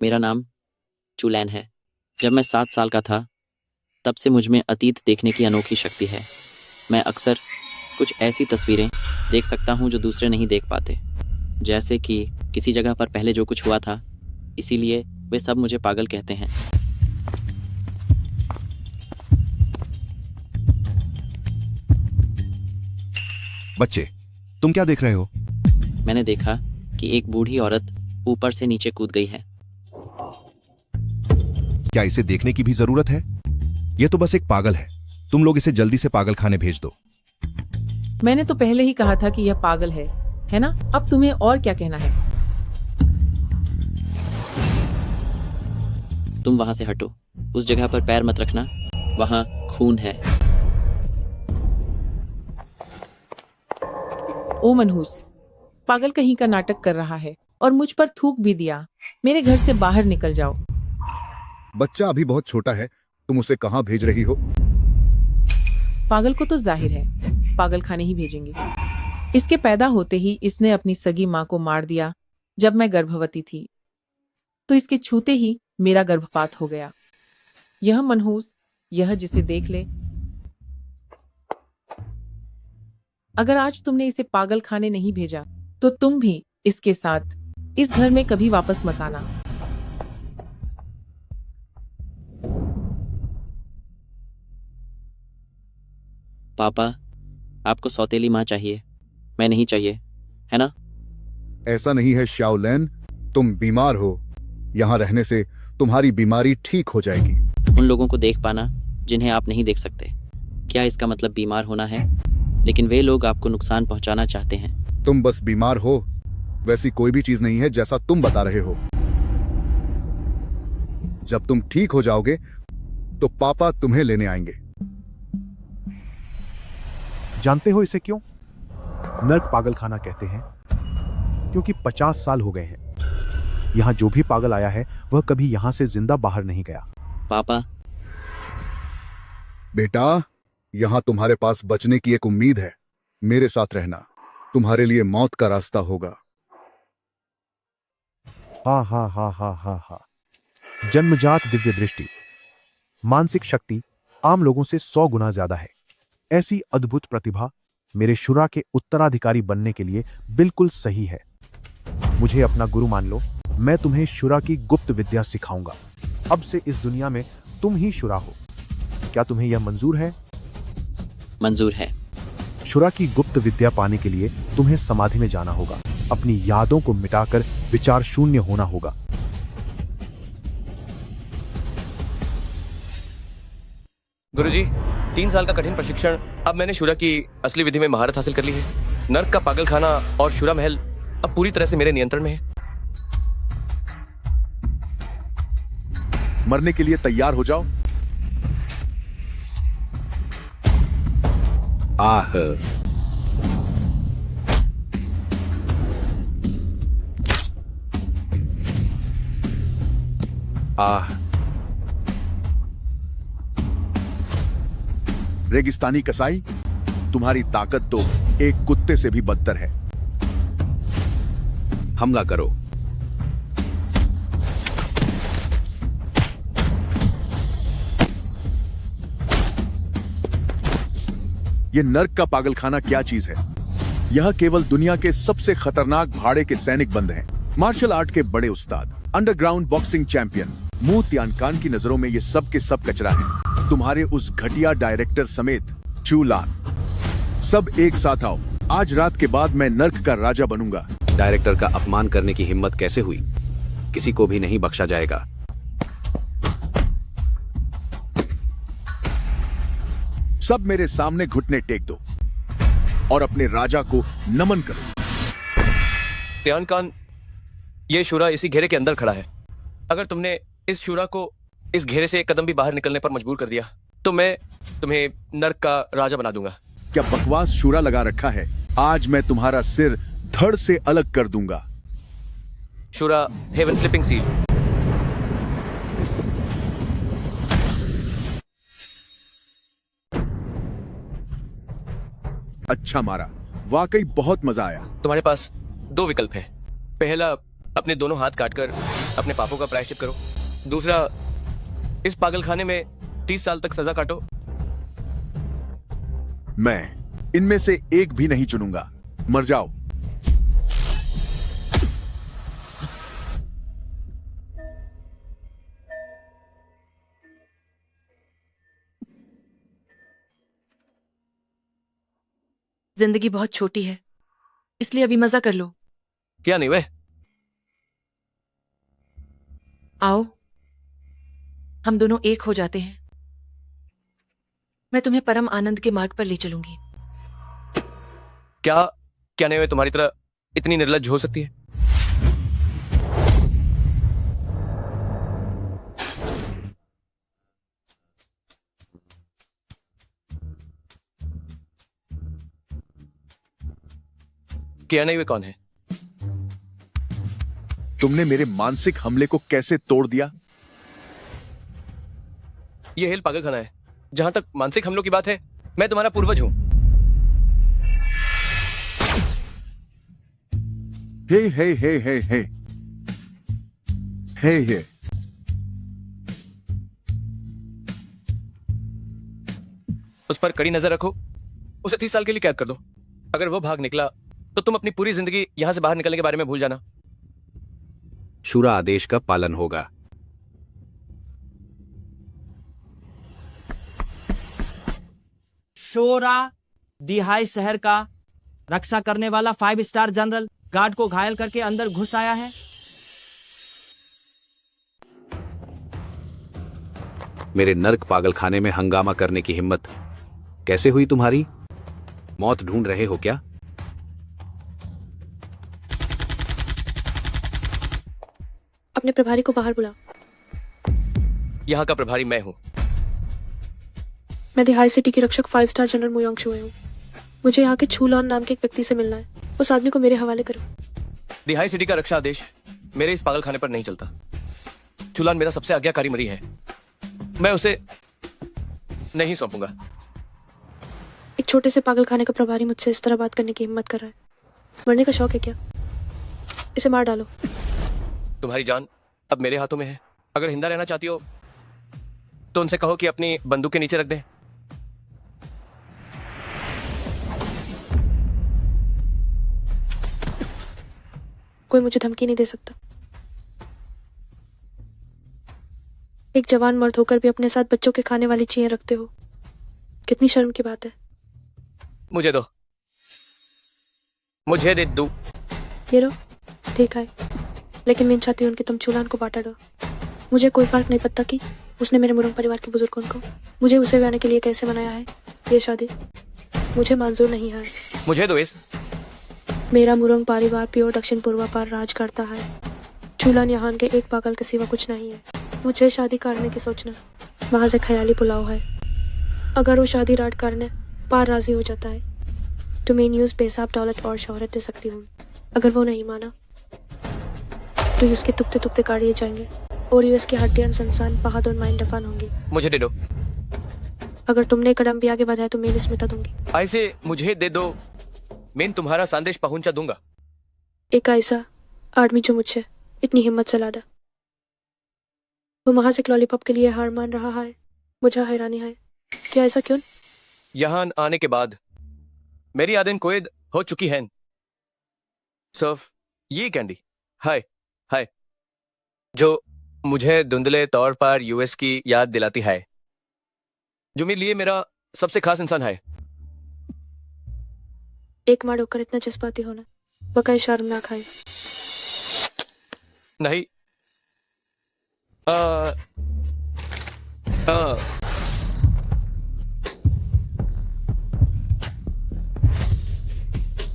मेरा नाम चुलैन है। जब मैं 7 साल का था तब से मुझ में अतीत देखने की अनोखी शक्ति है। मैं अक्सर कुछ ऐसी तस्वीरें देख सकता हूँ जो दूसरे नहीं देख पाते, जैसे कि किसी जगह पर पहले जो कुछ हुआ था, इसीलिए वे सब मुझे पागल कहते हैं। बच्चे, तुम क्या देख रहे हो? मैंने देखा कि एक बूढ़ी औरत ऊपर से नीचे कूद गई है। क्या इसे देखने की भी जरूरत है? यह तो बस एक पागल है। तुम लोग इसे जल्दी से पागल खाने भेज दो। मैंने तो पहले ही कहा था कि यह पागल है ना? अब तुम्हें और क्या कहना है? तुम वहां से हटो। उस जगह पर पैर मत रखना, वहां खून है। ओ मनहूस, पागल कहीं का नाटक कर रहा है और मुझ पर थूक भी दिया। मेरे घर से बाहर निकल जाओ। बच्चा अभी बहुत छोटा है, तुम उसे कहाँ भेज रही हो? पागल को तो जाहिर है पागल खाने ही भेजेंगे। इसके पैदा होते ही इसने अपनी सगी माँ को मार दिया। जब मैं गर्भवती थी तो इसके छूते ही मेरा गर्भपात हो गया। यह मनहूस, यह जिसे देख ले। अगर आज तुमने इसे पागल खाने नहीं भेजा तो तुम भी इसके साथ इस घर में कभी वापस मत आना। पापा, आपको सौतेली माँ चाहिए, मैं नहीं चाहिए, है ना? ऐसा नहीं है शाओलैन, तुम बीमार हो। यहाँ रहने से तुम्हारी बीमारी ठीक हो जाएगी। उन लोगों को देख पाना जिन्हें आप नहीं देख सकते, क्या इसका मतलब बीमार होना है? लेकिन वे लोग आपको नुकसान पहुंचाना चाहते हैं। तुम बस बीमार हो, वैसी कोई भी चीज नहीं है जैसा तुम बता रहे हो। जब तुम ठीक हो जाओगे तो पापा तुम्हें लेने आएंगे। जानते हो इसे क्यों नर्क पागल खाना कहते हैं? क्योंकि 50 साल हो गए हैं। यहां जो भी पागल आया है वह कभी यहां से जिंदा बाहर नहीं गया। पापा, बेटा, यहाँ तुम्हारे पास बचने की एक उम्मीद है। मेरे साथ रहना तुम्हारे लिए मौत का रास्ता होगा। हा हा हा हा हा हा। जन्मजात दिव्य दृष्टि, मानसिक शक्ति आम लोगों से 100 गुना ज्यादा है। ऐसी अद्भुत प्रतिभा मेरे शुरा के उत्तराधिकारी बनने के लिए बिल्कुल सही है। मुझे अपना गुरु मान लो। मैं तुम्हें शुरा की गुप्त विद्या सिखाऊंगा। अब से इस दुनिया में तुम ही शुरा हो। क्या तुम्हें यह मंजूर है? मंजूर है। शुरा की गुप्त विद्या पाने के लिए तुम्हें समाधि में जाना होगा। अपनी यादों को मिटाकर विचार शून्य होना होगा। गुरुजी, 3 साल का कठिन प्रशिक्षण, अब मैंने शुरा की असली विधि में महारत हासिल कर ली है। नर्क का पागल खाना और शुरा महल अब पूरी तरह से मेरे नियंत्रण में है। मरने के लिए तैयार हो जाओ। आह, आह। रेगिस्तानी कसाई, तुम्हारी ताकत तो एक कुत्ते से भी बदतर है। हमला करो। यह नर्क का पागलखाना क्या चीज है? यह केवल दुनिया के सबसे खतरनाक भाड़े के सैनिक बंद हैं। मार्शल आर्ट के बड़े उस्ताद, अंडरग्राउंड बॉक्सिंग चैंपियन मू तियानकान की नजरों में ये सब के सब कचरा है। तुम्हारे उस घटिया डायरेक्टर समेत चू लान, सब एक साथ आओ। आज रात के बाद मैं नर्क का राजा बनूंगा। डायरेक्टर का अपमान करने की हिम्मत कैसे हुई? किसी को भी नहीं बख्शा जाएगा। सब मेरे सामने घुटने टेक दो और अपने राजा को नमन करो। त्यानकान, ये शुरा इसी घेरे के अंदर खड़ा है। अगर तुमने इस शुरा को इस घेरे से एक कदम भी बाहर निकलने पर मजबूर कर दिया तो मैं तुम्हें नर्क का राजा बना दूंगा। क्या बकवास शूरा लगा रखा है? आज मैं तुम्हारा सिर धड़ से अलग कर दूंगा। शुरा हेवन फ्लिपिंग सील। अच्छा मारा, वाकई बहुत मजा आया। तुम्हारे पास 2 विकल्प हैं। पहला, अपने दोनों हाथ काटकर अपने पापों का प्रायश्चित करो। दूसरा, इस पागलखाने में 30 साल तक सजा काटो। मैं इनमें से एक भी नहीं चुनूंगा। मर जाओ। जिंदगी बहुत छोटी है, इसलिए अभी मजा कर लो। क्या नहीं वे? आओ, हम दोनों एक हो जाते हैं। मैं तुम्हें परम आनंद के मार्ग पर ले चलूंगी। क्या क्या नहीं वे तुम्हारी तरह इतनी निर्लज्ज हो सकती है? क्या नहीं वे कौन है? तुमने मेरे मानसिक हमले को कैसे तोड़ दिया? ये हेल पागलखाना है। जहां तक मानसिक हमलों की बात है, मैं तुम्हारा पूर्वज हूं। हे हे हे हे हे हे हे उस पर कड़ी नजर रखो, उसे 30 साल के लिए कैद कर दो। अगर वो भाग निकला तो तुम अपनी पूरी जिंदगी यहां से बाहर निकलने के बारे में भूल जाना। शूरा आदेश का पालन होगा। शोरा दिहाई शहर का रक्षा करने वाला 5 स्टार जनरल गार्ड को घायल करके अंदर घुस आया है। मेरे नर्क पागलखाने में हंगामा करने की हिम्मत कैसे हुई तुम्हारी? मौत ढूंढ रहे हो क्या? अपने प्रभारी को बाहर बुलाओ। यहां का प्रभारी मैं हूं। मैं दिहाई सिटी की रक्षक 5 स्टार जनरल मुयांग शुए हूँ। मुझे यहाँ के छूलॉन नाम के एक व्यक्ति से मिलना है। उस आदमी को मेरे हवाले करो। दिहाई सिटी का रक्षा आदेश मेरे इस पागलखाने पर नहीं चलता। चुलान मेरा सबसे आज्ञाकारी मरी है, मैं उसे नहीं सौंपूंगा। एक छोटे से पागलखाने का प्रभारी मुझसे इस तरह बात करने की हिम्मत कर रहा है। मरने का शौक है क्या? इसे मार डालो। तुम्हारी जान अब मेरे हाथों में है। अगर हिंदा रहना चाहती हो तो उनसे कहो कि अपनी बंदूक के नीचे रख दें। कोई मुझे धमकी नहीं दे सकता। एक जवान मर्द होकर भी अपने साथ बच्चों के खाने वाली चीजें रखते हो। कितनी शर्म की बात है। मुझे दो, मुझे दे दो। ये लो, ठीक है, लेकिन मैं चाहती हूँ कि तुम चूलान को बांटा दो। मुझे कोई फर्क नहीं पड़ता कि उसने मेरे मुरंग परिवार के बुजुर्गों को मुझे उसे ब्याने के लिए कैसे मनाया है। ये शादी मुझे मंजूर नहीं है। मुझे दो इस। मेरा मुरंग परिवार प्योर दक्षिण पूर्व पर राज करता है। चूलान यहाँ के एक पागल के सिवा कुछ नहीं है। मुझे शादी करने की सोचना महज एक ख्याली पुलाव है। अगर वो शादी राट करने पार राजी हो जाता है तो मैं न्यूज़ बेसाब दौलत और शोहरत दे सकती हूँ। अगर वो नहीं माना तो उसके तुकते तुकते काट दिए जाएंगे और यूएस की हड्डियां संसान बहादुर माइन दफन होंगी। मुझे दे दो। अगर तुमने कदम भी आगे बढ़ाया तो मैं इसमें दूंगी। ऐसे मुझे दे दो, मैं तुम्हारा संदेश पहुंचा दूंगा। एक ऐसा आदमी जो मुझसे इतनी हिम्मत से लादा, वो महज एक लॉलीपॉप के लिए हार मान रहा है। मुझे हैरानी है, क्या ऐसा क्यों? यहाँ आने के बाद मेरी आदन कोयद हो चुकी है। सिर्फ ये कैंडी हाय हाय जो मुझे धुंधले तौर पर यूएस की याद दिलाती है, जो मेरे लिए मेरा सबसे खास इंसान है। एक मार होकर इतना जज्बाती होना वाकई शर्मनाक है। नहीं,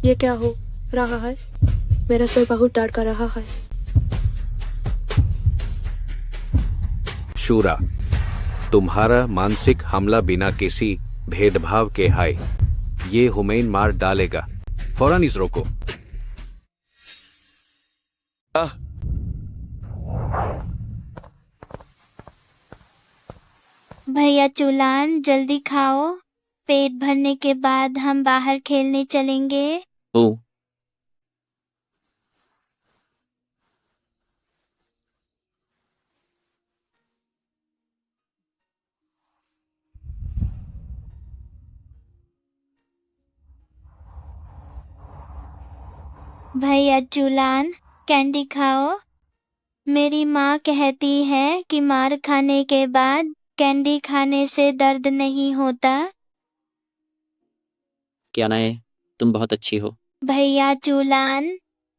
ये क्या हो रहा है? मेरा सिर बहुत दर्द कर रहा है। शूरा, तुम्हारा मानसिक हमला बिना किसी भेदभाव के है। ये हुमैन मार डालेगा। फौरन इस रोको। भैया चुलान जल्दी खाओ, पेट भरने के बाद हम बाहर खेलने चलेंगे। ओ भैया चूलान, कैंडी खाओ। मेरी माँ कहती है कि मार खाने के बाद कैंडी खाने से दर्द नहीं होता। क्या ना है, तुम बहुत अच्छी हो। भैया चूलान,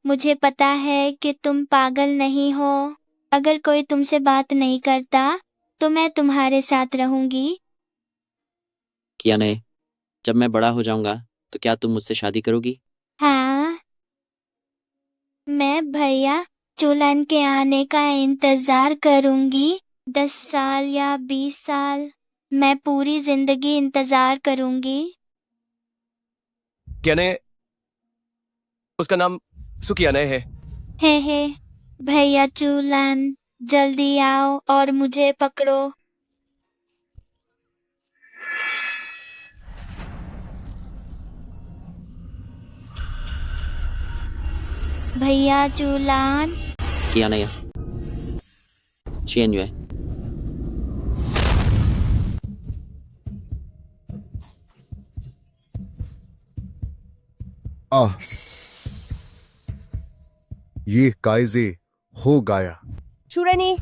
मुझे पता है कि तुम पागल नहीं हो। अगर कोई तुमसे बात नहीं करता तो मैं तुम्हारे साथ रहूंगी। क्या ना है, जब मैं बड़ा हो जाऊंगा तो क्या तुम मुझसे शादी करोगी? हाँ, मैं भैया चूलान के आने का इंतजार करूंगी। 10 साल या 20 साल, मैं पूरी जिंदगी इंतजार करूंगी। कहने उसका नाम सुकियाने है। हे भैया चूलान, जल्दी आओ और मुझे पकड़ो। भैया चूलान। क्या ना है, चेंज है। आह, ये कायजे हो गया। शुरेनी,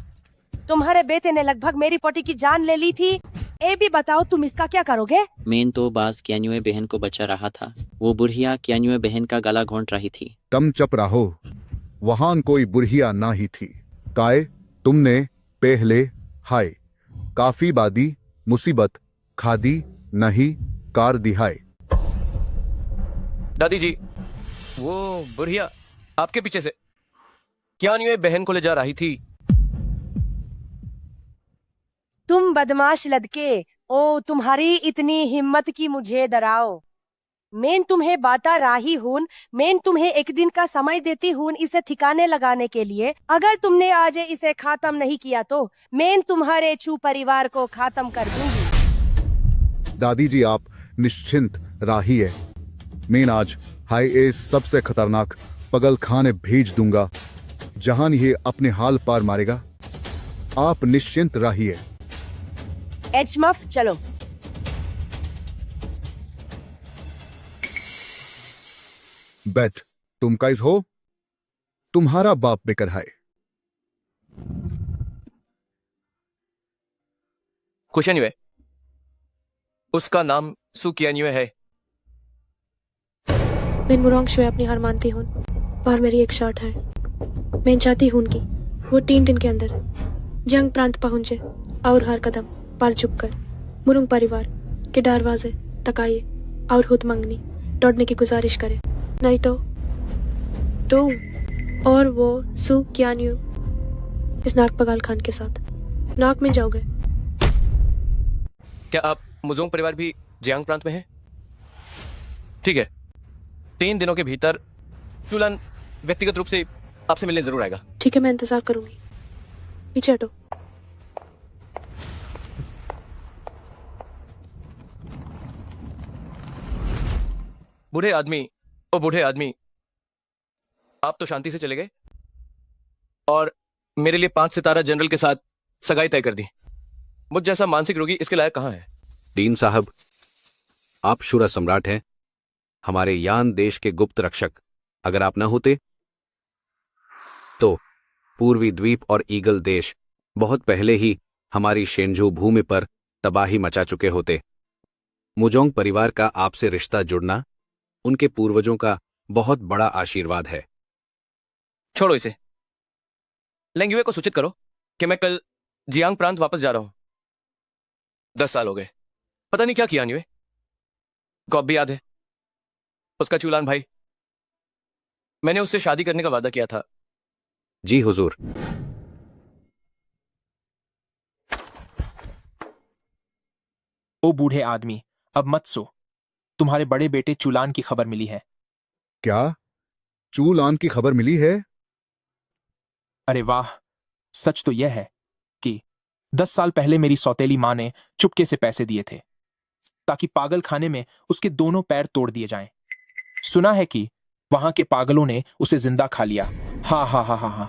तुम्हारे बेटे ने लगभग मेरी पोटी की जान ले ली थी। ए भी बताओ तुम इसका क्या करोगे? मेन तो बाज क्यान्युए बहन को बचा रहा था। वो बुढ़िया क्यान्युए बहन का गला घोंट रही थी। तुम चुप रहो, वहां कोई बुढ़िया ना ही थी। काय तुमने पहले हाय काफी बादी मुसीबत खादी नहीं कार दिहाय। दादी जी, वो बुढ़िया आपके पीछे से क्या नहीं बहन को ले जा रही थी। तुम बदमाश लड़के, ओ तुम्हारी इतनी हिम्मत की मुझे डराओ। मैं तुम्हें बाता राही हूँ, मैं तुम्हें एक दिन का समय देती हूँ इसे ठिकाने लगाने के लिए। अगर तुमने आज इसे खत्म नहीं किया तो मैं तुम्हारे छू परिवार को खत्म कर दूंगी। दादी जी आप निश्चिंत रहिए, मैं आज हाय एस सबसे खतरनाक पगल खाने भेज दूंगा जहां ये अपने हाल पार मारेगा। आप निश्चिंत रहिए। एचमफ चलो। बैठ, तुम काइज हो? तुम्हारा बाप बेकर है। कुशन्युए, उसका नाम सुकियान्युए है। मैं मुरंग शुए अपनी हार मानती हूँ, पर मेरी एक शर्त है। मैं चाहती हूँ कि वो 3 दिन के अंदर जंग प्रांत पहुंचे और हर कदम पर चुप कर मुरुंग परिवार के दरवाजे तकाए और खुद मंगनी दौड़ने की गुजारिश करे। नहीं तो तुम और वो सु क्यान्यू इस नाक पगाल खान के साथ नाक में जाओगे। क्या आप मुजोंग परिवार भी जियांग प्रांत में हैं? ठीक है, 3 दिनों के भीतर चूलान व्यक्तिगत रूप से आपसे मिलने जरूर आएगा। ठीक है, मैं इंतजार करूंगी। पीछे हटो। बूढ़े आदमी, ओ बूढ़े आदमी, आप तो शांति से चले गए और मेरे लिए 5 सितारा जनरल के साथ सगाई तय कर दी। मुझ जैसा मानसिक रोगी इसके लायक कहां है? डीन साहब, आप शुरा सम्राट हैं, हमारे यान देश के गुप्त रक्षक। अगर आप न होते तो पूर्वी द्वीप और ईगल देश बहुत पहले ही हमारी शेंझू भूमि पर तबाही मचा चुके होते। मुजोंग परिवार का आपसे रिश्ता जुड़ना उनके पूर्वजों का बहुत बड़ा आशीर्वाद है। छोड़ो इसे। लेंगुए को सूचित करो कि मैं कल जियांग प्रांत वापस जा रहा हूं। 10 साल हो गए, पता नहीं क्या किया न्यूए। कौब भी याद है, उसका चूलान भाई। मैंने उससे शादी करने का वादा किया था। जी हुजूर। ओ बूढ़े आदमी, अब मत सो। तुम्हारे बड़े बेटे चूलान की खबर मिली है। क्या चूलान की खबर मिली है? अरे वाह, सच तो यह है कि 10 साल पहले मेरी सौतेली मां ने चुपके से पैसे दिए थे ताकि पागल खाने में उसके दोनों पैर तोड़ दिए जाएं। सुना है कि वहां के पागलों ने उसे जिंदा खा लिया। हा हा हा हा हा।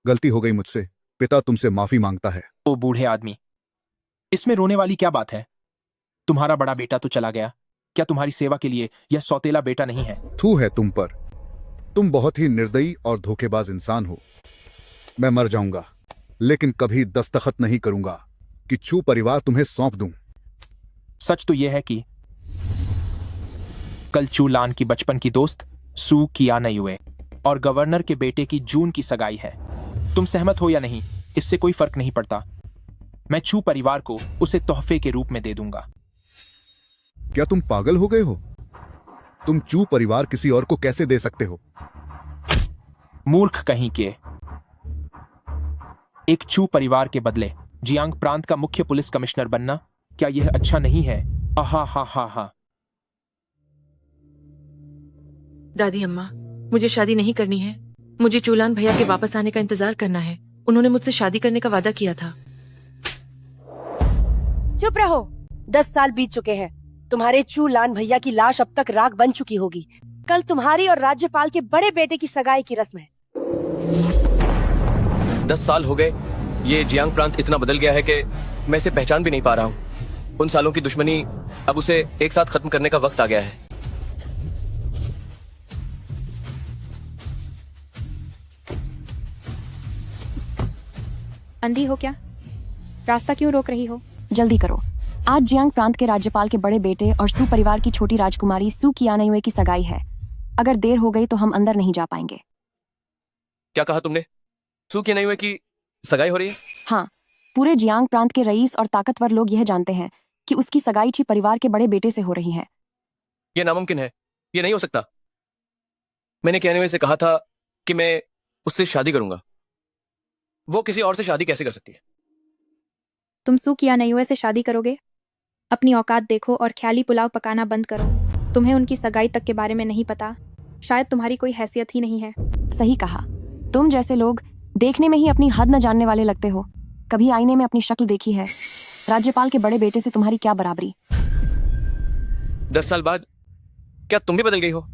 गलती हो गई मुझसे, पिता तुमसे माफी मांगता है। ओ बूढ़े आदमी, इसमें रोने वाली क्या बात है? तुम्हारा बड़ा बेटा तो चला गया, क्या तुम्हारी सेवा के लिए यह सौतेला बेटा नहीं है? थू है तुम पर। तुम बहुत ही निर्दयी और धोखेबाज इंसान हो। मैं मर जाऊंगा, लेकिन कभी दस्तखत नहीं करूंगा कि चू परिवार तुम्हें सौंप दूं। सच तो यह है कि कल चू लान की बचपन की दोस्त सू कियानयुए और गवर्नर के बेटे की जून की सगाई है। तुम सहमत हो या नहीं, इससे कोई फर्क नहीं पड़ता। मैं चू परिवार को उसे तोहफे के रूप में दे दूंगा। क्या तुम पागल हो गए हो? तुम चू परिवार किसी और को कैसे दे सकते हो? मूर्ख कहीं के। एक चू परिवार के बदले जियांग प्रांत का मुख्य पुलिस कमिश्नर बनना, क्या यह अच्छा नहीं है? आहा हा हा हा। दादी अम्मा, मुझे शादी नहीं करनी है। मुझे चूलान भैया के वापस आने का इंतजार करना है। उन्होंने मुझसे शादी करने का वादा किया था। चुप रहो। 10 साल बीत चुके हैं। तुम्हारे चूलान भैया की लाश अब तक राख बन चुकी होगी। कल तुम्हारी और राज्यपाल के बड़े बेटे की सगाई की रस्म है। 10 साल हो गए। ये जियांग प्रांत इतना बदल गया है कि मैं इसे पहचान भी नहीं पा रहा हूँ। उन सालों की दुश्मनी अब उसे एक साथ खत्म करने का वक्त आ गया है। अंधी हो क्या? रास्ता क्यों रोक रही हो? जल्दी करो। आज जियांग प्रांत के राज्यपाल के बड़े बेटे और सू परिवार की छोटी राजकुमारी सू कियानयुए की सगाई है। अगर देर हो गई तो हम अंदर नहीं जा पाएंगे। क्या कहा तुमने? सू कियानयुए की सगाई हो रही है? हाँ, पूरे जियांग प्रांत के रईस और ताकतवर लोग यह जानते हैं कि उसकी सगाई ची परिवार के बड़े बेटे से हो रही है। यह नामुमकिन है। यह नहीं हो सकता। मैंने कियानयुए से कहा था कि मैं उससे शादी करूंगा। वो किसी और से शादी कैसे कर सकती है? तुम सू कियानयुए से शादी करोगे? अपनी औकात देखो और ख्याली पुलाव पकाना बंद करो। तुम्हें उनकी सगाई तक के बारे में नहीं पता। शायद तुम्हारी कोई हैसियत ही नहीं है। सही कहा। तुम जैसे लोग देखने में ही अपनी हद न जानने वाले लगते हो। कभी आईने में अपनी शक्ल देखी है? राज्यपाल के बड़े बेटे से तुम्हारी क्या बराबरी? 10 साल बाद क्या तुम भी बदल गई हो?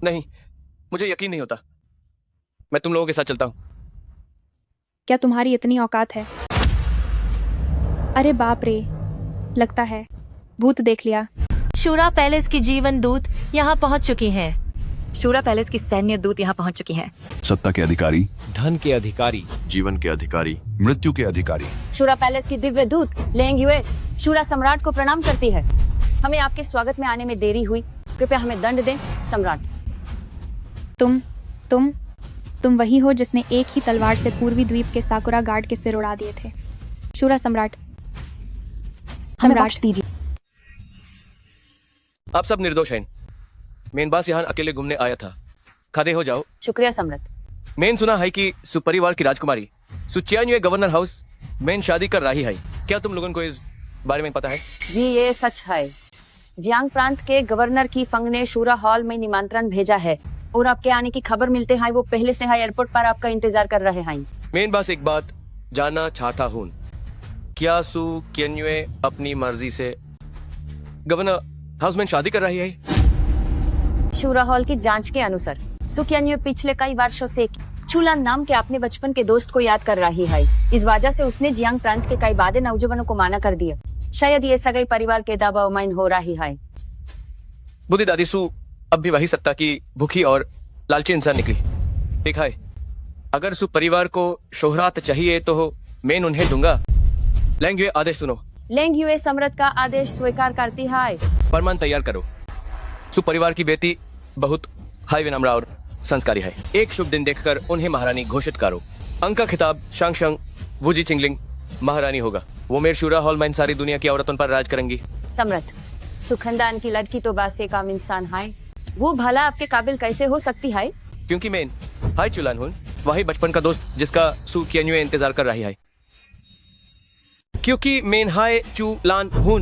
नहीं, मुझे यकीन नहीं होता। मैं तुम लोगों के साथ चलता हूं। क्या तुम्हारी इतनी औकात है? अरे बाप रे, लगता है भूत देख लिया। शूरा पैलेस की जीवन दूत यहाँ पहुँच चुकी हैं। शूरा पैलेस की सैन्य दूत यहाँ पहुँच चुकी हैं। सत्ता के अधिकारी, धन के अधिकारी, जीवन के अधिकारी, मृत्यु के अधिकारी। शूरा पैलेस की दिव्य दूत लेंग युए शूरा सम्राट को प्रणाम करती है। हमें आपके स्वागत में आने में देरी हुई, कृपया हमें दंड दें सम्राट। तुम वही हो जिसने एक ही तलवार से पूर्वी द्वीप के साकुरा गार्ड के सिर उड़ा दिए थे। शूरा सम्राट, हमें बख्श दीजिए। आप सब निर्दोष हैं। मेनबास यहाँ अकेले घूमने आया था। खड़े हो जाओ। शुक्रिया सम्राट। मैंने सुना है कि सुपरिवार की राजकुमारी सुचियान्युए गवर्नर हाउस में शादी कर रही है। क्या तुम लोगों को इस बारे में पता है? जी ये सच है। जियांग प्रांत के गवर्नर की फंग ने शूरा हॉल में निमंत्रण भेजा है और आपके आने की खबर मिलते हैं वो पहले से है एयरपोर्ट पर आपका इंतजार कर रहे हैं। मैं बस एक बात जानना चाहता हूँ, क्या सू कियानयुए अपनी मर्जी से गवर्नर हाउस में शादी कर रही है? शूरा हॉल की जांच के अनुसार सू कियानयुए पिछले कई वर्षों से चूलान नाम के अपने बचपन के दोस्त को याद कर रही है। इस वजह से उसने जियांग प्रांत के कई बादे नौजवानों को माना कर दिया। शायद ये सगाई परिवार के दबाव में हो रही है। बुद्धि दादी सू अब भी वही सत्ता की भूखी और लालची इंसान निकली। देखा है, अगर सू परिवार को शोहरत चाहिए तो मैं उन्हें दूंगा। लेंग युए आदेश सुनो। लेंग युए सम्राट का आदेश स्वीकार करती है। फरमान तैयार करो। सू परिवार की बेटी बहुत हाई विनम्र और संस्कारी है। एक शुभ दिन देखकर उन्हें महारानी घोषित करो। अंक का खिताब शांगशंग वुजी चिंगलिंग महारानी होगा। वो मेरे शूरा हॉल में सारी दुनिया की औरतों पर राज करेंगी। सम्राट, सुखनदान की लड़की तो बस एक आम इंसान है। वो भला आपके काबिल कैसे हो सकती है? क्योंकि मैं हाई चुलान हूँ, वही बचपन का दोस्त जिसका सू कियानयुए इंतजार कर रही है। क्योंकि मैं हाई चुलान हूँ,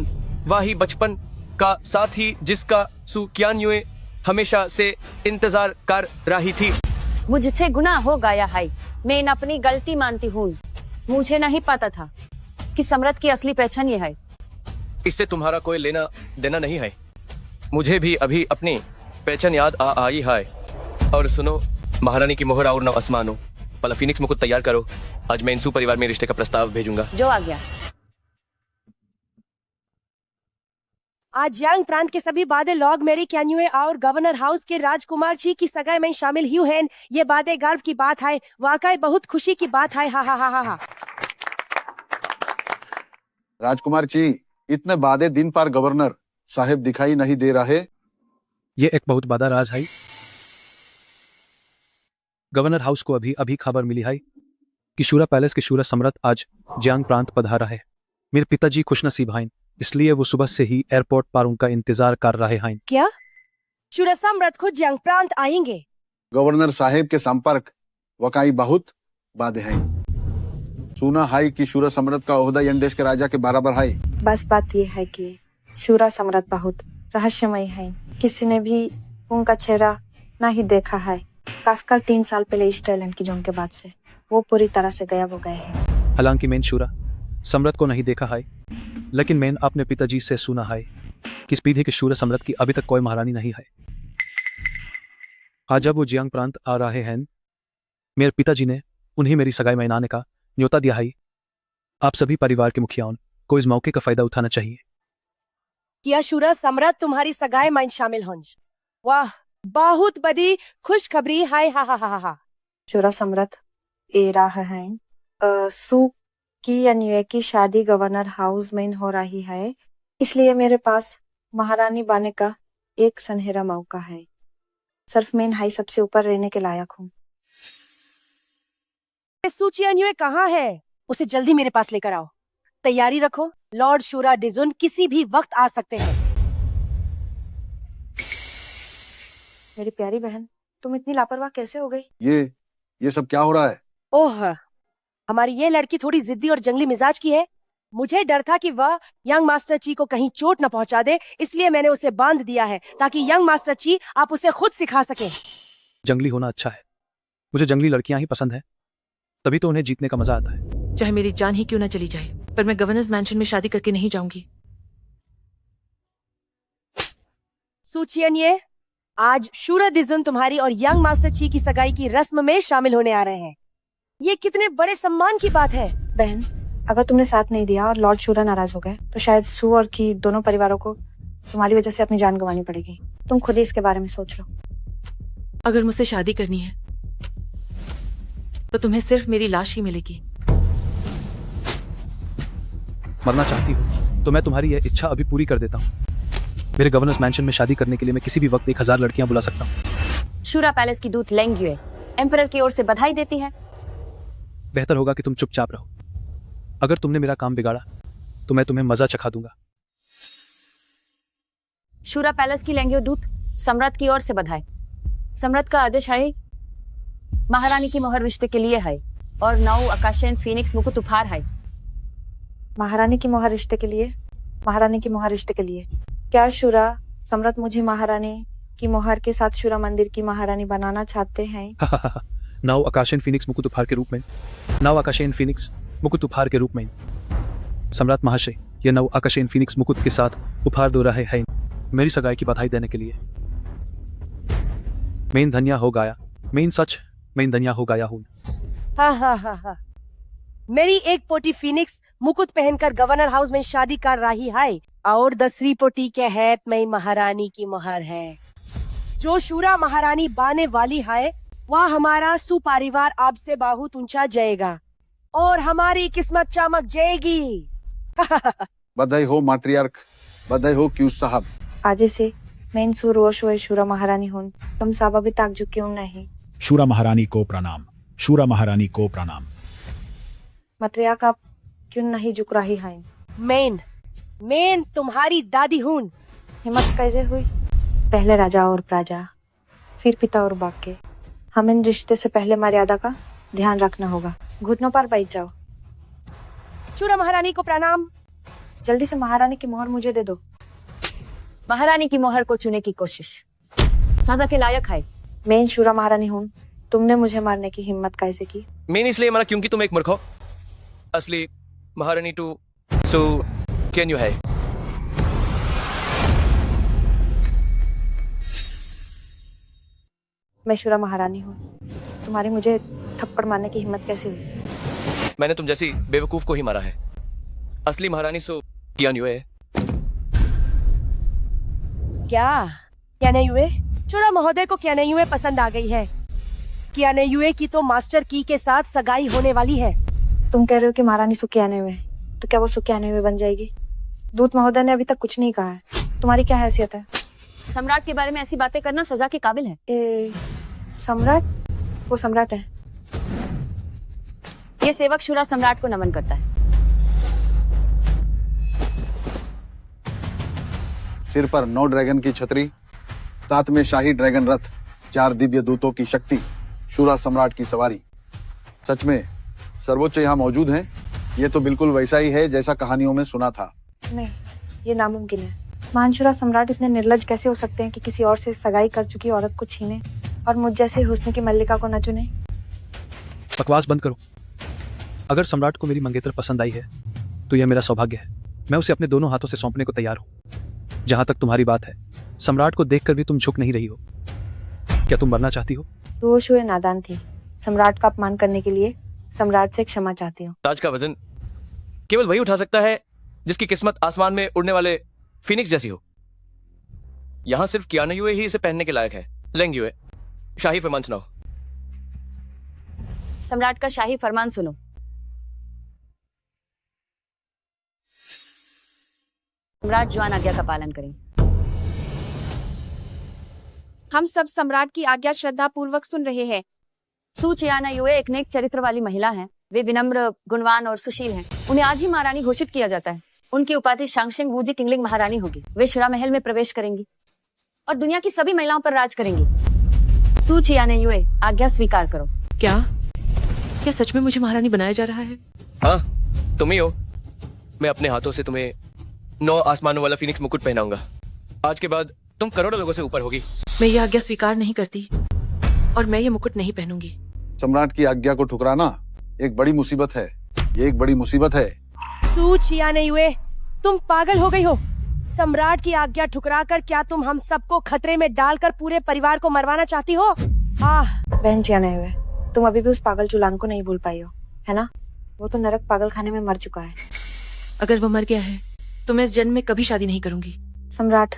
वही बचपन का साथी जिसका सू कियानयुए हमेशा से इंतजार कर रही थी। मुझसे गुनाह हो गया है। मैं अपनी गलती मानती हूँ। मुझे नहीं पता था कि सम्राट की असली पहचान ये है। इससे तुम्हारा कोई लेना देना नहीं है। मुझे भी अभी अपनी पहचान याद आई है। और सुनो, महारानी की मोहर और नव आसमानो पहला फिनिक्स मुकुट तैयार करो। आज मैं इंसू परिवार में रिश्ते का प्रस्ताव भेजूंगा। जो आ गया। आज जियांग प्रांत के सभी बादे लॉग मेरी क्यान्युए और गवर्नर हाउस के राजकुमार जी की सगाई में शामिल ही हैं। ये बातें गर्व की बात है, वाकई बहुत खुशी की बात है। हा हा हा हा हा। राजकुमार जी, इतने बादे दिन पर गवर्नर साहब दिखाई नहीं दे रहे। ये एक बहुत बड़ा राज है। गवर्नर हाउस को अभी अभी खबर मिली है कि शूरा पैलेस के शूरा सम्राट आज जियांग प्रांत पधारा है। मेरे पिताजी खुशनसीब हैं, इसलिए वो सुबह से ही एयरपोर्ट पर उनका इंतजार कर रहे हैं। क्या शूरा सम्राट खुद जियांग प्रांत आएंगे? गवर्नर साहब के संपर्क वकाई बहुत बादे हैं। सुना है कि शूरा सम्राट का ओहदा यन देश के राजा के बराबर है। बस बात यह है कि शूरा सम्राट बहुत रहस्यमय है। किसी ने भी उनका चेहरा नहीं देखा है, खासकर 3 साल पहले इस टैलेंट की जंग के बाद से वो पूरी तरह से गायब हो गए हैं। हालांकि मैंने शूरा सम्राट को नहीं देखा है, लेकिन मैंने अपने पिताजी से सुना है कि इस पीढ़ी के शूरा सम्राट की अभी तक कोई महारानी नहीं है। आज जब वो जियांग प्रांत आ रहे हैं, मेरे पिताजी ने उन्हें मेरी सगाई में आने का न्योता दिया है। आप सभी परिवार के मुखियाओं को इस मौके का फायदा उठाना चाहिए। क्या शूरा सम्राट तुम्हारी सगाई में शामिल हों? वाह, बहुत बड़ी खुशखबरी है। हा हा हा हा। शूरा सम्राट ए रहा है। सू की अन्य की शादी गवर्नर हाउस में हो रही है, इसलिए मेरे पास महारानी बनने का एक सुनहरा मौका है। सिर्फ मैं हाई सबसे ऊपर रहने के लायक हूँ। सूची अन्य कहाँ है? उसे जल्दी मेरे पास लेकर आओ। तैयारी रखो, लॉर्ड शूरा डिजुन किसी भी वक्त आ सकते हैं। मेरी प्यारी बहन, तुम इतनी लापरवाह कैसे हो गई? ये सब क्या हो रहा है? ओह, हमारी ये लड़की थोड़ी जिद्दी और जंगली मिजाज की है। मुझे डर था कि वह यंग मास्टर ची को कहीं चोट न पहुंचा दे, इसलिए मैंने उसे बांध दिया है ताकि यंग मास्टर ची आप उसे खुद सिखा सके। जंगली होना अच्छा है, मुझे जंगली लड़कियां ही पसंद है, तभी तो उन्हें जीतने का मजा आता है। चाहे मेरी जान ही क्यों ना चली जाए, पर मैं गवर्नर्स मैंशन में शादी करके नहीं जाऊंगी। सूचियन, आज शूरा डिजुन तुम्हारी और यंग मास्टर ची की सगाई की रस्म में शामिल होने आ रहे हैं। ये कितने बड़े सम्मान की बात है। बहन, अगर तुमने साथ नहीं दिया और लॉर्ड शूरा नाराज हो गए तो शायद सू और की दोनों परिवारों को तुम्हारी वजह से अपनी जान गंवानी पड़ेगी। तुम खुद ही इसके बारे में सोच लो। अगर मुझसे शादी करनी है तो तुम्हें सिर्फ मेरी लाश ही मिलेगी। मरना चाहती हो तो मैं तुम्हारी यह इच्छा अभी पूरी कर देता हूँ। मेरे गवर्नर्स मैंशन में शादी करने के लिए मैं किसी भी वक्त 1000 लड़कियां बुला सकता हूँ। शूरा पैलेस की दूत लेंग्युए एम्परर की ओर से बधाई देती है। बेहतर होगा कि तुम चुपचाप रहो। अगर तुमने मेरा काम बिगाड़ा तो मैं तुम्हें मजा चखा दूंगा। शूरा पैलेस की लेंग्युए दूत सम्राट की ओर से बधाई। सम्राट का आदेश है, महारानी की मोहर रिश्ते के लिए है और 9 आकाशेन फीनिक्स मुकुट उपहार है। महारानी की मोहर रिश्ते के लिए? महारानी की मोहर रिश्ते के लिए? क्या शूरा सम्राट मुझे महारानी की मोहर के साथ शूरा मंदिर की महारानी बनाना चाहते हैं? 9 आकाशेन फीनिक्स मुकुट उपहार के रूप में। 9 आकाशेन फीनिक्स मुकुट उपहार के रूप में। सम्राट महाशय, यह 9 आकाशेन फीनिक्स मुकुट के साथ उपहार दे रहे हैं मेरी सगाई की बधाई देने के लिए। मैं धन्या हो गया, मैं धन्या हो गया हूँ। हा हा हा हा। मेरी एक पोटी फीनिक्स मुकुट पहनकर गवर्नर हाउस में शादी कर रही है और दूसरी पोटी के हाथ में महारानी की मोहर है। जो शूरा महारानी बाने वाली है वह हमारा सुपरिवार अब से बहुत ऊंचा जाएगा और हमारी किस्मत चमक जाएगी। बधाई हो माट्रियार्क, बधाई हो क्यूस साहब। आज से मैं सुरोश हुए शूरा महारानी हूँ। तुम सब अभी तक झुके क्यों नहीं? शूरा महारानी को प्रणाम, शूरा महारानी को प्रणाम। मत्रियाक, आप क्यों नहीं झुक रही हैं? मैं तुम्हारी दादी हूँ। हिम्मत कैसे हुई? पहले राजा और प्रजा, फिर पिता और बाके। हम इन रिश्ते से पहले मर्यादा का ध्यान रखना होगा। घुटनों पर बैठ जाओ। शूरा महारानी को प्रणाम। जल्दी से महारानी की मोहर मुझे दे दो। महारानी की मोहर को चुने की कोशिश सजा के लायक है। मैं शूरा महारानी हूँ, तुमने मुझे मारने की हिम्मत कैसे की? मैं इसलिए मारा क्योंकि तुम एक मूर्ख हो। असली महारानी टू सो कैन यू है। मैं शूरा महारानी हूँ, तुम्हारी मुझे थप्पड़ मारने की हिम्मत कैसे हुई? मैंने तुम जैसी बेवकूफ को ही मारा है। असली महारानी सो कियान यू है। क्या नहीं हुए? चूड़ा महोदय को क्या नहीं हुए पसंद आ गई है। क्या नहीं हुए की तो मास्टर की के साथ सगाई होने वाली है। तुम कह रहे हो कि महारानी सुखियाने हुए, तो क्या वो सुखियाने हुए बन जाएगी? दूत महोदय ने अभी तक कुछ नहीं कहा है। तुम्हारी क्या हैसियत है? सम्राट के बारे में ऐसी बातें करना सजा के काबिल है। सम्राट? वो सम्राट है। ये सेवक शूरा सम्राट को नमन करता है। सिर पर 9 ड्रैगन की छतरी, साथ में शाही ड्रैगन रथ, 4 दिव्य दूतों की शक्ति, शूरा सम्राट की सवारी। सच में सर्वोच्च यहाँ मौजूद हैं। ये तो बिल्कुल वैसा ही है जैसा कहानियों में सुना था। नहीं, ये नामुमकिन है। महान शूरा सम्राट इतने निर्लज कैसे हो सकते हैं कि किसी और से सगाई कर चुकी औरत को छीने और मुझ जैसे हुस्न की मल्लिका को न चुने? बकवास बंद करो। अगर सम्राट को मेरी मंगेतर पसंद आई है तो यह मेरा सौभाग्य है। मैं उसे अपने दोनों हाथों से सौंपने को तैयार हूँ। जहां तक तुम्हारी बात है, सम्राट को देखकर भी तुम झुक नहीं रही हो। क्या तुम मरना चाहती हो? वो शुए नादान थी। सम्राट का अपमान करने के लिए सम्राट से क्षमा चाहती हूँ। ताज का वजन केवल वही उठा सकता है जिसकी किस्मत आसमान में उड़ने वाले फिनिक्स जैसी हो। यहाँ सिर्फ कियाना युए ही इसे पहनने के लायक है। लेंग युए, शाही फरमान सुनाओ। सम्राट का शाही फरमान सुनो। सम्राट जुआन आज्ञा का पालन करें। हम सब सम्राट की आज्ञा श्रद्धा पूर्वक सुन रहे हैं। सू चियाना युए एक नेक चरित्र वाली महिला हैं। वे विनम्र, गुणवान और सुशील हैं। उन्हें आज ही महारानी घोषित किया जाता है। उनकी उपाधि शांगशिंग वूजी किंगलिंग महारानी होगी। वे शुरा महल में प्रवेश करेंगी और दुनिया की सभी महिलाओं पर राज करेंगी। सू चियाना युए, आज्ञा स्वीकार करो। क्या सच में मुझे महारानी बनाया जा रहा है? हाँ, तुम ही हो। मैं अपने हाथों से तुम्हें 9 आसमानों वाला फिनिक्स मुकुट पहनाऊंगा। आज के बाद तुम करोड़ों लोगों से ऊपर होगी। मैं ये आज्ञा स्वीकार नहीं करती और मैं ये मुकुट नहीं पहनूंगी। सम्राट की आज्ञा को ठुकराना एक बड़ी मुसीबत है। ये एक बड़ी मुसीबत है। सू चियाना युए, तुम पागल हो गई हो। सम्राट की आज्ञा ठुकराकर क्या तुम हम सबको खतरे में डालकर पूरे परिवार को मरवाना चाहती हो? बहन चियाना युए, तुम अभी भी उस पागल चुलान को नहीं भूल पाई हो, है ना? वो तो नरक पागल खाने में मर चुका है। अगर वो मर गया है तो मैं इस जन्म में कभी शादी नहीं करूंगी। सम्राट,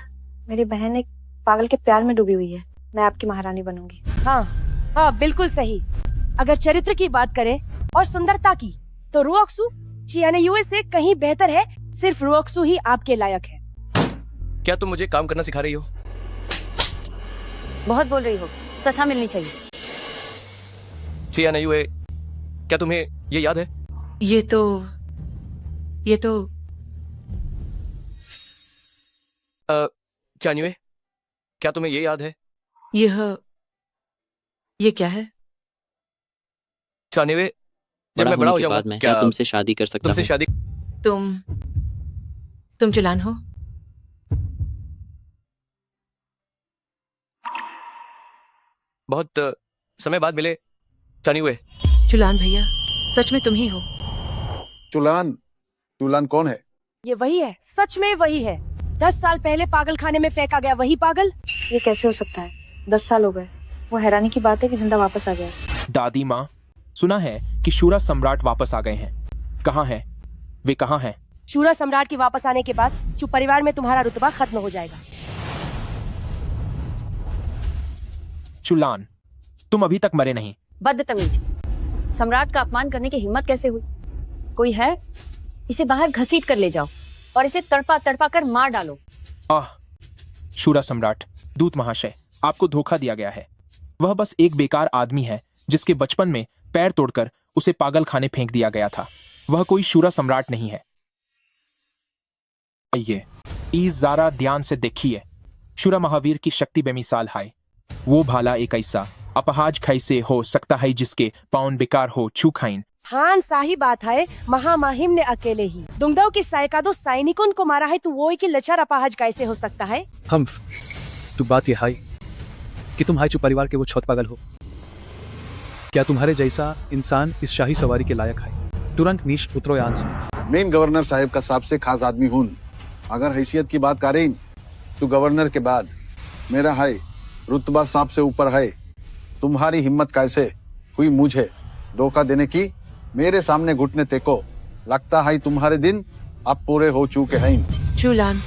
मेरी बहन एक पागल के प्यार में डूबी हुई है। मैं आपकी महारानी बनूंगी। हाँ, बिल्कुल सही। अगर चरित्र की बात करें और सुंदरता की, तो रुओक्सू चियाना युए से कहीं बेहतर है। सिर्फ रुओक्सू ही आपके लायक है। क्या तुम मुझे काम करना सिखा रही हो? बहुत बोल रही हो। सजा मिलनी चाहिए। चियाना युए, क्या तुम्हें ये याद है? ये तो चियाना युए, क्या तुम्हें ये याद है? ये क्या है? चियाना युए, जब मैं बड़ा हो जाऊंगा मैं क्या तुमसे शादी कर सकता तुमसे हूँ? शादी? तुम चुलान हो? बहुत समय बाद मिले चियाना युए। चुलान भैया, सच में तुम ही हो? चुलान कौन है? ये वही है, सच में वही है। 10 साल पहले पागल खाने में फेंका गया वही पागल। ये कैसे हो सकता है? 10 साल हो गए। वो हैरानी की बात है कि जिंदा वापस आ गया। दादी माँ, सुना है कि शूरा सम्राट वापस आ गए हैं। कहाँ हैं? वे कहाँ हैं? शूरा सम्राट के वापस आने के बाद चुप परिवार में तुम्हारा रुतबा खत्म हो जाएगा। चुलान, तुम अभी तक मरे नहीं। बदतमीज, सम्राट का अपमान करने की हिम्मत कैसे हुई? कोई है? इसे बाहर घसीट कर ले जाओ और इसे तड़पा तड़पा कर मार डालो। शूरा सम्राट, दूत महाशय, आपको धोखा दिया गया है। वह बस एक बेकार आदमी है जिसके बचपन में पैर तोड़कर उसे पागल खाने फेंक दिया गया था। वह कोई शूरा सम्राट नहीं है। ये ज़रा ध्यान से देखिए। शूरा महावीर की शक्ति बेमिसाल है। वो भाला एक ऐसा अपहाज कैसे हो सकता है जिसके पाउन बेकार हो छू खाइन। हाँ, सही बात है। महामाहिम ने अकेले ही दुंगदाओं के सायकादो सैनिकों को मारा है, तो वो की लचर अपहाज कैसे हो सकता है? हम तो बात यह है कि तुम हाइचू परिवार के वो छौत पागल हो। क्या तुम्हारे जैसा इंसान इस शाही सवारी के लायक है? तुरंत नीच उतरो यहाँ से। मेन गवर्नर साहब का सबसे खास आदमी हूं। अगर हैसियत की बात करें तो गवर्नर के बाद मेरा है रुतबा सांप से ऊपर है। तुम्हारी हिम्मत कैसे हुई मुझे धोखा देने की? मेरे सामने घुटने टेको। लगता है तुम्हारे दिन अब पूरे हो चुके हैं। चुलान,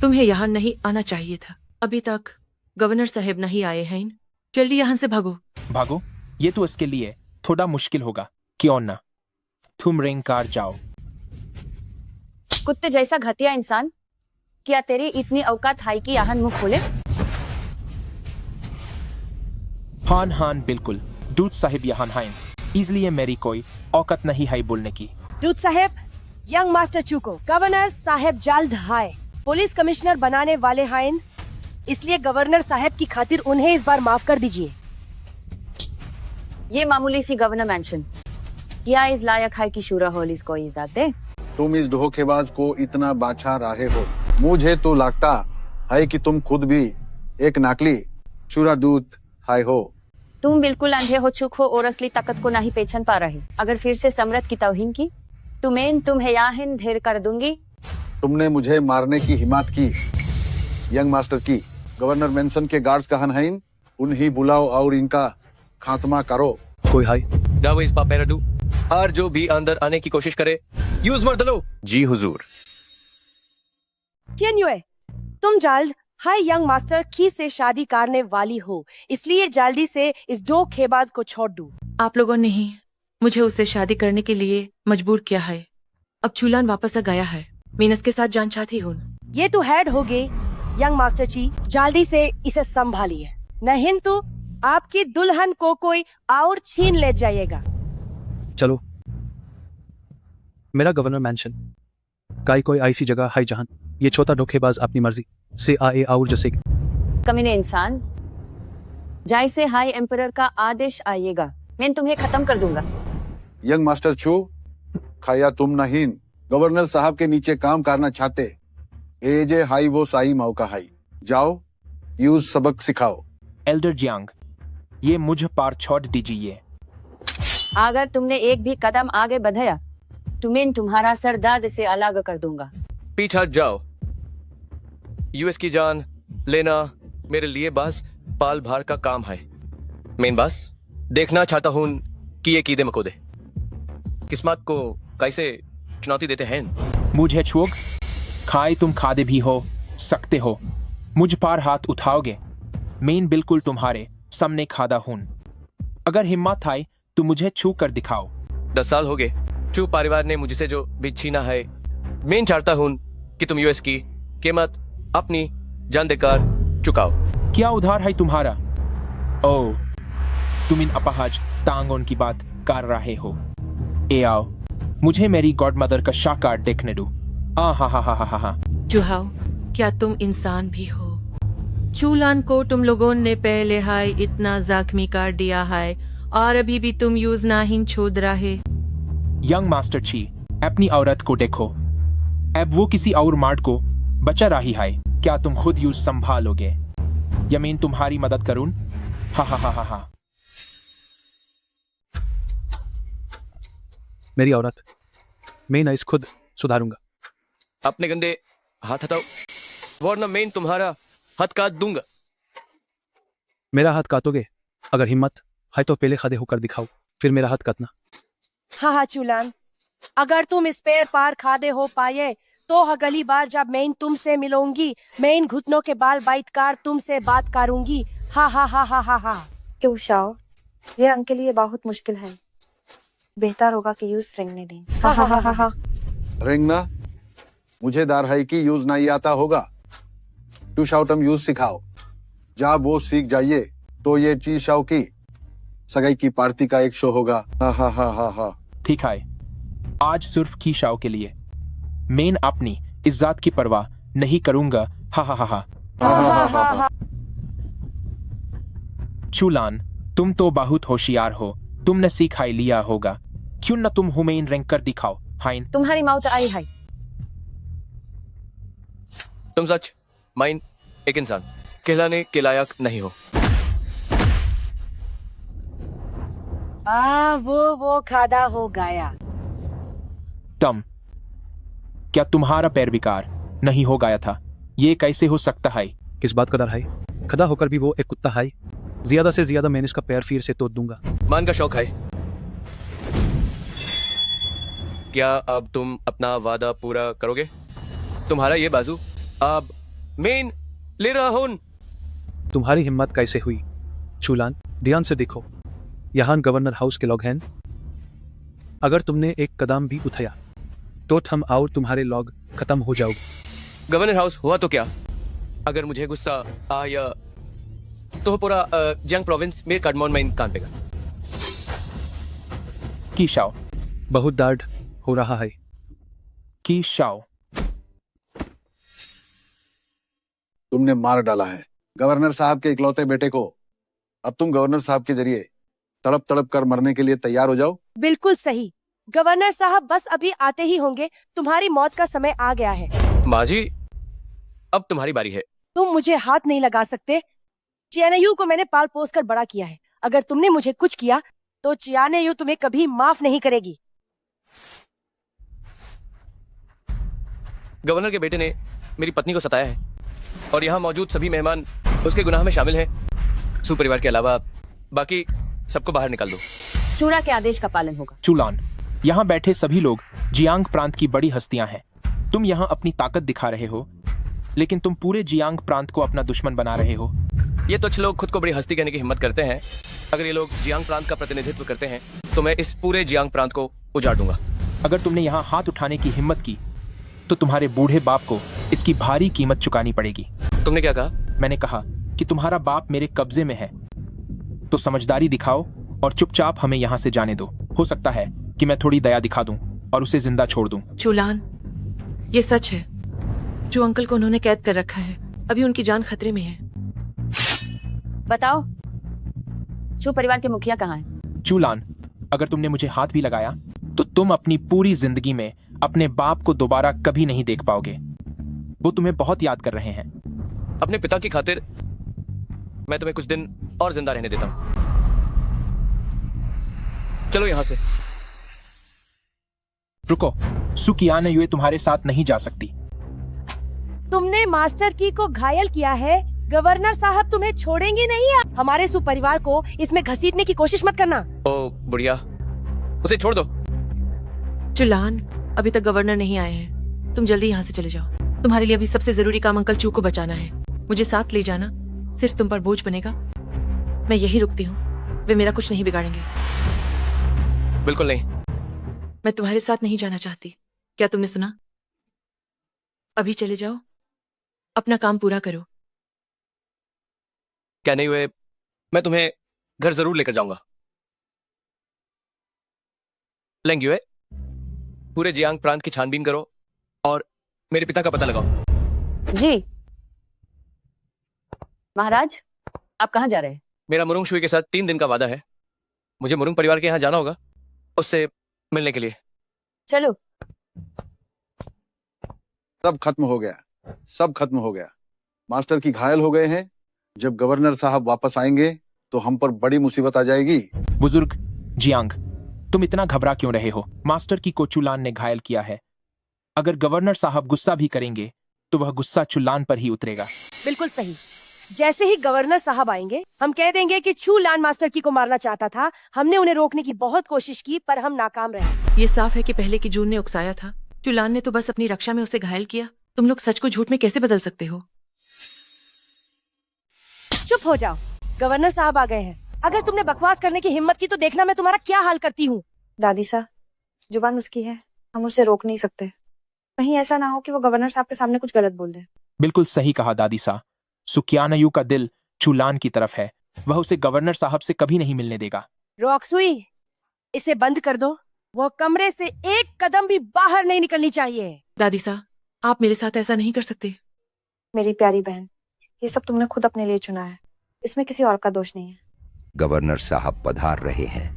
तुम्हें यहाँ नहीं आना चाहिए था। अभी तक गवर्नर साहब नहीं आए हैं। जल्दी यहाँ से भागो। भागो? ये तो इसके लिए थोड़ा मुश्किल होगा। क्यों ना तुम रेंग कार जाओ। कुत्ते जैसा घटिया इंसान, क्या तेरी इतनी औकात है कि यहाँ मुंह खोले? हान हान बिल्कुल, दूत साहिब यहाँ हैं, इसलिए मेरी कोई औकात नहीं है बोलने की। दूत साहब, यंग मास्टर चू को गवर्नर साहब जल्द आए पुलिस कमिश्नर बनाने वाले हैं, इसलिए गवर्नर साहब की खातिर उन्हें इस बार माफ कर दीजिए। ये मामूली सी गवर्नर मेंशन क्या इस लायक है कि शूरा हॉल इसको इजाजत दे? तुम इस धोखेबाज को इतना बाछा रहे हो, मुझे तो लगता है कि तुम खुद भी एक नकली शूरा दूत है हो। तुम बिल्कुल अंधे हो चुक हो और असली ताकत को नहीं पहचान पा रहे। अगर फिर से सम्राट की तौहीन की तुम्हें यहाँ ढेर कर दूंगी। तुमने मुझे मारने की हिम्मत की, यंग मास्टर की। गवर्नर मेंशन के गार्ड्स कहाँ हैं? उन्हें बुलाओ और इनका खात्मा करो। कोई हाय? जाओ इस पापेराडू, और जो भी अंदर आने की कोशिश करे यूज मर दलो। जी हुजूर। चियनयुए, तुम जल्द हाय यंग मास्टर की से शादी करने वाली हो, इसलिए जल्दी से इस धोखेबाज को छोड़ दो। आप लोगों ने ही मुझे उससे शादी करने के लिए मजबूर किया है। अब चूलान वापस आ गया है। मीनस के साथ जान चाहती हूँ। ये तो हेड हो गई यंग मास्टर जी, जल्दी से इसे संभालिए, नहीं तो आपकी दुल्हन को कोई और छीन ले जाएगा। चलो, मेरा गवर्नर मैंशन का कोई ऐसी जगह है जहां ये छोटा धोखेबाज अपनी मर्जी से आए और जैसे कमीने इंसान, जैसे हाई एम्परर का आदेश आएगा मैं तुम्हें खत्म कर दूंगा। यंग मास्टर चू, खाया तुम नहीं गवर्नर साहब के नीचे काम करना चाहते, ए जे हाई वो साई मौका हाई। जाओ यूज सबक सिखाओ। एल्डर जियांग, ये मुझ पार छोड़ दीजिए। अगर तुमने एक भी कदम आगे बढ़ाया तुम्हें तुम्हारा सर दाद से अलग कर दूंगा। पीछे हट जाओ। यूएस की जान लेना मेरे लिए बस पाल भार का काम है। मैं बस देखना चाहता हूँ कि ये कीदे मकोदे किस्मत को कैसे चुनौती देते हैं। मुझे छुक खाए तुम खादे भी हो सकते हो, मुझ पार हाथ उठाओगे मैं बिल्कुल तुम्हारे सामने खादा हूं। अगर हिम्मत आए तो मुझे छू कर दिखाओ। 10 साल हो गए चू परिवार ने मुझसे जो भी छीना है। मैं चाहता हूँ कि तुम यूएस की कीमत अपनी जान देकर चुकाओ। क्या उधार है तुम्हारा? ओ, तुम इन अपहाज तांगों की बात कर रहे हो। ए आओ, मुझे मेरी गॉड मदर का शाकार देखने दो। आ हा हा हा हा हा। चूहाओ, क्या तुम इंसान भी हो? चूलान को तुम लोगों ने पहले हाय इतना जख्मी कर दिया है और अभी भी तुम यूज नहीं छोड़ रहे। यंग मास्टर ची, अपनी औरत को देखो, अब वो किसी और मर्द को बचा रही है। क्या तुम खुद यूज संभालोगे या मैं तुम्हारी मदद करूं? हा हा हा हा हा। मेरी औरत, मैं ना इस खुद सुधारूंगा। अपने गंदे हाथ हटाओ वरना मैं तुम्हारा हाथ काट दूंगा। मेरा हाथ काटोगे? अगर हिम्मत है तो पहले खड़े होकर दिखाओ, फिर मेरा हाथ काटना। हाँ हाँ चूलान, अगर तुम इस पैर पार खादे हो पाए तो अगली बार जब मैं तुमसे मिलूंगी मैं इन घुटनों के बाल बाइट कर तुमसे बात करूंगी। हा हा हा हा हा हा। क्यों शाओ, ये अंक के लिए बहुत मुश्किल है, बेहतर होगा कि यूज रेंगने दें। हा हा हा हा हा। रेंगना मुझे दार है कि यूज नहीं आता होगा। टू शाउटम यूज सिखाओ। जब वो सीख जाइए तो ये ची शाओ की सगाई की पार्टी का एक शो होगा। हा हा हा हा हा। ठीक है, आज सिर्फ की शाओ के लिए मैं अपनी इज्जत की परवाह नहीं करूंगा। हा हा हा हा। चूलान, तुम तो बहुत होशियार हो, तुमने सीखा लिया होगा। क्यों न तुम हुमैन रैंक कर दिखाओ। हाइन, तुम्हारी मौत आई है। तुम सच माइन एक इंसान कहलाने के लायक नहीं हो। वो खादा हो गया। टम, क्या तुम्हारा पैर बेकार नहीं हो गया था? ये कैसे हो सकता है? किस बात का डर है? खड़ा होकर भी वो एक कुत्ता है। ज्यादा से ज्यादा मैं इसका पैर फिर से तोड़ दूंगा। मान का शौक है। क्या अब तुम अपना वादा पूरा करोगे? तुम्हारा ये बाजू अब मेन ले रहा हूं। तुम्हारी हिम्मत कैसे हुई? चूलान, ध्यान से देखो, यहाँ गवर्नर हाउस के लोग हैं। अगर तुमने एक कदम भी उठाया तो हम और तुम्हारे लोग खत्म हो जाओगे। गवर्नर हाउस हुआ तो क्या? अगर मुझे गुस्सा आया तो पूरा जियांग प्रोविंस मेरे कार्डमोन में कान पेगा। की शाओ, बहुत दर्द हो रहा है। की शाओ, तुमने मार डाला है गवर्नर साहब के इकलौते बेटे को। अब तुम गवर्नर साहब के जरिए तड़प तड़प कर मरने के लिए तैयार हो जाओ। बिल्कुल सही। गवर्नर साहब बस अभी आते ही होंगे। तुम्हारी मौत का समय आ गया है। माँ जी, अब तुम्हारी बारी है। तुम मुझे हाथ नहीं लगा सकते। चियानयू को मैंने पाल पोस कर बड़ा किया है। अगर तुमने मुझे कुछ किया तो चियानयू तुम्हें कभी माफ नहीं करेगी। गवर्नर के बेटे ने मेरी पत्नी को सताया है और यहाँ मौजूद सभी मेहमान उसके गुनाह में शामिल हैं। सू परिवार के अलावा बाकी सबको बाहर निकाल दो। शूरा के आदेश का पालन होगा। चूलान, यहाँ बैठे सभी लोग जियांग प्रांत की बड़ी हस्तियां हैं। तुम यहाँ अपनी ताकत दिखा रहे हो, लेकिन तुम पूरे जियांग प्रांत को अपना दुश्मन बना रहे हो। ये तुच्छ लोग खुद को बड़ी हस्ती कहने की हिम्मत करते हैं। अगर ये लोग जियांग प्रांत का प्रतिनिधित्व करते हैं तो मैं इस पूरे जियांग प्रांत को उजाड़ दूंगा। अगर तुमने यहाँ हाथ उठाने की हिम्मत की तो तुम्हारे बूढ़े बाप को इसकी भारी कीमत चुकानी पड़ेगी। तुमने क्या कहा? मैंने कहा कि तुम्हारा बाप मेरे कब्जे में है, तो समझदारी दिखाओ और चुपचाप हमें यहाँ से जाने दो। हो सकता है कि मैं थोड़ी दया दिखा दूं और उसे जिंदा छोड़ दूं। चूलान, ये सच है। जो अंकल को उन्होंने कैद कर रखा है, अभी उनकी जान खतरे में है। बताओ, चू परिवार के मुखिया कहाँ हैं? चूलान, अगर तुमने मुझे हाथ भी लगाया तो तुम अपनी पूरी जिंदगी में अपने बाप को दोबारा कभी नहीं देख पाओगे। वो तुम्हें बहुत याद कर रहे हैं। अपने पिता की खातिर मैं तुम्हें कुछ दिन और जिंदा रहने देता हूँ। चलो यहाँ से। रुको, सुकियानयू तुम्हारे साथ नहीं जा सकती। तुमने मास्टर की को घायल किया है। गवर्नर साहब तुम्हें छोड़ेंगे नहीं। हमारे सुपरिवार को इसमें घसीटने की कोशिश मत करना। ओ बुढ़िया, उसे छोड़ दो। चूलान, अभी तक गवर्नर नहीं आए हैं। तुम जल्दी यहाँ से चले जाओ। तुम्हारे लिए अभी सबसे जरूरी काम अंकल चू को बचाना है। मुझे साथ ले जाना सिर्फ तुम पर बोझ बनेगा। मैं यही रुकती हूँ। वे मेरा कुछ नहीं बिगाड़ेंगे। बिल्कुल नहीं। मैं तुम्हारे साथ नहीं जाना चाहती। क्या तुमने सुना? अभी चले जाओ, अपना काम पूरा करो। क्या नहीं हुए, मैं तुम्हें घर जरूर लेकर जाऊंगा। लेंग्युए, पूरे जियांग प्रांत की छानबीन करो और मेरे पिता का पता लगाओ। जी महाराज, आप कहाँ जा रहे हैं? मेरा मुरुंग शुई के साथ 3 दिन का वादा है। मुझे मुरुंग परिवार के यहाँ जाना होगा, उससे मिलने के लिए। चलो। सब खत्म हो गया, सब खत्म हो गया। मास्टर की घायल हो गए हैं। जब गवर्नर साहब वापस आएंगे तो हम पर बड़ी मुसीबत आ जाएगी। बुजुर्ग जियांग, तुम इतना घबरा क्यों रहे हो? मास्टर की को चुलान ने घायल किया है। अगर गवर्नर साहब गुस्सा भी करेंगे तो वह गुस्सा चुलान पर ही उतरेगा। बिल्कुल सही। जैसे ही गवर्नर साहब आएंगे हम कह देंगे कि चूलान मास्टर की को मारना चाहता था। हमने उन्हें रोकने की बहुत कोशिश की पर हम नाकाम रहे। ये साफ है कि पहले की जून ने उकसाया था। चूलान ने तो बस अपनी रक्षा में उसे घायल किया। तुम लोग सच को झूठ में कैसे बदल सकते हो? चुप हो जाओ, गवर्नर साहब आ गए हैं। अगर तुमने बकवास करने की हिम्मत की तो देखना मैं तुम्हारा क्या हाल करती हूँ। दादी साहब, जुबान उसकी है, हम उसे रोक नहीं सकते। कहीं ऐसा ना हो कि वो गवर्नर साहब के सामने कुछ गलत बोल दे। बिल्कुल सही कहा दादी सा। सुकियानयू का दिल चूलान की तरफ है। वह उसे गवर्नर साहब से कभी नहीं मिलने देगा। रॉक्सुई, इसे बंद कर दो। वो कमरे से एक कदम भी बाहर नहीं निकलनी चाहिए। दादी सा, आप मेरे साथ ऐसा नहीं कर सकते। मेरी प्यारी बहन, ये सब तुमने खुद अपने लिए चुना है। इसमें किसी और का दोष नहीं है। गवर्नर साहब पधार रहे हैं।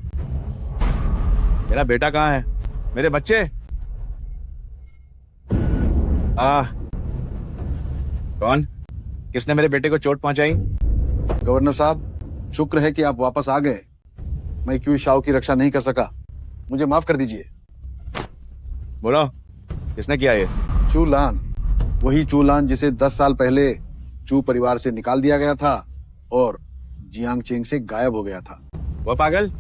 मेरा बेटा कहाँ है? मेरे बच्चे? कौन? किसने मेरे बेटे को चोट पहुंचाई? गवर्नर साहब, शुक्र है कि आप वापस आ गए। मैं क्यू शाओ की रक्षा नहीं कर सका, मुझे माफ कर दीजिए। बोलो, किसने किया ये? चूलान, वही चूलान जिसे 10 साल पहले चू परिवार से निकाल दिया गया था और जियांग चेंग से गायब हो गया था। वो पागल,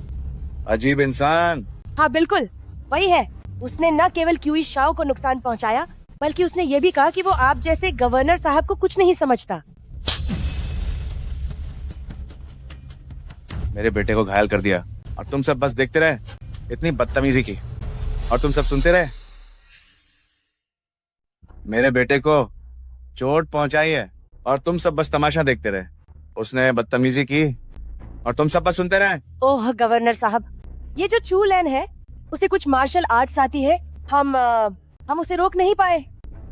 अजीब इंसान। हाँ बिल्कुल, वही है। उसने न केवल क्यूई शाओ को नुकसान पहुंचाया बल्कि उसने ये भी कहा कि वो आप जैसे गवर्नर साहब को कुछ नहीं समझता। मेरे बेटे को घायल कर दिया और तुम सब बस देखते रहे। इतनी बदतमीजी की और तुम सब सुनते रहे। मेरे बेटे को चोट पहुंचाई है और तुम सब बस तमाशा देखते रहे। उसने बदतमीजी की और तुम सब बस सुनते रहे। ओह गवर्नर साहब, ये जो चू लैन है उसे कुछ मार्शल आर्ट्स आती है। हम उसे रोक नहीं पाए।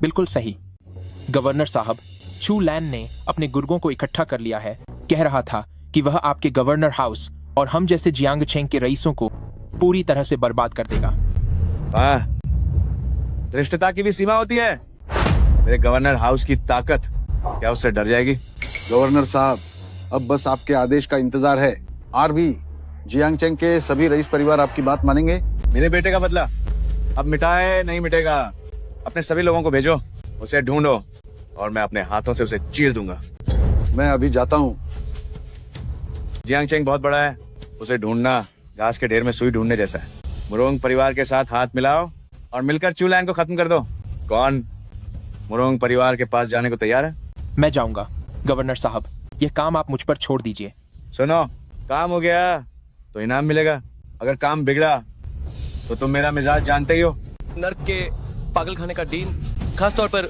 बिल्कुल सही गवर्नर साहब, चू लैन ने अपने गुर्गों को इकट्ठा कर लिया है। कह रहा था कि वह आपके गवर्नर हाउस और हम जैसे जियांग चेंग के रईसों को पूरी तरह से बर्बाद कर देगा। वाह, धृष्टता की भी सीमा होती है। मेरे गवर्नर हाउस की ताकत क्या उससे डर जाएगी? गवर्नर साहब, अब बस आपके आदेश का इंतजार है। आरबी जियांगचेंग के सभी रईस परिवार आपकी बात मानेंगे। मेरे बेटे का बदला अब मिटाए नहीं मिटेगा। अपने सभी लोगों को भेजो, उसे ढूंढो और मैं अपने हाथों से उसे चीर दूंगा। मैं अभी जाता हूँ। जियांगचेंग बहुत बड़ा है, उसे ढूंढना घास के ढेर में सुई ढूंढने जैसा है। मुरोंग परिवार के साथ हाथ मिलाओ और मिलकर चू लैन को खत्म कर दो। कौन मुरोंग परिवार के पास जाने को तैयार है? मैं जाऊंगा गवर्नर साहब, यह काम आप मुझ पर छोड़ दीजिए। सुनो, काम हो गया तो इनाम मिलेगा, अगर काम बिगड़ा तो तुम मेरा मिजाज जानते ही हो। नर्क के पागल खाने का डीन खास तौर पर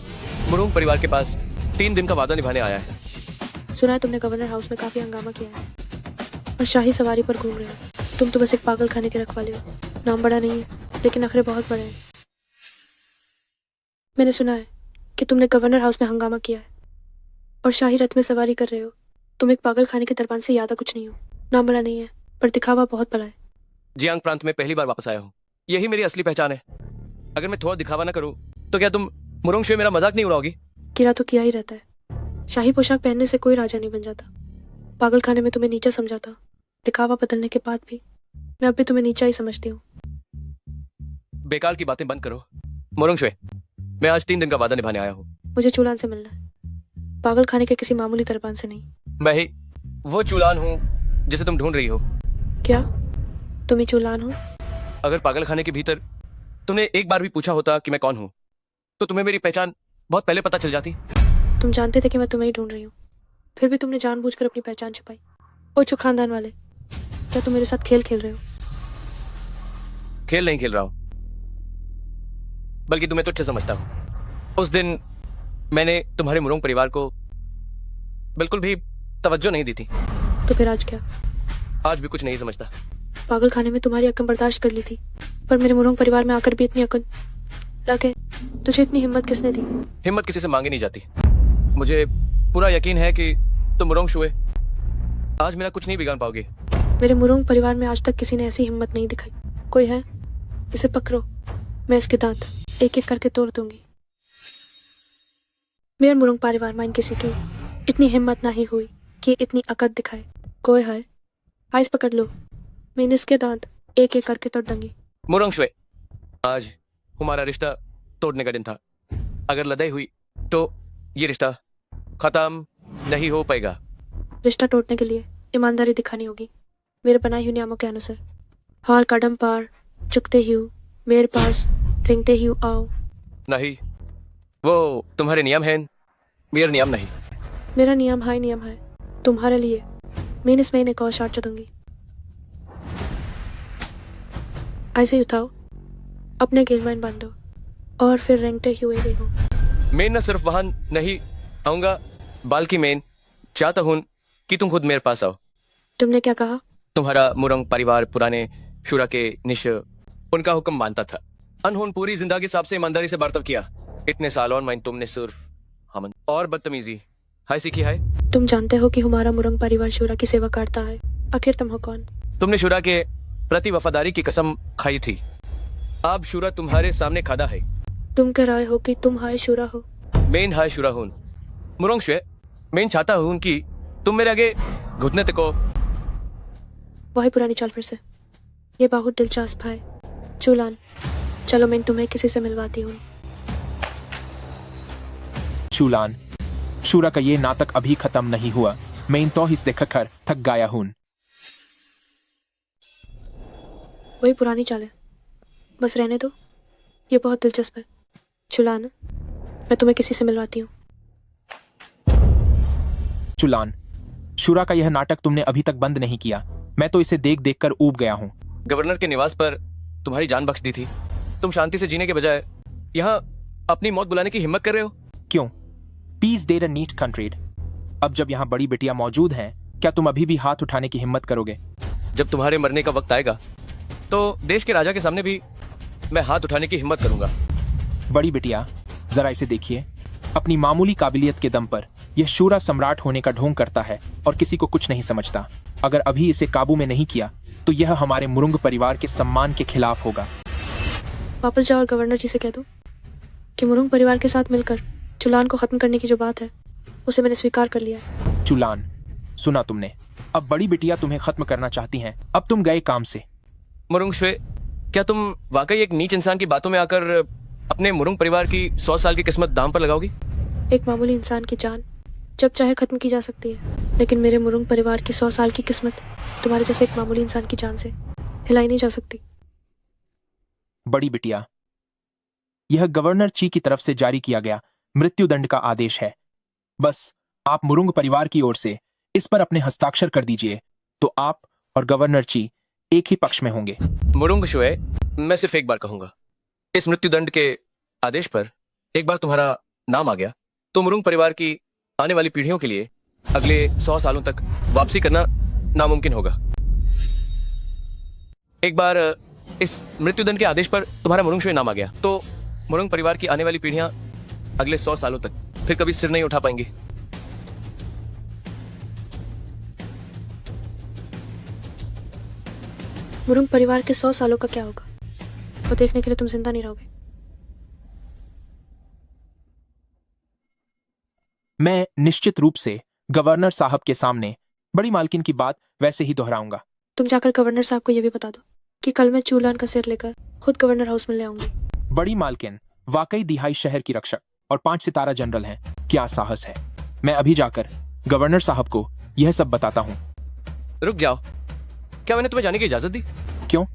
मुरोंग परिवार के पास 3 दिन का वादा निभाने आया है। सुना है तुमने गवर्नर हाउस में काफी हंगामा किया है और शाही सवारी पर घूम रहे हो। तुम तो बस एक पागल खाने के रखवाले हो। नाम बड़ा नहीं है लेकिन नखरे बहुत बड़े हैं। मैंने सुना है कि तुमने गवर्नर हाउस में हंगामा किया है और शाही रथ में सवारी कर रहे हो। तुम एक पागल खाने के दरबान से ज्यादा कुछ नहीं हो। नाम बड़ा नहीं है पर दिखावा बहुत बड़ा है। जियांग प्रांत में पहली बार वापस आया हूँ, यही मेरी असली पहचान है। अगर मैं थोड़ा दिखावा न करूँ तो क्या तुम मुरोंग शुए मेरा मजाक नहीं उड़ाओगी? किरा तो किया ही रहता है। शाही पोशाक पहनने से कोई राजा नहीं बन जाता। पागल खाने में तुम्हें नीचा समझा था। दिखावा बदलने के बाद भी मैं अब भी तुम्हें नीचा ही समझती हूँ। बेकार की बातें बंद करो मुरोंग शुए। मैं आज 3 दिन का वादा निभाने आया हूँ। मुझे चूलान से मिलना है, पागल खाने के किसी मामूली दरबान से नहीं। मैं ही वो चूलान हूँ जिसे तुम ढूंढ रही हो। क्या तुम ही चूलान हो? अगर पागल खाने के भीतर तुमने एक बार भी पूछा होता कि मैं कौन हूँ तो तुम्हें मेरी पहचान बहुत पहले पता चल जाती। तुम जानते थे कि मैं तुम्हें ही ढूंढ रही हूँ, फिर भी तुमने जानबूझकर अपनी पहचान छुपाई। ओ चू खानदान वाले, क्या तुम मेरे साथ खेल खेल रहे हो? खेल नहीं खेल रहा हूँ, बल्कि तुम्हें तुच्छ समझता हूँ। उस दिन मैंने तुम्हारे मुरोंग परिवार को बिल्कुल भी तवज्जो नहीं दी थी। तो फिर आज क्या? आज भी कुछ नहीं समझता। पागल खाने में तुम्हारी अकल बर्दाश्त कर ली थी, पर मेरे मुरोंग परिवार में आकर भी इतनी अकल लगे। तुझे इतनी हिम्मत किसने दी? हिम्मत किसी से मांगी नहीं जाती। मुझे पूरा यकीन है कि तुम मुरोंग शुए आज मेरा कुछ नहीं बिगाड़ पाओगे। मेरे मुरोंग परिवार में आज तक किसी ने ऐसी हिम्मत नहीं दिखाई। कोई है? इसे पकड़ो, मैं इसके दांत एक एक करके तोड़ दूंगी। मेरे मुरोंग परिवार में किसी की इतनी हिम्मत नहीं हुई कि इतनी अकड़ दिखाए। कोई है? आइस पकड़ लो, मैंने इसके दांत एक एक करके तोड़ दूंगी। मुरोंग शुए, आज हमारा रिश्ता तोड़ने का दिन था। अगर लड़ाई हुई तो ये रिश्ता खत्म नहीं हो पाएगा। रिश्ता तोड़ने के लिए ईमानदारी दिखानी होगी मेरे बनाए हुए नियमों के अनुसार। हर कदम पर चुकते हुए मेरे पास रिंगते हुए आओ। नहीं, वो तुम्हारे नियम हैं, मेरे नियम नहीं। मेरा नियम हाई नियम है तुम्हारे लिए। मैं इस महीने को और शर्त दूंगी। ऐसे ही उठाओ, अपने गिलवाइन बांधो और फिर रेंगते हुए देखो। मैं न सिर्फ वहां नहीं आऊंगा, बल्कि मैं चाहता हूं कि तुम खुद मेरे पास आओ। तुमने क्या कहा? तुम्हारा मुरोंग परिवार पुराने शुरा के निश उनका हुक्म मानता था। अनहोन पूरी जिंदगी सबसे ईमानदारी से बर्ताव किया। इतने सालों में तुमने सिर्फ हमन और बदतमीजी हाय सीखी है। तुम जानते हो कि हमारा मुरोंग परिवार शुरा की सेवा करता है। आखिर तुम हो कौन? तुमने शुरा के प्रति वफादारी की कसम खाई थी। अब शुरा तुम्हारे सामने खड़ा है। तुम कह रहे हो कि तुम हाय शुरा हो? मैं हाय शुरा हूं मुरोंग शुए। मैं चाहता हूं कि तुम मेरे आगे घुटने तको। वही पुरानी चाल फिर से। ये बहुत दिलचस्प है चूलान। चलो मैं तुम्हें किसी से मिलवाती हूँ। चूलान, शूरा का ये नाटक अभी खत्म नहीं हुआ। मैं इन तो हिस्से देखकर थक गया हूं। वही पुरानी चाल है, बस रहने दो। ये बहुत दिलचस्प है चूलान। मैं तुम्हें किसी से मिलवाती हूँ। चुलान, शुरा का यह नाटक तुमने अभी तक बंद नहीं किया। मैं तो इसे देख देख कर ऊब गया हूँ। गवर्नर के निवास पर तुम्हारी जान बख्श दी थी, तुम शांति से जीने के बजाय यहाँ अपनी मौत बुलाने की हिम्मत कर रहे हो। क्यों? Piece dead a neat कंट्रीड। अब जब यहाँ बड़ी बिटिया मौजूद हैं, क्या तुम अभी भी हाथ उठाने की हिम्मत करोगे? जब तुम्हारे मरने का वक्त आएगा तो देश के राजा के सामने भी मैं हाथ उठाने की हिम्मत करूंगा। बड़ी बिटिया, जरा इसे देखिए। अपनी मामूली काबिलियत के दम पर यह शूरा सम्राट होने का ढोंग करता है और किसी को कुछ नहीं समझता। अगर अभी इसे काबू में नहीं किया तो यह हमारे मुरुंग परिवार के सम्मान के खिलाफ होगा। वापस जाओ और गवर्नर जी से कह दो कि मुरुंग परिवार के साथ मिलकर चुलान को खत्म करने की जो बात है उसे मैंने स्वीकार कर लिया है। चुलान, सुना तुमने। अब बड़ी बिटिया तुम्हें खत्म करना चाहती हैं। अब तुम गए काम से। मुरुंग शुए, क्या तुम वाकई एक नीच इंसान की बातों में आकर अपने मुरुंग परिवार की 100 साल की किस्मत दांव पर लगाओगी? एक मामूली इंसान की जान जब चाहे खत्म की जा सकती है, लेकिन मेरे मुरुंग परिवार की 100 साल की किस्मत तुम्हारे जैसे एक मामूली इंसान की जान से हिलाई नहीं जा सकती। बड़ी बिटिया, यह गवर्नर ची की तरफ से जारी किया गया मृत्युदंड का आदेश है। बस आप मुरुंग परिवार की ओर से इस पर अपने हस्ताक्षर कर दीजिए तो आप और गवर्नर ची एक ही पक्ष में होंगे। मुरुंग शुए, मैं सिर्फ एक बार कहूंगा, इस मृत्युदंड के आदेश पर एक बार तुम्हारा नाम आ गया तो मुरुंग परिवार की आने वाली पीढ़ियों के लिए अगले 100 सालों तक वापसी करना नामुमकिन होगा। एक बार इस मृत्युदंड के आदेश पर तुम्हारा मुरुंग शुए नाम आ गया तो मुरुंग परिवार की आने वाली पीढ़ियां अगले 100 सालों तक फिर कभी सिर नहीं उठा पाएंगी। मुरुंग परिवार के 100 सालों का क्या होगा वो देखने के लिए तुम जिंदा नहीं रहोगे। मैं निश्चित रूप से गवर्नर साहब के सामने बड़ी मालकिन की बात वैसे ही दोहराऊंगा। तुम जाकर गवर्नर साहब को यह भी बता दो कि कल मैं चूलान का सिर लेकर खुद गवर्नर हाउस में ले आऊंगी। बड़ी मालकिन वाकई दिहाई शहर की रक्षक और 5 सितारा जनरल हैं। क्या साहस है। मैं अभी जाकर गवर्नर साहब को यह सब बताता हूँ। रुक जाओ, क्या मैंने तुम्हें जाने की इजाजत दी? क्यों?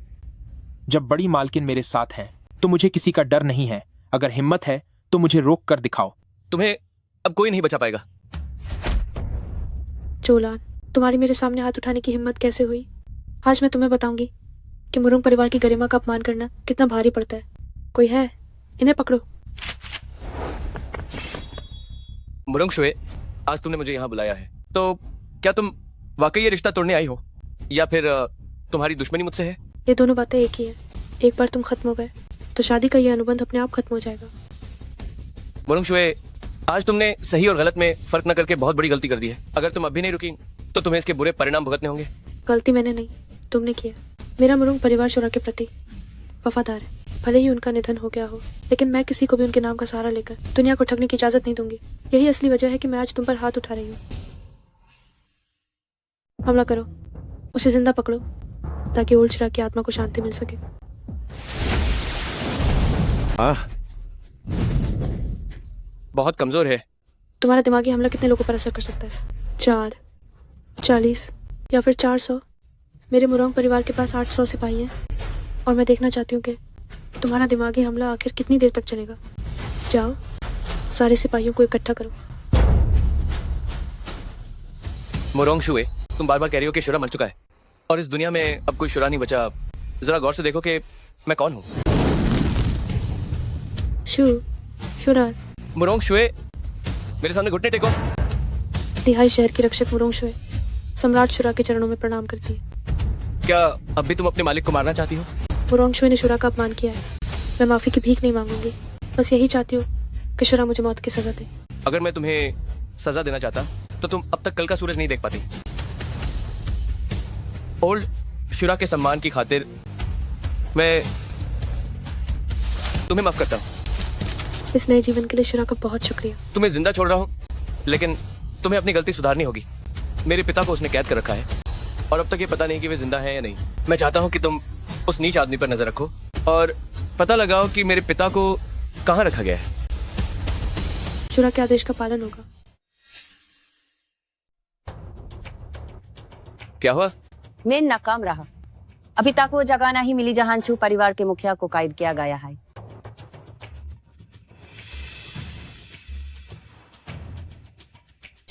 जब बड़ी मालकिन मेरे साथ हैं तो मुझे किसी का डर नहीं है। अगर हिम्मत है तो मुझे रोक कर दिखाओ। तुम्हें अब कोई नहीं बचा पाएगा। चूलान, तुम्हारी मेरे सामने हाथ उठाने की हिम्मत कैसे हुई? आज मैं तुम्हें बताऊंगी कि मुरुंग परिवार की गरिमा का अपमान करना कितना भारी पड़ता है। कोई है? इन्हें पकड़ो। मुरुंग शुए, आज तुमने मुझे यहाँ बुलाया है तो क्या तुम वाकई ये रिश्ता तोड़ने आई हो या फिर तुम्हारी दुश्मनी मुझसे है? ये दोनों बातें एक ही है। एक बार तुम खत्म हो गए तो शादी का ये अनुबंध अपने आप खत्म हो जाएगा। मुरुंग शुए, आज तुमने सही और गलत में फर्क न करके बहुत बड़ी गलती कर दी है। अगर तुम अभी नहीं रुकी तो तुम्हें इसके बुरे परिणाम भुगतने होंगे। गलती मैंने नहीं, तुमने किया। मेरा मुरुंग परिवार शुरा के प्रति वफादार है। भले ही उनका निधन हो गया हो, लेकिन मैं किसी को भी उनके नाम का सहारा लेकर दुनिया को ठगने की इजाजत नहीं दूंगी। यही असली वजह है कि मैं आज तुम पर हाथ उठा रही हूँ। हमला करो, उसे जिंदा पकड़ो ताकि ओल्ड शुरा की आत्मा को शांति मिल सके। बहुत कमजोर है। तुम्हारा दिमागी हमला कितने लोगों पर असर कर सकता है? 4, 40 या फिर 400? मेरे मुरुंग परिवार के पास 800 सिपाही हैं और मैं देखना चाहती हूँ कि तुम्हारा दिमागी हमला आखिर कितनी देर तक चलेगा। जाओ, सारे सिपाहियों को इकट्ठा करो। मुरुंग शुए, तुम बार बार कह रही हो कि शुरा मर चुका है और इस दुनिया में अब कोई शुरा नहीं बचा। जरा गौर से देखो कि मैं कौन हूँ। शुरा। मुरुंग शुए, मेरे सामने घुटने टेको। दिहाई शहर की रक्षक मुरुंग शुए सम्राट शुरा के चरणों में प्रणाम करती है। क्या अब भी तुम अपने मालिक को मारना चाहती हो? मुरुंग शुए ने शुरा का अपमान किया है। मैं माफी की भीख नहीं मांगूंगी। बस यही चाहती हूँ कि शुरा मुझे मौत की सजा दे। अगर मैं तुम्हें सजा देना चाहता तो तुम अब तक कल का सूरज नहीं देख पाती। ओल्ड शुरा के सम्मान की खातिर मैं तुम्हें माफ करता हूँ। इस नए जीवन के लिए शुरा का बहुत शुक्रिया। तुम्हें जिंदा छोड़ रहा हूँ, लेकिन तुम्हें अपनी गलती सुधारनी होगी। मेरे पिता को उसने कैद कर रखा है और अब तक ये पता नहीं कि वे जिंदा हैं या नहीं। मैं चाहता हूँ कि तुम उस नीच आदमी पर नजर रखो और पता लगाओ कि मेरे पिता को कहाँ रखा गया है। शुरा के आदेश का पालन होगा। क्या हुआ? मैं नाकाम रहा। अभी तक वो जगह नहीं मिली जहां छू परिवार के मुखिया को कैद किया गया है।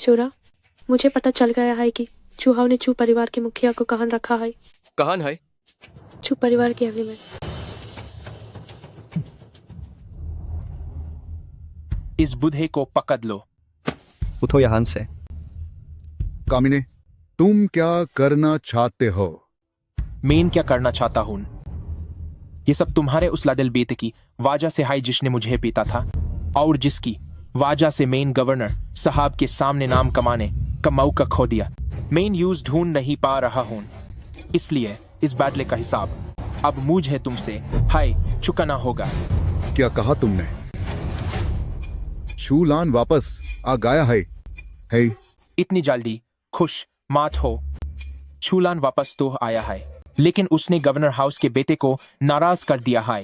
शूरा, मुझे पता चल गया है कि चूहाओं ने चू परिवार के मुखिया को कहां रखा है। कहान है? चू परिवार की हवेली में। इस बुधे को पकड़ लो। उठो यहाँ से। कामिने, तुम क्या करना चाहते हो? मेन क्या करना चाहता हूं? ये सब तुम्हारे उस लाडल बेटे की वाजा से हाई जिसने मुझे पीता था और जिसकी वाजा से मेन गवर्नर साहब के सामने नाम कमाने का मौका खो दिया। मेन यूज ढूंढ नहीं पा रहा हूं, इसलिए इस बदले का हिसाब अब मुझे तुमसे हाय चुकाना होगा। क्या कहा तुमने? चूलान वापस आ गया है? इतनी जल्दी खुश मत हो। चूलान वापस तो आया है, लेकिन उसने गवर्नर हाउस के बेटे को नाराज कर दिया है।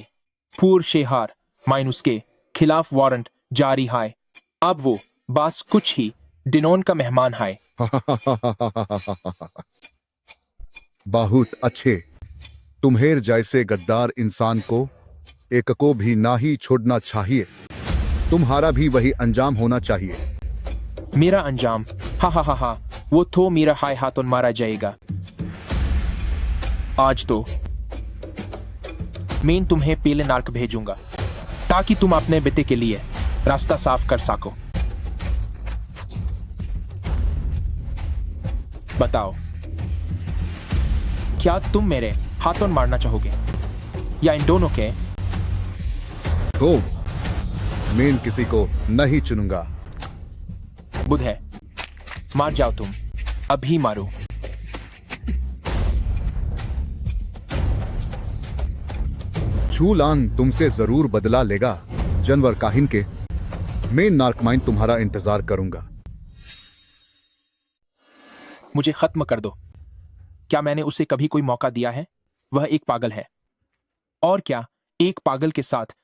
पूर शेहार माइन उसके खिलाफ वारंट जारी है। अब वो बस कुछ ही दिनों का मेहमान है। बहुत अच्छे। तुम्हें जैसे गद्दार इंसान को एक को भी ना ही छोड़ना चाहिए। तुम्हारा भी वही अंजाम होना चाहिए। मेरा अंजाम? हा, वो तो मेरा हाय हाथों मारा जाएगा। आज तो मैं तुम्हें पहले नार्क भेजूंगा ताकि तुम अपने बेटे के लिए रास्ता साफ कर सको। बताओ, क्या तुम मेरे हाथों मारना चाहोगे या इन दोनों के? तो मैं किसी को नहीं चुनूंगा। बुध है, मार जाओ तुम, अभी मारो। चूलान तुमसे जरूर बदला लेगा जानवर काहिन के। मैं नार्कमाइन तुम्हारा इंतजार करूंगा। मुझे खत्म कर दो। क्या मैंने उसे कभी कोई मौका दिया है? वह एक पागल है। और क्या एक पागल के साथ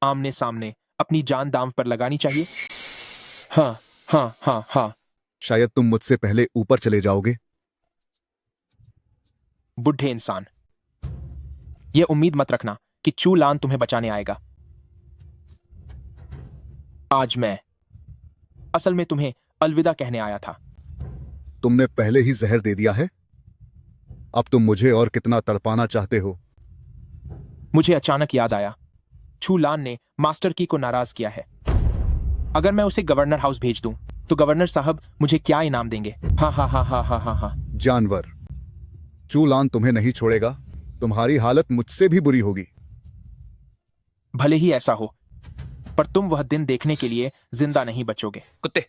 आमने सामने अपनी जान दांव पर लगानी चाहिए? हाँ। शायद तुम मुझसे पहले ऊपर चले जाओगे। बुढ़े इंसान, यह उम्मीद मत रखना कि चूलान तुम्हें बचाने आएगा। आज मैं असल में तुम्हें अलविदा कहने आया था। तुमने पहले ही जहर दे दिया है। अब तुम मुझे और कितना तड़पाना चाहते हो? मुझे अचानक याद आया, चूलान ने मास्टर की को नाराज किया है। अगर मैं उसे गवर्नर हाउस भेज दूं तो गवर्नर साहब मुझे क्या इनाम देंगे? हाँ। जानवर, चूलान तुम्हें नहीं छोड़ेगा। तुम्हारी हालत मुझसे भी बुरी होगी। भले ही ऐसा हो, पर तुम वह दिन देखने के लिए जिंदा नहीं बचोगे। कुत्ते,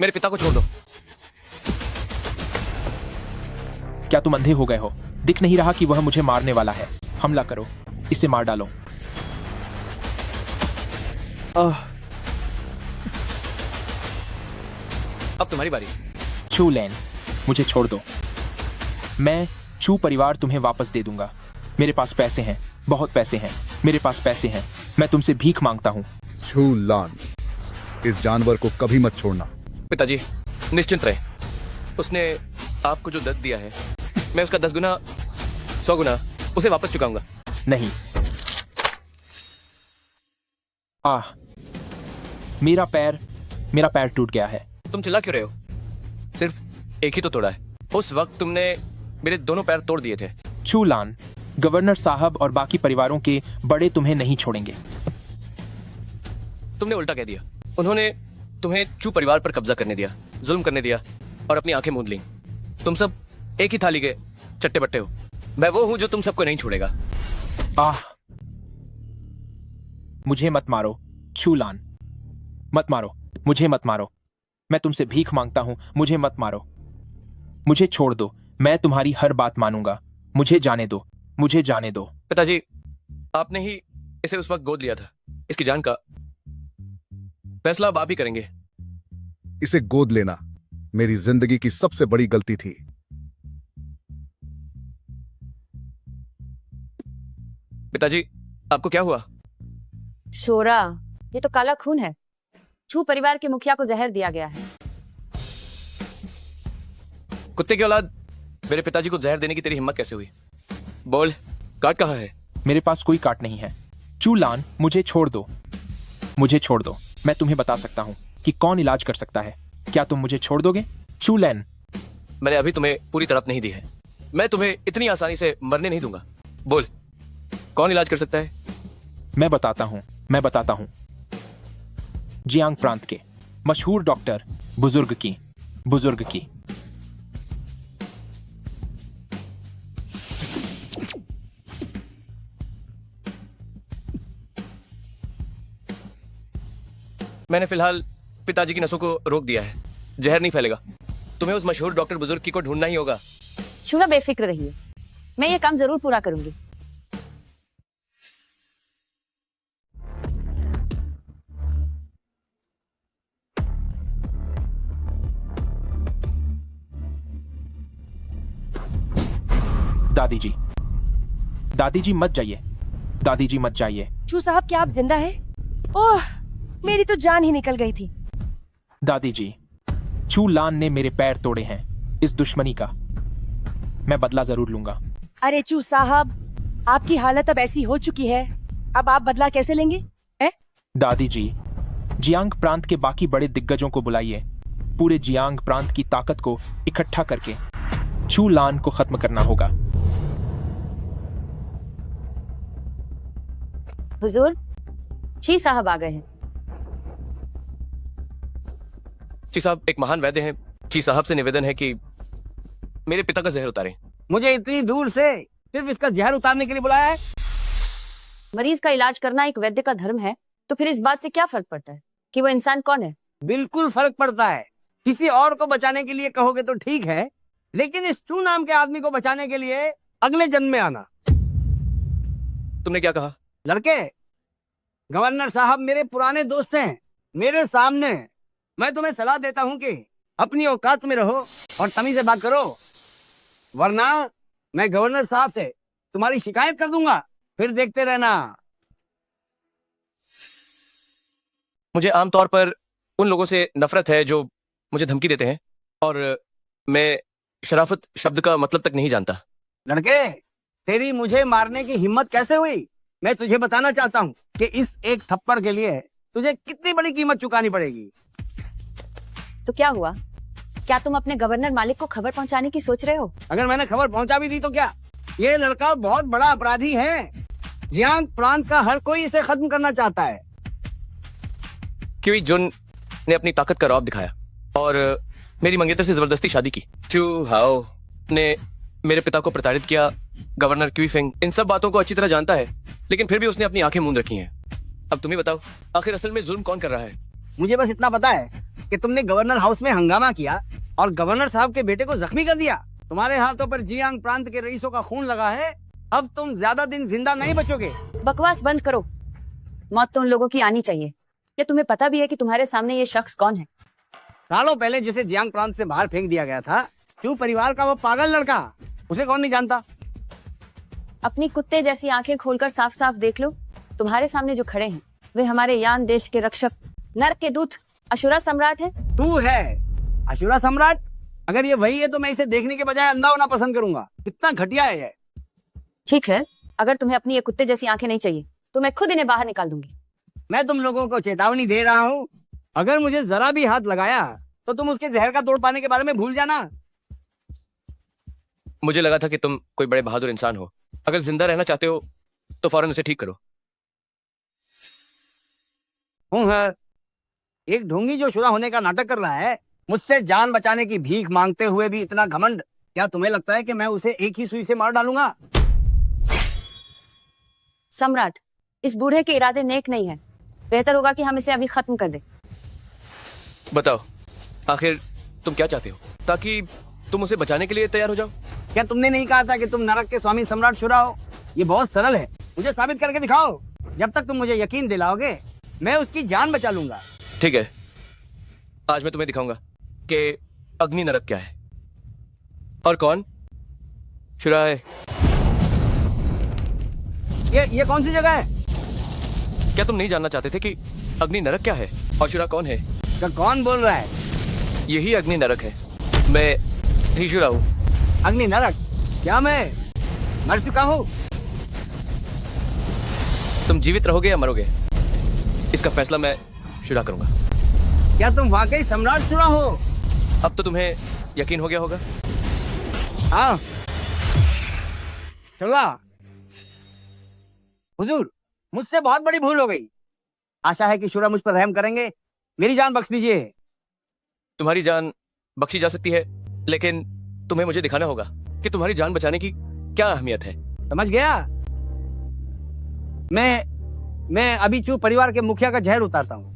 मेरे पिता को छोड़ दो। क्या तुम अंधे हो गए हो? दिख नहीं रहा कि वह मुझे मारने वाला है? हमला करो, इसे मार डालो। अब तुम्हारी बारी। चू लैन, मुझे छोड़ दो। मैं चू परिवार तुम्हें वापस दे दूंगा। मेरे पास पैसे हैं, बहुत पैसे हैं। मेरे पास पैसे हैं। मैं तुमसे भीख मांगता हूं। चूलान, इस जानवर को कभी मत छोड़ना। पिताजी निश्चिंत रहे। उसने आपको जो दर्द दिया है, मैं उसका 10 गुना 100 गुना उसे वापस चुकाऊंगा। नहीं। मेरा पैर टूट गया है। तुम चिल्ला क्यों रहे हो? सिर्फ एक ही तो तोड़ा है। उस वक्त तुमने मेरे दोनों पैर तोड़ दिए थे। चूलान, गवर्नर साहब और बाकी परिवारों के बड़े तुम्हें नहीं छोड़ेंगे। तुमने उल्टा कह दिया। उन्होंने तुम्हें चू परिवार पर कब्जा करने दिया, जुल्म करने दिया और अपनी आंखें मूंद ली। तुम सब एक ही थाली के चट्टे बट्टे हो। मैं वो हूं जो तुम सबको नहीं छोड़ेगा। मुझे मत मारो चूलान, मत मारो, मुझे मत मारो। मैं तुमसे भीख मांगता हूं, मुझे मत मारो। मुझे छोड़ दो, मैं तुम्हारी हर बात मानूंगा। मुझे जाने दो, मुझे जाने दो। पिताजी, आपने ही इसे उस वक्त गोद लिया था। इसकी जान का फैसला अब आप ही करेंगे। इसे गोद लेना मेरी जिंदगी की सबसे बड़ी गलती थी। पिताजी, आपको क्या हुआ? शोरा, ये तो काला खून है। चू परिवार के मुखिया को जहर दिया गया है। कुत्ते की औलाद, मेरे पिताजी को जहर देने की तेरी हिम्मत कैसे हुई? बोल, काट कहाँ है? मेरे पास कोई काट नहीं है। चूलान, मुझे छोड़ दो, मुझे छोड़ दो। मैं तुम्हें बता सकता हूं कि कौन इलाज कर सकता है। क्या तुम मुझे छोड़ दोगे चूलैन? मैंने अभी तुम्हें पूरी तड़प नहीं दी है। मैं तुम्हें इतनी आसानी से मरने नहीं दूंगा। बोल, कौन इलाज कर सकता है? मैं बताता हूं। जियांग प्रांत के मशहूर डॉक्टर बुजुर्ग की। मैंने फिलहाल पिताजी की नसों को रोक दिया है। जहर नहीं फैलेगा। तुम्हें उस मशहूर डॉक्टर बुजुर्ग की को ढूंढना ही होगा। शूरा बेफिक्र रहिए, मैं ये काम जरूर पूरा करूंगी। दादी जी मत जाइए। चू साहब, क्या आप जिंदा हैं? ओह, मेरी तो जान ही निकल गई थी। दादी जी, चू लान ने मेरे पैर तोड़े हैं। इस दुश्मनी का मैं बदला जरूर लूंगा। अरे चू साहब, आपकी हालत अब ऐसी हो चुकी है, अब आप बदला कैसे लेंगे? दादी जी, जियांग प्रांत के बाकी बड़े दिग्गजों को बुलाइए। पूरे जियांग प्रांत की ताकत को इकट्ठा करके चू लान को खत्म करना होगा। हुजूर, ची साहब आ गए हैं। ची साहब एक महान वैद्य हैं। ची साहब से निवेदन है कि मेरे पिता का जहर उतारें। मुझे इतनी दूर से सिर्फ इसका जहर उतारने के लिए बुलाया है? मरीज का इलाज करना एक वैद्य का धर्म है, तो फिर इस बात से क्या फर्क पड़ता है कि वो इंसान कौन है? बिल्कुल फर्क पड़ता है। किसी और को बचाने के लिए कहोगे तो ठीक है, लेकिन इस चू नाम के आदमी को बचाने के लिए अगले जन्म में आना। तुमने क्या कहा? लड़के, गवर्नर साहब मेरे पुराने दोस्त हैं। मेरे सामने मैं तुम्हें सलाह देता हूं कि अपनी औकात में रहो और तमीज से बात करो, वरना मैं गवर्नर साहब से तुम्हारी शिकायत कर दूंगा। फिर देखते रहना। मुझे आमतौर पर उन लोगों से नफरत है जो मुझे धमकी देते हैं, और मैं शराफत शब्द का मतलब तक नहीं जानता। लड़के, तेरी मुझे मारने की हिम्मत कैसे हुई? मैं तुझे बताना चाहता हूँ कि इस एक थप्पड़ के लिए तुझे कितनी बड़ी कीमत चुकानी पड़ेगी। तो क्या हुआ? क्या तुम अपने गवर्नर मालिक को खबर पहुंचाने की सोच रहे हो? अगर मैंने खबर पहुंचा भी दी तो क्या? ये लड़का बहुत बड़ा अपराधी है। जियांग प्रांत का हर कोई इसे खत्म करना चाहता है। क्यों जुन ने अपनी ताकत का रौब दिखाया और मेरी मंगेतर से जबरदस्ती शादी की। चू हाओ ने मेरे पिता को प्रताड़ित किया। गवर्नर क्यूई फेंग इन सब बातों को अच्छी तरह जानता है, लेकिन फिर भी उसने अपनी आंखें मूंद रखी हैं। अब तुम ही बताओ, आखिर असल में जुल्म कौन कर रहा है? मुझे बस इतना पता है कि तुमने गवर्नर हाउस में हंगामा किया और गवर्नर साहब के बेटे को जख्मी कर दिया। तुम्हारे हाथों पर जियांग प्रांत के रईसों का खून लगा है। अब तुम ज्यादा दिन जिंदा नहीं बचोगे। बकवास बंद करो। मौत तो उन लोगों की आनी चाहिए। क्या तुम्हें पता भी है कि तुम्हारे सामने ये शख्स कौन है? सालों पहले जिसे जियांग प्रांत से बाहर फेंक दिया गया था, क्यों परिवार का वो पागल लड़का, उसे कौन नहीं जानता? अपनी कुत्ते जैसी आंखें खोलकर साफ साफ देख लो। तुम्हारे सामने जो खड़े हैं वे हमारे यान देश के रक्षक, नर्क के दूत, अशुरा सम्राट है। तू है अशुरा सम्राट? अगर ये वही है तो मैं इसे देखने के बजाय अंधा होना पसंद करूंगा। कितना घटिया है ये। ठीक है, अगर तुम्हें अपनी ये कुत्ते जैसी आंखें नहीं चाहिए तो मैं खुद इन्हें बाहर निकाल दूंगी। मैं तुम लोगों को चेतावनी दे रहा हूँ, अगर मुझे जरा भी हाथ लगाया तो तुम उसके जहर का तोड़ पाने के बारे में भूल जाना। मुझे लगा था कि तुम कोई बड़े बहादुर इंसान हो। अगर जिंदा रहना चाहते हो तो फौरन उसे ठीक करो। एक ढोंगी जो शुरा होने का नाटक कर रहा है, मुझसे जान बचाने की भीख मांगते हुए भी इतना घमंड। क्या तुम्हें लगता है कि मैं उसे एक ही सुई से मार डालूंगा? सम्राट, इस बूढ़े के इरादे नेक नहीं है। बेहतर होगा कि हम इसे अभी खत्म कर दें। बताओ, आखिर तुम क्या चाहते हो ताकि तुम उसे बचाने के लिए तैयार हो जाओ? क्या तुमने नहीं कहा था कि तुम नरक के स्वामी सम्राट शुरा हो? ये बहुत सरल है, मुझे साबित करके दिखाओ। जब तक तुम मुझे यकीन दिलाओगे मैं उसकी जान बचा लूंगा। ठीक है, आज मैं तुम्हें दिखाऊंगा कि अग्नि नरक क्या है और कौन शुरा है। ये कौन सी जगह है? क्या तुम नहीं जानना चाहते थे कि अग्नि नरक क्या है और शुरा कौन है? कौन बोल रहा है? यही अग्नि नरक है। मैं ही शुरा हूँ। अग्नि नरक? क्या मैं मर चुका हूँ? तुम जीवित रहोगे या मरोगे, इसका फैसला मैं शुरा करूंगा। क्या तुम वाकई सम्राट चुरा हो? अब तो तुम्हें यकीन हो गया होगा। हाँ चुरा। हुजूर, मुझसे बहुत बड़ी भूल हो गई। आशा है कि शुरा मुझ पर रहम करेंगे, मेरी जान बख्श दीजिए। तुम्हारी जान बख्शी जा सकती है, लेकिन तुम्हें मुझे दिखाना होगा कि तुम्हारी जान बचाने की क्या अहमियत है। समझ गया। मैं अभी चू परिवार के मुखिया का जहर उतारता हूँ।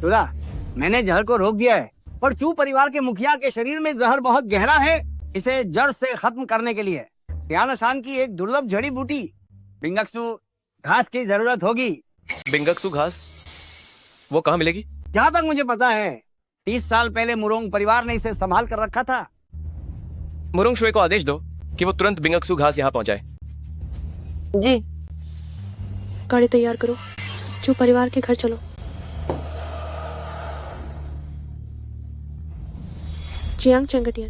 चूड़ा, मैंने जहर को रोक दिया है, पर चू परिवार के मुखिया के शरीर में जहर बहुत गहरा है। इसे जड़ से खत्म करने के लिए त्यानशान की एक दुर्लभ जड़ी बूटी बिंगक्सू घास की जरूरत होगी। बिंगक्सू घास? वो कहाँ मिलेगी? जहाँ तक मुझे पता है 30 साल पहले मुरोंग परिवार ने इसे संभाल कर रखा था। मुरोंग शुए को आदेश दो कि वो तुरंत बिंगक्सू घास यहाँ पहुँचाए। जी। गाड़ी तैयार करो, चू परिवार के घर चलो। जियांग चेंगटियन,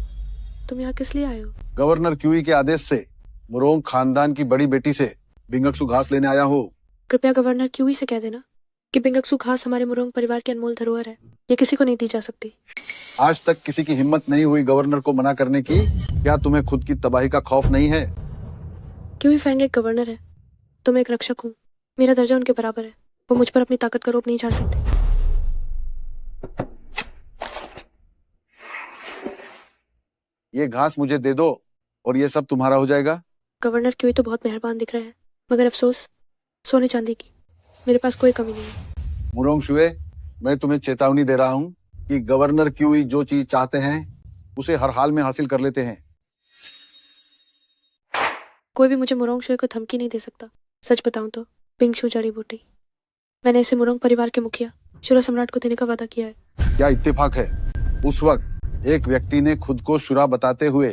तुम यहाँ किस लिए आए हो? गवर्नर क्यूई के आदेश से मुरोंग खानदान की बड़ी बेटी से बिंगक्सू घास लेने आया हो। कृपया गवर्नर क्यूई से कह देना कि बिंगक्सू घास हमारे मुरोंग परिवार की अनमोल धरोहर है, ये किसी को नहीं दी जा सकती। आज तक किसी की हिम्मत नहीं हुई गवर्नर को मना करने की। क्या तुम्हें खुद की तबाही का खौफ नहीं है? क्यूई फेंग एक गवर्नर है, तो मैं एक रक्षक हूँ। मेरा दर्जा उनके बराबर है, वो मुझ पर अपनी ताकत का रोप नहीं झाड़ सकते। ये घास मुझे दे दो और ये सब तुम्हारा हो जाएगा। गवर्नर क्यूई तो बहुत मेहरबान दिख रहे हैं, मगर अफसोस सोने चांदी की मेरे पास कोई कमी नहीं है। मुरोंग शुए, मैं तुम्हें चेतावनी दे रहा हूँ कि गवर्नर क्यूई जो चीज चाहते हैं उसे हर हाल में हासिल कर लेते हैं। कोई भी मुझे मुरोंग शुए को धमकी नहीं दे सकता। सच बताऊं तो बिंगशू जड़ी बूटी मैंने इसे मुरोंग परिवार के मुखिया शुरा सम्राट को देने का वादा किया है। क्या इत्तेफाक है, उस वक्त एक व्यक्ति ने खुद को शुरा बताते हुए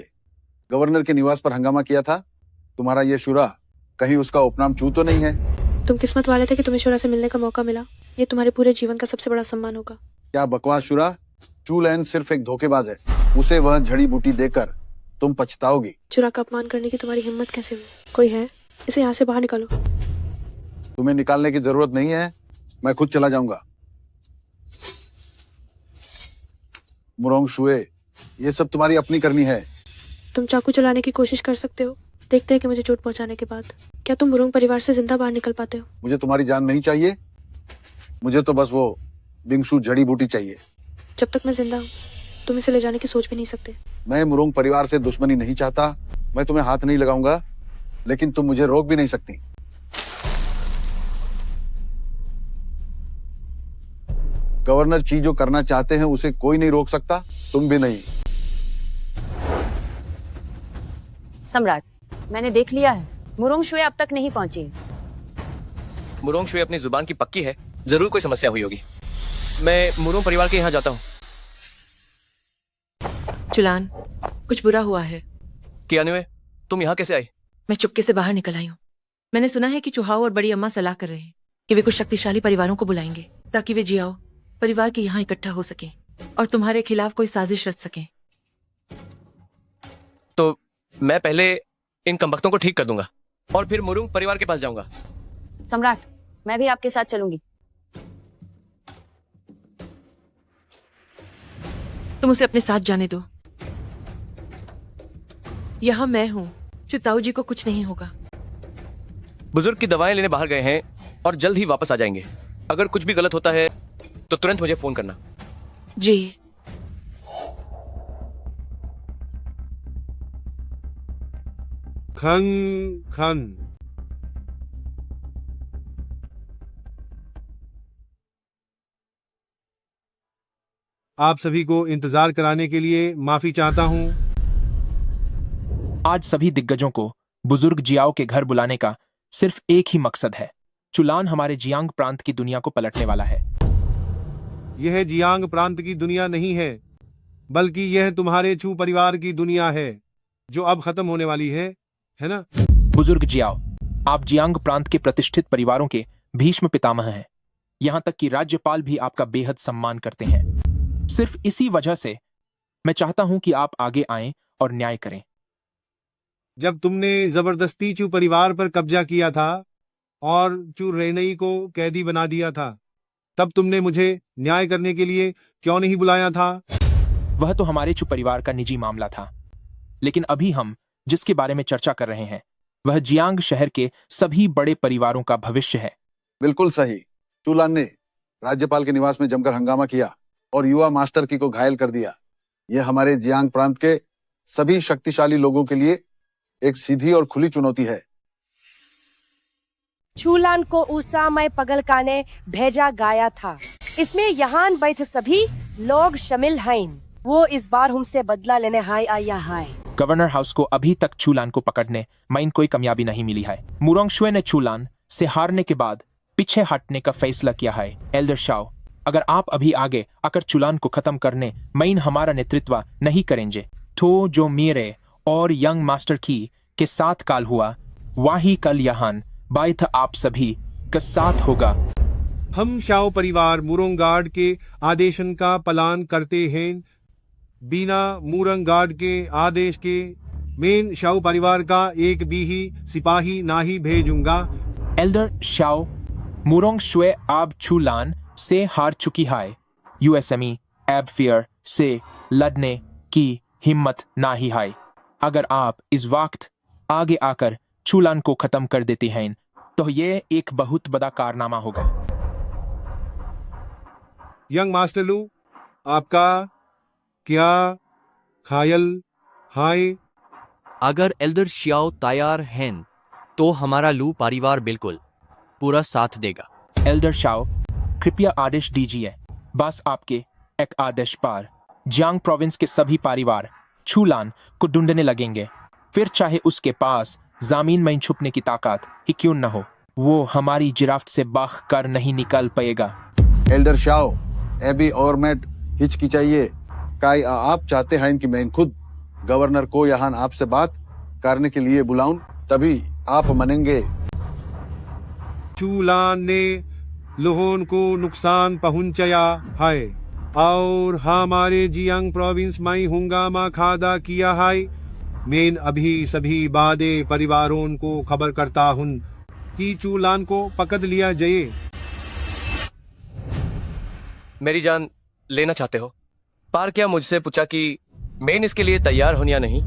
गवर्नर के निवास पर हंगामा किया था। तुम्हारा ये शुरा कहीं उसका उपनाम चू तो नहीं है? तुम किस्मत वाले थे कि तुम्हें शुरा से मिलने का मौका मिला। ये तुम्हारे पूरे जीवन का सबसे बड़ा सम्मान होगा। क्या बकवास शुरा, चू लैन सिर्फ एक धोखेबाज है। उसे वह जड़ी बूटी देकर तुम पछताओगी। शुरा का अपमान करने की तुम्हारी हिम्मत कैसे हुई? कोई है? इसे यहाँ से बाहर निकालो। तुम्हें निकालने की जरूरत नहीं है, मैं खुद चला जाऊंगा। मुरोंग शुए, ये सब तुम्हारी अपनी करनी है। तुम चाकू चलाने की कोशिश कर सकते हो, देखते हैं कि मुझे चोट पहुंचाने के बाद क्या तुम मुरोंग परिवार से जिंदा बाहर निकल पाते हो। मुझे तुम्हारी जान नहीं चाहिए, मुझे तो बस वो बिंगशू जड़ी बूटी चाहिए। जब तक मैं जिंदा हूँ तुम इसे ले जाने की सोच भी नहीं सकते। मैं मुरोंग परिवार से दुश्मनी नहीं चाहता, मैं तुम्हें हाथ नहीं लगाऊंगा, लेकिन तुम मुझे रोक भी नहीं सकती। गवर्नर ची जो करना चाहते हैं उसे कोई नहीं रोक सकता, तुम भी नहीं। सम्राट, मैंने देख लिया है, मुरोंग शुए अब तक नहीं पहुंची। मुरोंग शुए अपनी जुबान की पक्की है, जरूर कोई समस्या हुई होगी। मैं मुरोंग परिवार के यहाँ जाता हूँ। चुलान, कुछ बुरा हुआ है। कियानुए, तुम यहाँ कैसे आई? मैं चुपके से बाहर निकल आई हूँ। मैंने सुना है कि चुहाओ और बड़ी अम्मा सलाह कर रहे हैं कि वे कुछ शक्तिशाली परिवारों को बुलाएंगे ताकि वे जियाओ परिवार के यहाँ इकट्ठा हो सके और तुम्हारे खिलाफ कोई साजिश रच सके। तो मैं पहले इन कमबख्तों को ठीक कर दूंगा और फिर मुरोंग परिवार के पास जाऊंगा। सम्राट, मैं भी आपके साथ चलूंगी। तुम उसे अपने साथ जाने दो। यहाँ मैं हूँ, चुताऊ जी को कुछ नहीं होगा। बुजुर्ग की दवाएं लेने बाहर गए हैं और जल्द ही वापस आ जाएंगे। अगर कुछ भी गलत होता है तो तुरंत मुझे फोन करना। जी। खंग खंग। आप सभी को इंतजार कराने के लिए माफी चाहता हूं। आज सभी दिग्गजों को बुजुर्ग जियाओ के घर बुलाने का सिर्फ एक ही मकसद है। चुलान हमारे जियांग प्रांत की दुनिया को पलटने वाला है। यह जियांग प्रांत की दुनिया नहीं है, बल्कि यह तुम्हारे चू परिवार की दुनिया है, जो अब खत्म होने वाली है ना? बुजुर्ग जियाओ, आप जियांग प्रांत के प्रतिष्ठित परिवारों के भीष्म पितामह हैं। यहाँ तक कि राज्यपाल भी आपका बेहद सम्मान करते हैं। सिर्फ इसी वजह से मैं चाहता हूं कि आप आगे आएं और न्याय करें। जब तुमने जबरदस्ती चू परिवार पर कब्जा किया था, और चू रेनई को कैदी बना दिया था, तब तुमने मुझे न्याय करने के लिए क्यों नहीं बुलाया था? वह तो हमारे चू परिवार का निजी मामला था, लेकिन अभी हम जिसके बारे में चर्चा कर रहे हैं वह जियांग शहर के सभी बड़े परिवारों का भविष्य है। बिल्कुल सही। चूलान ने राज्यपाल के निवास में जमकर हंगामा किया और युवा मास्टर की को घायल कर दिया। यह हमारे जियांग प्रांत के सभी शक्तिशाली लोगों के लिए एक सीधी और खुली चुनौती है। चूलान को उस समय पगलकाने भेजा गया था। इसमें यहाँ बैठ सभी लोग शामिल हैं। वो इस बार हमसे बदला लेने हाय आया है। गवर्नर हाउस को अभी तक चूलान को पकड़ने में कोई कामयाबी नहीं मिली है। मुरोंगशुए ने चूलान से हारने के बाद पीछे हटने का फैसला किया है। एल्डर शाओ, अगर आप अभी आगे आकर चूलान को खत्म करने में हमारा नेतृत्व नहीं करेंगे तो जो मेरे और यंग मास्टर की के साथ काल हुआ वही कल यहाँ बाइथ आप सभी के साथ होगा। हम शाओ परिवार मुरोंगार्ड के आदेशन का पालन करते हैं। बिना मुरोंगार्ड के आदेश के मैं शाओ परिवार का एक भी ही सिपाही नहीं भेजूंगा। एल्डर शाओ, मुरोंगशुए अब चूलान से हार चुकी है। यूएसएमई एब फियर से लड़ने की हिम्मत नहीं है। अगर आप इस वक्त आगे आकर चूलान को खत्म कर देते हैं तो ये एक बहुत बड़ा कारनामा होगा। यंग मास्टर लू, आपका क्या ख्याल है? अगर एल्डर शियाओ तैयार हैं तो हमारा लू परिवार बिल्कुल पूरा साथ देगा। एल्डर शाओ, कृपया आदेश दीजिए। बस आपके एक आदेश पर जियांग प्रोविंस के सभी परिवार चूलान को ढूंढने लगेंगे, फिर चाहे उसके पास जमीन में छुपने की ताकत ही क्यों न हो, वो हमारी जिराफ्त से बख कर नहीं निकल पाएगा। एल्डर शाओ, एबी और मैट हिचकिचाइए। क्या आप चाहते हैं कि मैं खुद गवर्नर को यहाँ आपसे बात करने के लिए बुलाऊं, तभी आप मानेंगे? चूलान ने लोगों को नुकसान पहुंचाया है और हमारे जियांग प्रोविंस में हंगामा खादा किया है। मैं अभी सभी बादे परिवारों को खबर करता हूं कि चूलान को पकड़ लिया जाए। मेरी जान लेना चाहते हो? पार क्या मुझसे पूछा कि मैं इसके लिए तैयार हूं या नहीं?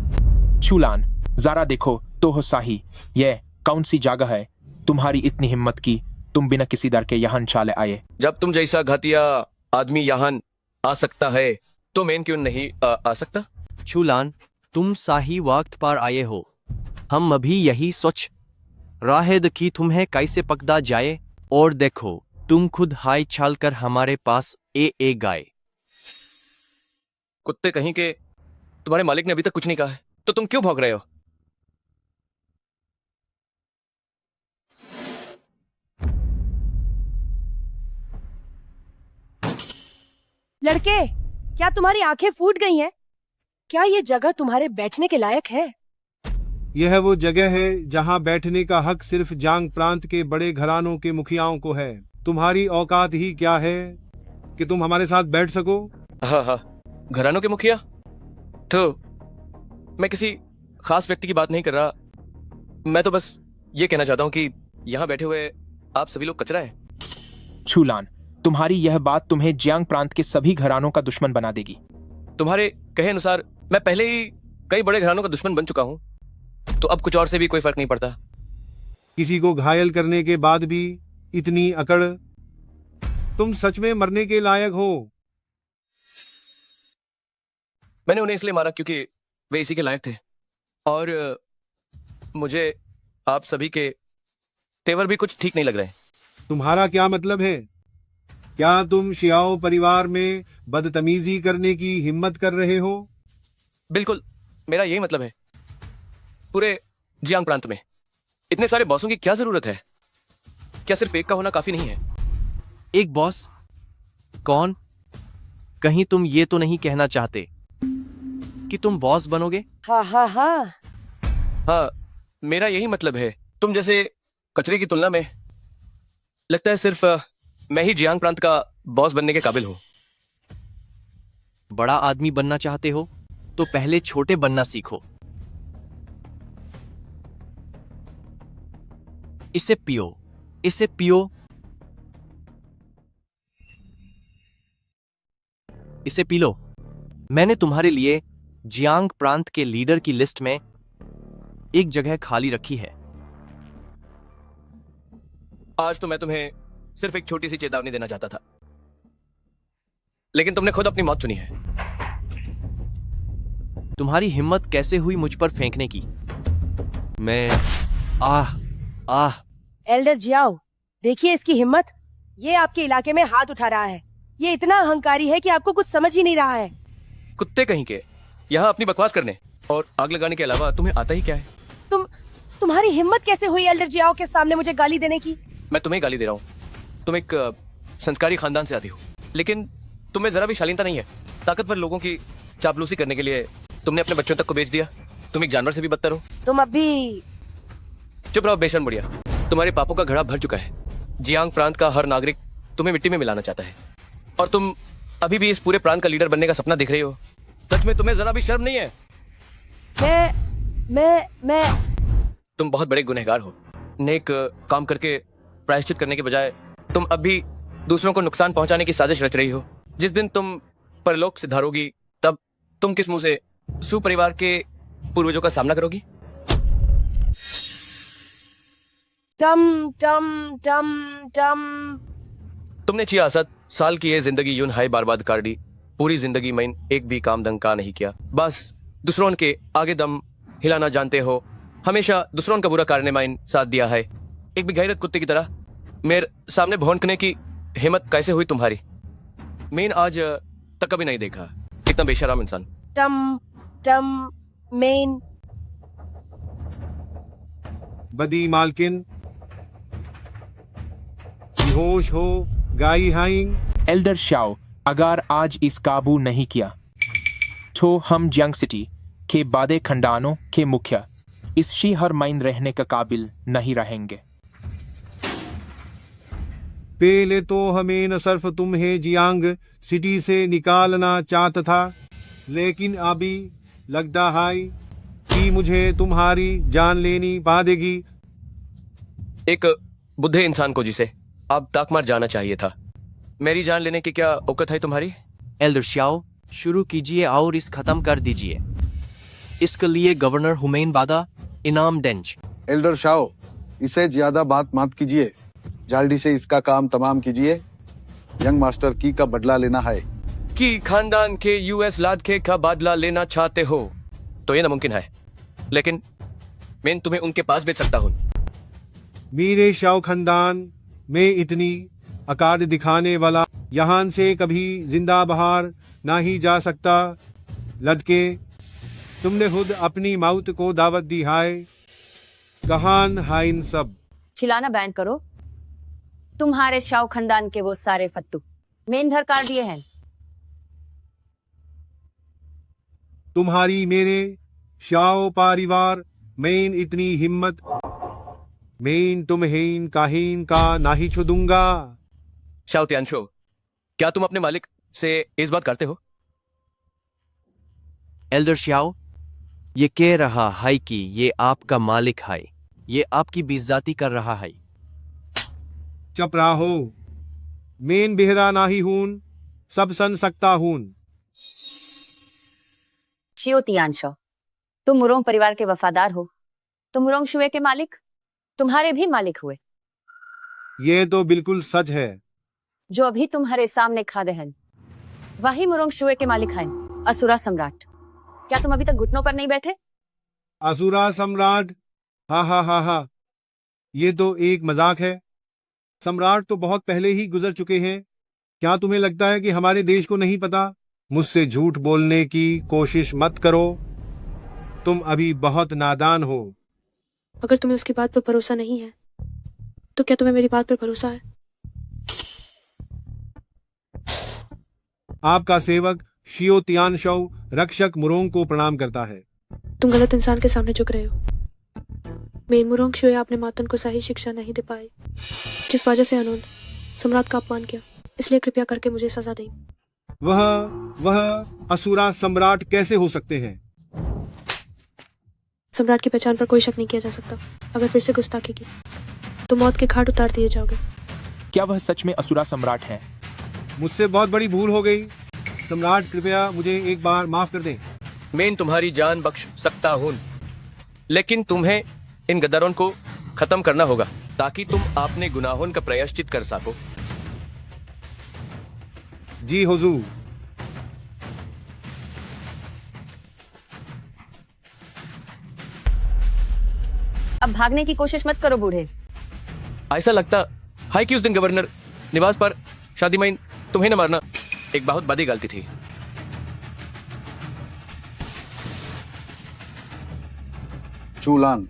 चूलान, जरा देखो तो हो सही, ये कौन सी जगह है तुम्हारी इतनी हिम्मत की तुम बिना किसी डर के यहाँ चाले आए? जब तुम जैसा घातिया आदमी यहाँ आ सकता है तो मैं क्यों नहीं आ सकता? चूलान, तुम सही वक्त पर आए हो। हम अभी यही सोच रहे थे कि तुम्हें कैसे पकड़ा जाए, और देखो तुम खुद हाई छाल कर हमारे पास ए गए। कुत्ते कहीं के, तुम्हारे मालिक ने अभी तक कुछ नहीं कहा है तो तुम क्यों भौंक रहे हो? लड़के, क्या तुम्हारी आंखें फूट गई हैं? क्या ये जगह तुम्हारे बैठने के लायक है? यह वो जगह है जहां बैठने का हक सिर्फ जांग प्रांत के बड़े घरानों के मुखियाओं को है। तुम्हारी औकात ही क्या है कि तुम हमारे साथ बैठ सको? हाँ, घरानों के मुखिया? तो मैं किसी खास व्यक्ति की बात नहीं कर रहा। मैं तो बस ये कहना चाहता हूँ कि यहाँ बैठे हुए आप सभी लोग कचरा है। चूलान, तुम्हारी यह बात तुम्हें जियांग प्रांत के सभी घरानों का दुश्मन बना देगी। तुम्हारे कहे अनुसार मैं पहले ही कई बड़े घरानों का दुश्मन बन चुका हूँ, तो अब कुछ और से भी कोई फर्क नहीं पड़ता। किसी को घायल करने के बाद भी इतनी अकड़? तुम सच में मरने के लायक हो। मैंने उन्हें इसलिए मारा क्योंकि वे इसी के लायक थे, और मुझे आप सभी के तेवर भी कुछ ठीक नहीं लग रहे। तुम्हारा क्या मतलब है? क्या तुम शियाओ परिवार में बदतमीजी करने की हिम्मत कर रहे हो? बिल्कुल, मेरा यही मतलब है। पूरे जियांग प्रांत में इतने सारे बॉसों की क्या जरूरत है? क्या सिर्फ एक का होना काफी नहीं है? एक बॉस? कौन? कहीं तुम ये तो नहीं कहना चाहते कि तुम बॉस बनोगे? हाँ, मेरा यही मतलब है। तुम जैसे कचरे की तुलना में लगता है सिर्फ मैं ही जियांग प्रांत का बॉस बनने के काबिल हूं। बड़ा आदमी बनना चाहते हो तो पहले छोटे बनना सीखो। इसे पियो इसे पियो। इसे पी लो। मैंने तुम्हारे लिए जियांग प्रांत के लीडर की लिस्ट में एक जगह खाली रखी है। आज तो मैं तुम्हें सिर्फ एक छोटी सी चेतावनी देना चाहता था, लेकिन तुमने खुद अपनी मौत चुनी है। तुम्हारी हिम्मत कैसे हुई मुझ पर फेंकने की? मैं आह एल्डर जियाओ, देखिए इसकी हिम्मत। ये आपके इलाके में हाथ उठा रहा है। ये इतना अहंकारी है कि आपको कुछ समझ ही नहीं रहा है। कुत्ते कहीं के, यहाँ अपनी बकवास करने और आग लगाने के अलावा तुम्हें आता ही क्या है? तुम्हारी हिम्मत कैसे हुई एल्डर जियाओ के सामने मुझे गाली देने की? मैं तुम्हें गाली दे रहा हूँ। तुम एक संस्कारी खानदान से आती हो, लेकिन तुम्हें जरा भी शालीनता नहीं है। ताकतवर लोगों की चापलूसी करने के लिए तुमने अपने बच्चों तक को बेच दिया। तुम एक जानवर से भी बदतर हो। तुम अभी चुप रहो बेशर्म बुढ़िया। तुम्हारे पापों का घड़ा भर चुका है। जियांग प्रांत का हर नागरिक तुम्हें मिट्टी में मिलाना चाहता है, और तुम अभी भी इस पूरे प्रांत का लीडर बनने का सपना देख रही हो। सच में तुम्हें जरा भी शर्म नहीं है? मैं तुम बहुत बड़े गुनहगार हो। नेक काम करके प्रायश्चित करने के बजाय तुम अब भी दूसरों को नुकसान पहुंचाने की साजिश रच रही हो। जिस दिन तुम परलोक सिधारोगी, तब तुम किस मुंह से सु परिवार के पूर्वजों का सामना करोगी? टम टम टम टम। तुमने 66 साल की ये जिंदगी यूं हाय बर्बाद कर दी। पूरी जिंदगी में एक भी काम दंग का नहीं किया। बस दूसरों के आगे दम हिलाना जानते हो। हमेशा दूसरों का बुरा करने में साथ दिया है। एक बेगैरत कुत्ते की तरह मेरे सामने भौंकने की हिम्मत कैसे हुई तुम्हारी? मैंने आज तक कभी नहीं देखा इतना बेशरम इंसान। टम टम मेन। बदी मालकिन, बेहोश हो गाई हाइंग। एल्डर शाओ, अगर आज इस काबू नहीं किया तो हम जियांग सिटी के बादे खंडानों के मुखिया इस शहर में रहने का काबिल नहीं रहेंगे। पहले तो हमें न सिर्फ तुम्हें जियांग सिटी से निकालना चाहता था, लेकिन अभी लगता है कि मुझे तुम्हारी जान लेनी पड़ेगी। एक बुद्धे इंसान को जिसे अब तक मर जाना चाहिए था, मेरी जान लेने की क्या औकत है तुम्हारी? एल्डर शाओ, शुरू कीजिए और इस खत्म कर दीजिए। इसके लिए गवर्नर हुमैन बादा इनाम डेंज। एल्डर शाओ, इसे ज्यादा बात मत कीजिए, जल्दी से इसका काम तमाम कीजिए। यंग मास्टर की का बदला लेना है। कि खानदान के यूएस लादके का बदला लेना चाहते हो तो ये नामुमकिन है, लेकिन मैं तुम्हें उनके पास भेज सकता हूँ। मेरे शाओ खानदान में इतनी अकाद दिखाने वाला यहाँ से कभी जिंदा बाहर नहीं जा सकता। लड़के, तुमने खुद अपनी मौत को दावत दी है। कहान है इन सब? चिल्लाना बैंड करो। तुम्हारे शाह खानदान के वो सारे फत्तू मेन घर काट दिए हैं। तुम्हारी मेरे शाओ परिवार में इतनी हिम्मत, मैं तुम्हें काहीन का नहीं छोड़ूंगा। शाओ तियानशो, क्या तुम अपने मालिक से इस बात करते हो? एल्डर शाओ, ये कह रहा है कि ये आपका मालिक है। ये आपकी बेइज्जती कर रहा है। चुप रहो। मैं बेहरा नहीं हूं, सब सुन सकता हूं। शियो तियानशो, तुम मुरोंग परिवार के वफादार हो। तुम मुरोंग शुए के मालिक तुम्हारे भी मालिक हुए। ये तो बिल्कुल सच है। जो अभी तुम्हारे सामने खादे हैं वही मुरोंग शुए के मालिक हैं, असुरा सम्राट। क्या तुम अभी तक घुटनों पर नहीं बैठे? असुरा सम्राट? हा हा हा हा, ये तो एक मजाक है। सम्राट तो बहुत पहले ही गुजर चुके हैं। क्या तुम्हें लगता है कि हमारे देश को नहीं पता? मुझसे झूठ बोलने की कोशिश मत करो, तुम अभी बहुत नादान हो। अगर तुम्हें उसकी बात पर भरोसा नहीं है तो क्या तुम्हें मेरी बात पर भरोसा है? आपका सेवक शियो तियानशो रक्षक मुरोंग को प्रणाम करता है। तुम गलत इंसान के सामने झुक रहे हो। मेन मुरोंग शुए अपने मातन को सही शिक्षा नहीं दे पाए, जिस वजह से उन्होंने सम्राट का अपमान किया। इसलिए कृपया करके मुझे सजा दें। वह असुरा सम्राट कैसे हो सकते हैं? सम्राट की पहचान पर कोई शक नहीं किया जा सकता। अगर फिर से गुस्ताखी की तो मौत के घाट उतार दिए जाओगे। क्या वह सच में असुरा सम्राट है? मुझसे बहुत बड़ी भूल हो गई। सम्राट कृपया मुझे एक बार माफ कर दें। मैं तुम्हारी जान बख्श सकता हूँ, लेकिन तुम्हें इन गद्दारों को खत्म करना होगा ताकि तुम अपने गुनाहों का प्रायश्चित कर सको। जी हुजूर। अब भागने की कोशिश मत करो बूढ़े। ऐसा लगता है कि उस दिन गवर्नर निवास पर शादी में तुम्हें न मारना एक बहुत बड़ी गलती थी। चूलान,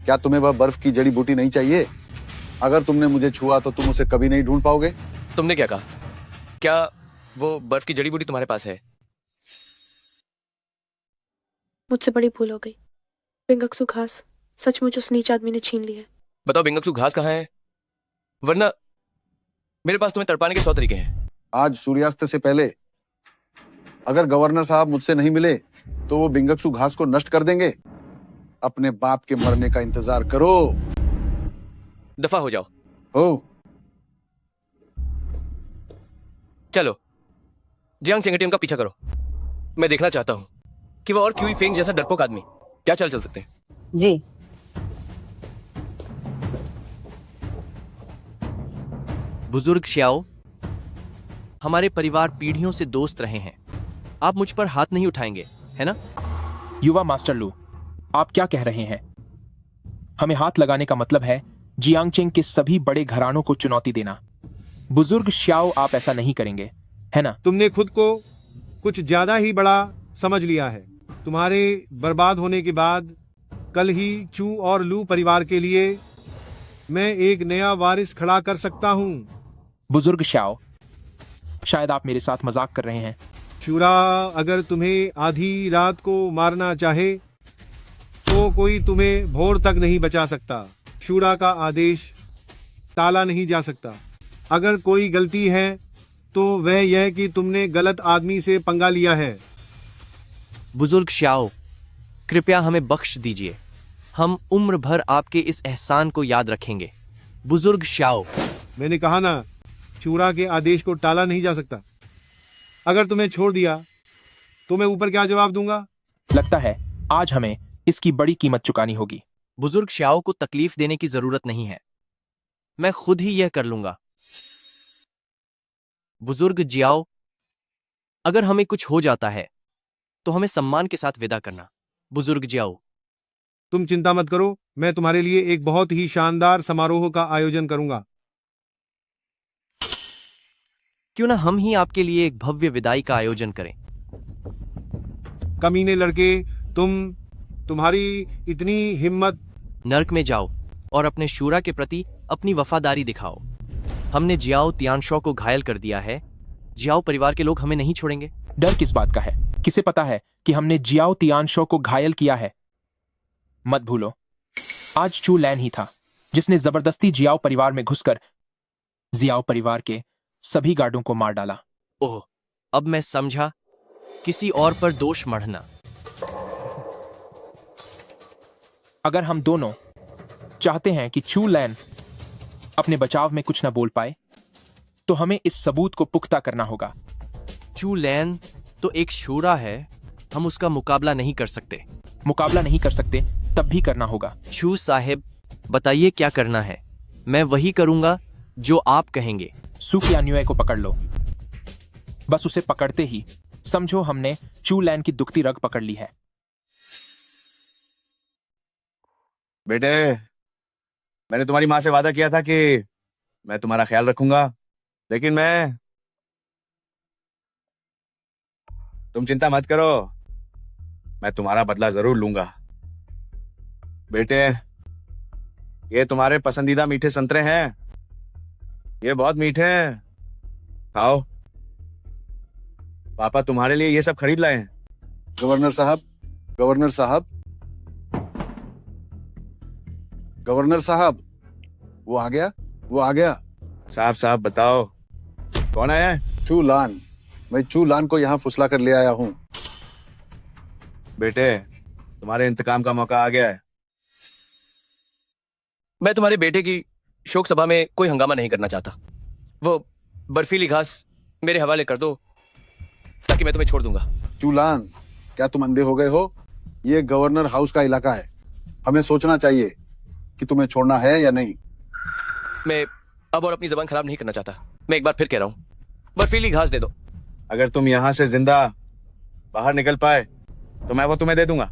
क्या तुम्हें वह बर्फ की जड़ी बूटी नहीं चाहिए? अगर तुमने मुझे छुआ तो तुम उसे कभी नहीं ढूंढ पाओगे। तुमने क्या कहा? क्या वो बर्फ की जड़ी बूटी तुम्हारे पास है? मुझसे बड़ी भूल हो गई। बिंगक्सू घास सचमुच उस नीच आदमी ने छीन ली है। बताओ बिंगक्सू घास कहाँ है, वरना मेरे पास तुम्हें तड़पाने के 100 तरीके हैं। आज सूर्यास्त से पहले अगर गवर्नर साहब मुझसे नहीं मिले तो वो बिंगक्सू घास को नष्ट कर देंगे। अपने बाप के मरने का इंतजार करो। दफा हो जाओ। हो चलो जियांग चेंगटियन का पीछा करो। मैं देखना चाहता हूँ कि वो और क्यूई फेंग जैसा डरपोक आदमी क्या चल सकते हैं। जी। बुजुर्ग श्याओ, हमारे परिवार पीढ़ियों से दोस्त रहे हैं। आप मुझ पर हाथ नहीं उठाएंगे, है ना? युवा मास्टर लू, आप क्या कह रहे हैं? हमें हाथ लगाने का मतलब है जियांगचेंग के सभी बड़े घरानों को चुनौती देना। बुजुर्ग श्याओ, आप ऐसा नहीं करेंगे, है ना? तुमने खुद को कुछ ज्यादा ही बड़ा समझ लिया है। तुम्हारे बर्बाद होने के बाद कल ही चू और लू परिवार के लिए मैं एक नया वारिस खड़ा कर सकता हूँ। बुजुर्ग श्याओ, शायद आप मेरे साथ मजाक कर रहे हैं। शूरा, अगर तुम्हें आधी रात को मारना चाहे तो कोई तुम्हें भोर तक नहीं बचा सकता। शूरा का आदेश टाला नहीं जा सकता। अगर कोई गलती है तो वह यह कि तुमने गलत आदमी से पंगा लिया है। बुजुर्ग श्याओ, कृपया हमें बख्श दीजिए। हम उम्र भर आपके इस एहसान को याद रखेंगे। बुजुर्ग श्याओ, मैंने कहा ना, शूरा के आदेश को टाला नहीं जा सकता। अगर तुम्हें छोड़ दिया तो मैं ऊपर क्या जवाब दूंगा? लगता है आज हमें इसकी बड़ी कीमत चुकानी होगी। बुजुर्ग श्याओ को तकलीफ देने की जरूरत नहीं है, मैं खुद ही यह कर लूंगा। बुजुर्ग जियाओ, अगर हमें कुछ हो जाता है तो हमें सम्मान के साथ विदा करना। बुजुर्ग जियाओ, तुम चिंता मत करो, मैं तुम्हारे लिए एक बहुत ही शानदार समारोह का आयोजन करूंगा। क्यों ना हम ही आपके लिए एक भव्य विदाई का आयोजन करें। कमीने लड़के, तुम्हारी इतनी हिम्मत। नर्क में जाओ और अपने शूरा के प्रति अपनी वफादारी दिखाओ। हमने जियाओ तियानशॉ को घायल कर दिया है। जियाओ परिवार के लोग हमें नहीं छोड़ेंगे। डर किस बात का है? किसे पता है कि हमने जियाओ तियानशॉ को घायल किया है? मत भूलो, आज चू लैन ही था जिसने जबरदस्ती जियाओ परिवार में घुसकर जियाओ परिवार के सभी गार्डों को मार डाला। ओह, अब मैं समझा, किसी और पर दोष मढ़ना। अगर हम दोनों चाहते हैं कि चू लैन अपने बचाव में कुछ न बोल पाए तो हमें इस सबूत को पुख्ता करना होगा। चू लैन तो एक शूरा है, हम उसका मुकाबला नहीं कर सकते। मुकाबला नहीं कर सकते तब भी करना होगा। चू साहेब, बताइए क्या करना है। मैं वही करूंगा जो आप कहेंगे। सुकियान्युए को पकड़ लो। बस उसे पकड़ते ही समझो हमने चू लैन की दुखती रग पकड़ ली है। बेटे, मैंने तुम्हारी माँ से वादा किया था कि मैं तुम्हारा ख्याल रखूंगा, लेकिन तुम चिंता मत करो, मैं तुम्हारा बदला जरूर लूंगा। बेटे, ये तुम्हारे पसंदीदा मीठे संतरे हैं, ये बहुत मीठे हैं, खाओ। पापा तुम्हारे लिए ये सब खरीद लाए हैं। गवर्नर साहब, गवर्नर साहब, गवर्नर साहब, वो आ गया, वो आ गया। साहब साहब बताओ, कौन आया है? चू लान, मैं चू लान को यहाँ फुसला कर ले आया हूँ। बेटे, तुम्हारे इंतकाम का मौका आ गया है। मैं तुम्हारे बेटे की शोक सभा में कोई हंगामा नहीं करना चाहता। वो बर्फीली घास मेरे हवाले कर दो ताकि मैं तुम्हें छोड़ दूंगा। चूलान, क्या तुम अंधे हो गए हो? ये गवर्नर हाउस का इलाका है, हमें सोचना चाहिए कि तुम्हें छोड़ना है या नहीं। मैं अब और अपनी जबान खराब नहीं करना चाहता। मैं एक बार फिर कह रहा हूँ, बर्फीली घास दे दो। अगर तुम यहाँ से जिंदा बाहर निकल पाए तो मैं वो तुम्हें दे दूंगा।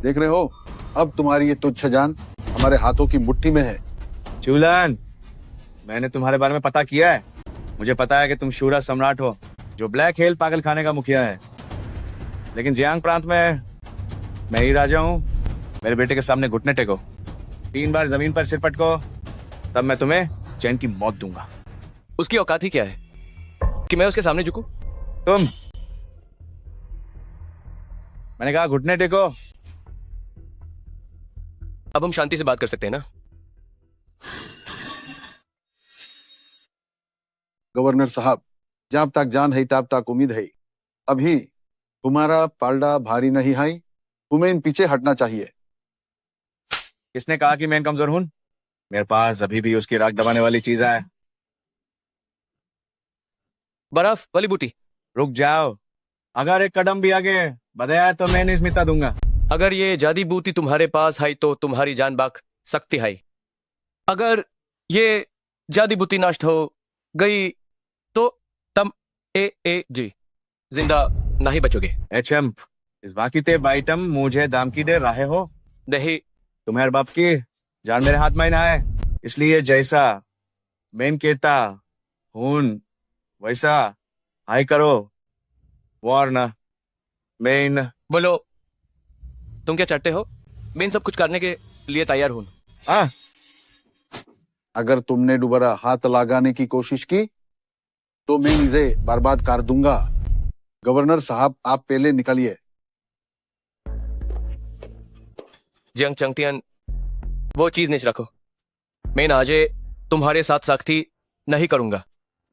देख रहे हो, अब तुम्हारी ये तुच्छ जान हमारे हाथों की मुट्ठी में है। चूलन, मैंने तुम्हारे बारे में पता किया है। मुझे पता है कि तुम शूरा सम्राट हो जो ब्लैक हेल पागल खाने का मुखिया है, लेकिन जियांग प्रांत में मैं ही राजा हूँ। मेरे बेटे के सामने घुटने टेको, 3 बार जमीन पर सिर पटको, तब मैं तुम्हें चैन की मौत दूंगा। उसकी औकात ही क्या है कि मैं उसके सामने झुकूं? तुम, मैंने कहा घुटने टेको। अब हम शांति से बात कर सकते हैं ना? गवर्नर साहब, जब तक जान है तब तक उम्मीद है। अभी तुम्हारा पालडा भारी नहीं है, तुम्हें इन पीछे हटना चाहिए। किसने कहा कि मैं कमजोर हूं? मेरे पास अभी भी उसकी राख दबाने वाली चीज है। बर्फ वाली बूटी। रुक जाओ, अगर एक कदम भी आगे बढ़ाया तो मैं नहीं स्मिता दूंगा। अगर ये जादी बूटी तुम्हारे पास है तो तुम्हारी जान बाक सकती है। अगर ये जादी बूटी नष्ट हो गई तो तुम जी जिंदा नहीं बचोगे। एचएम, इस बाकी ते बाइटम मुझे दामकी दे रहे हो? नहीं, तुम्हारे बाप की जान मेरे हाथ में ना है, इसलिए जैसा मैं कहता हूं वैसा हाई करो, वरना मैं। बोलो, तुम क्या चाहते हो? मैं इन सब कुछ करने के लिए तैयार हूं। अगर तुमने दोबारा हाथ लगाने की कोशिश की तो मैं इसे बर्बाद कर दूंगा। गवर्नर साहब, आप पहले निकलिए। जियांग चंगटियन, वो चीज नीचे रखो। मैं आजे तुम्हारे साथ सख्ती नहीं करूंगा।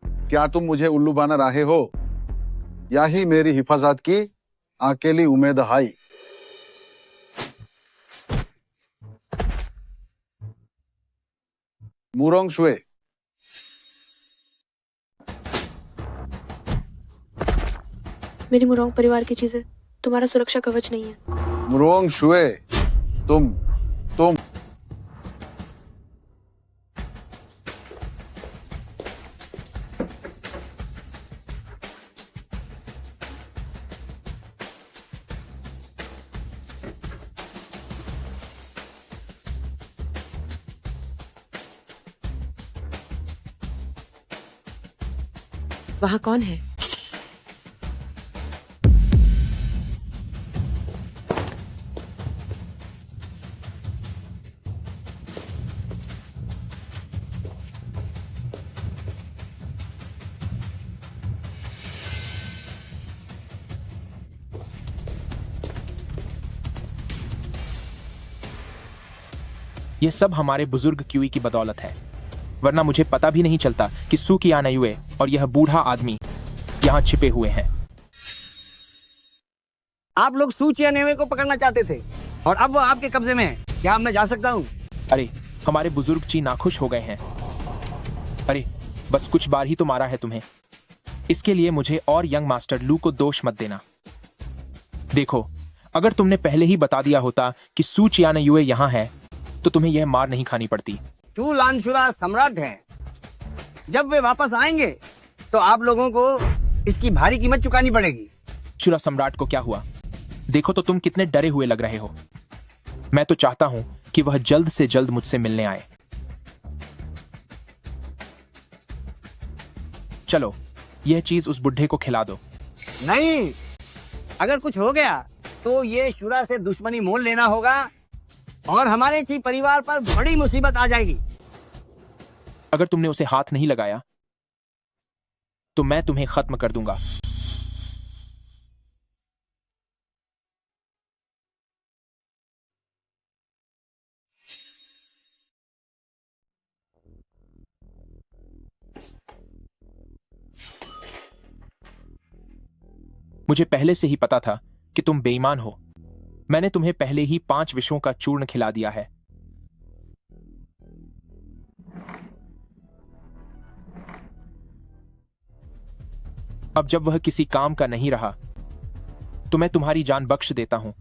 क्या तुम मुझे उल्लू बना रहे हो? यही मेरी हिफाजत की अकेली उम्मीद है। मुरोंग शुए, मेरी मुरोंग परिवार की चीजें तुम्हारा सुरक्षा कवच नहीं है। मुरोंग शुए, तुम वहां कौन है? ये सब हमारे बुजुर्ग क्यूई की बदौलत है, वरना मुझे पता भी नहीं चलता कि सू कियानायुए और यह बूढ़ा आदमी यहाँ छिपे हुए हैं। आप लोग सू चियानेवे को पकड़ना चाहते थे और अब वो आपके कब्जे में है। क्या अब मैं जा सकता हूँ? अरे, हमारे बुजुर्ग ची नाखुश हो गए हैं। अरे, बस कुछ बार ही तो मारा है तुम्हें। इसके लिए मुझे और यंग मास्टर लू को दोष मत देना। देखो, अगर तुमने पहले ही बता दिया होता कि सू चियानायुए यहाँ है तो तुम्हें यह मार नहीं खानी पड़ती। चू लानशुरा सम्राट है। जब वे वापस आएंगे तो आप लोगों को इसकी भारी कीमत चुकानी पड़ेगी। शुरा सम्राट को क्या हुआ? देखो तो तुम कितने डरे हुए लग रहे हो। मैं तो चाहता हूं कि वह जल्द से जल्द मुझसे मिलने आए। चलो, यह चीज उस बुढ़े को खिला दो। नहीं, अगर कुछ हो गया तो ये शुरा से दुश्मनी मोल लेना होगा और हमारे ची परिवार पर बड़ी मुसीबत आ जाएगी। अगर तुमने उसे हाथ नहीं लगाया तो मैं तुम्हें खत्म कर दूंगा। मुझे पहले से ही पता था कि तुम बेईमान हो, मैंने तुम्हें पहले ही 5 विषयों का चूर्ण खिला दिया है। अब जब वह किसी काम का नहीं रहा तो मैं तुम्हारी जान बख्श देता हूं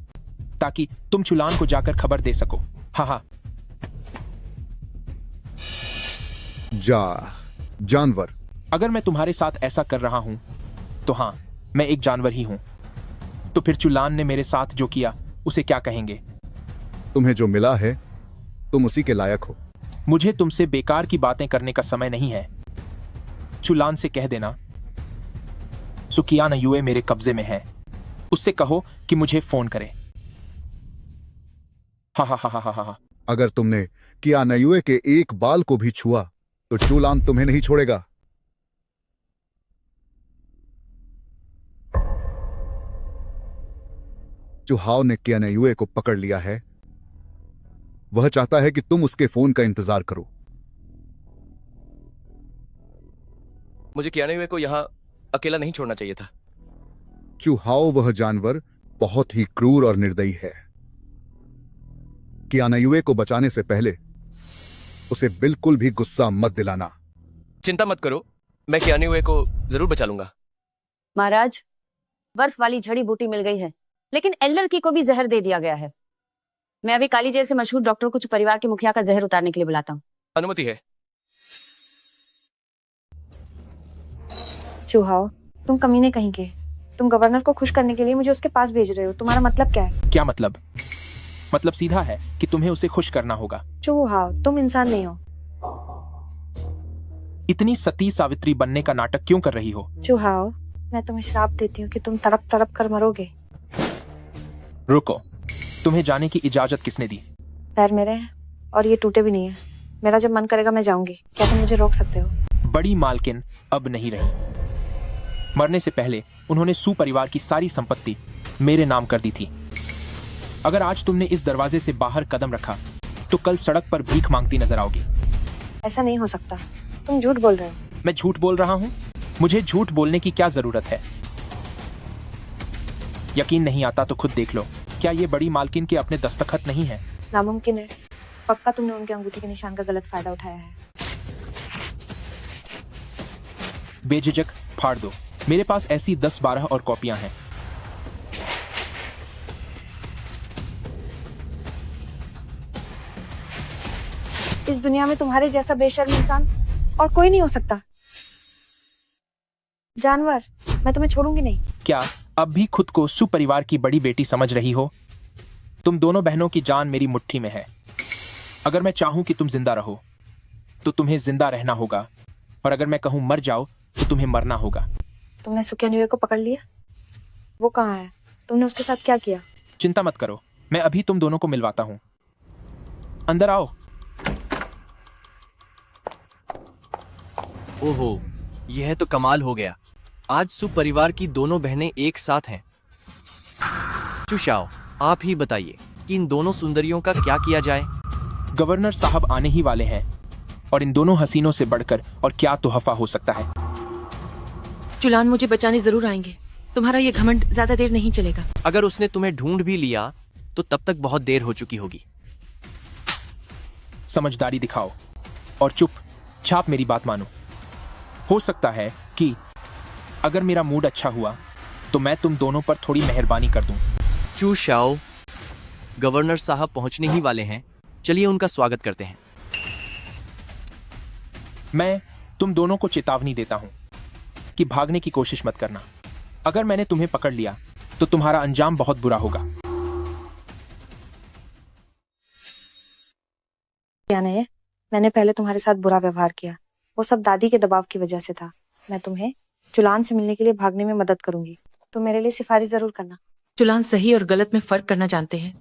ताकि तुम चुलान को जाकर खबर दे सको। हाँ हाँ। जानवर। अगर मैं तुम्हारे साथ ऐसा कर रहा हूं तो हाँ, मैं एक जानवर ही हूं। तो फिर चुलान ने मेरे साथ जो किया उसे क्या कहेंगे? तुम्हें जो मिला है तुम उसी के लायक हो। मुझे तुमसे बेकार की बातें करने का समय नहीं है। चुलान से कह देना सुकियाना यूए मेरे कब्जे में है। उससे कहो कि मुझे फोन करे। हाँ हाँ हाँ हाँ हाँ हाँ। अगर तुमने कियानायुए के एक बाल को भी छुआ तो चुलान तुम्हें नहीं छोड़ेगा। चुहाव ने कियानायुए को पकड़ लिया है। वह चाहता है कि तुम उसके फोन का इंतजार करो। मुझे कियानायुए को यहां अकेला नहीं छोड़ना चाहिए था। चुहाव वह जानवर बहुत ही क्रूर और निर्दयी है। कियानायुए को बचाने से पहले उसे बिल्कुल भी गुस्सा मत दिलाना। चिंता मत करो, मैं कियानायुए को जरूर बचा लूंगा। महाराज, बर्फ वाली जड़ी बूटी मिल गई है, लेकिन एल्डर की को भी जहर दे दिया गया है। मैं अभी काली जैसे मशहूर डॉक्टर को परिवार के मुखिया का जहर उतारने के लिए बुलाता हूँ। अनुमति है। चूहाओ, तुम कमीने कहीं के। तुम गवर्नर को खुश करने के लिए मुझे उसके पास भेज रहे हो। तुम्हारा मतलब क्या है? क्या मतलब? मतलब सीधा है कि तुम्हें उसे खुश करना होगा। चूहाओ, तुम इंसान नहीं हो। इतनी सती सावित्री बनने का नाटक क्यों कर रही हो? चूहाओ, मैं तुम्हें श्राप देती हूँ कि तुम तड़प तड़प कर मरोगे। रुको, तुम्हें जाने की इजाजत किसने दी? पैर मेरे हैं और ये टूटे भी नहीं है। मेरा जब मन करेगा मैं जाऊंगी। क्या तुम मुझे रोक सकते हो? बड़ी मालकिन अब नहीं रही। मरने से पहले उन्होंने सू परिवार की सारी संपत्ति मेरे नाम कर दी थी। अगर आज तुमने इस दरवाजे से बाहर कदम रखा तो कल सड़क पर भीख मांगती नजर आओगी। ऐसा नहीं हो सकता। तुम झूठ बोल रहे हो। मैं झूठ बोल रहा हूँ? मुझे झूठ बोलने की क्या जरूरत है? यकीन नहीं आता तो खुद देख लो। क्या ये बड़ी मालकिन के अपने दस्तखत नहीं है? नामुमकिन है। पक्का तुमने उनके अंगूठी के निशान का गलत फायदा उठाया है। बेझिझक फाड़ दो। मेरे पास ऐसी 10-12 और कॉपियां हैं। इस दुनिया में तुम्हारे जैसा बेशर्म इंसान और कोई नहीं हो सकता। जानवर, मैं तुम्हें छोड़ूंगी नहीं। क्या अब भी खुद को सुपरिवार की बड़ी बेटी समझ रही हो? तुम दोनों बहनों की जान मेरी मुट्ठी में है। अगर मैं चाहूं कि तुम जिंदा रहो तो तुम्हें जिंदा रहना होगा, और अगर मैं कहूं मर जाओ तो तुम्हें मरना होगा। तुमने सुकियानुए को पकड़ लिया? वो कहाँ है? तुमने उसके साथ क्या किया? चिंता मत करो, मैं अभी तुम दोनों को मिलवाता हूं। अंदर आओ। ओहो, यह तो कमाल हो गया। आज सुपरिवार की दोनों बहनें एक साथ हैं। चुशाओ, आप ही बताइए कि इन दोनों सुंदरियों का क्या किया जाए? गवर्नर साहब आने ही वाले हैं, और इन दोनों हसीनों से बढ़कर और क्या तोहफा हो सकता है। चुलान मुझे बचाने जरूर आएंगे। तुम्हारा ये घमंड ज्यादा देर नहीं चलेगा। अगर उसने तुम्हें ढूंढ भी लिया तो तब तक बहुत देर हो चुकी होगी। समझदारी दिखाओ और चुपचाप मेरी बात मानो। हो सकता है कि अगर मेरा मूड अच्छा हुआ तो मैं तुम दोनों पर थोड़ी मेहरबानी कर दूं। चू शाओ, गवर्नर साहब पहुंचने ही वाले हैं। चलिए उनका स्वागत करते हैं। मैं तुम दोनों को चेतावनी देता हूं कि भागने की कोशिश मत करना। अगर मैंने तुम्हें पकड़ लिया तो तुम्हारा अंजाम बहुत बुरा होगा। क्या नहीं, मैंने पहले तुम्हारे साथ बुरा व्यवहार किया। वो सब दादी के दबाव की वजह से था। मैं तुम्हें चुलान से मिलने के लिए भागने में मदद करूंगी। तुम मेरे लिए सिफारिश जरूर करना। चुलान सही और गलत में फर्क करना जानते हैं।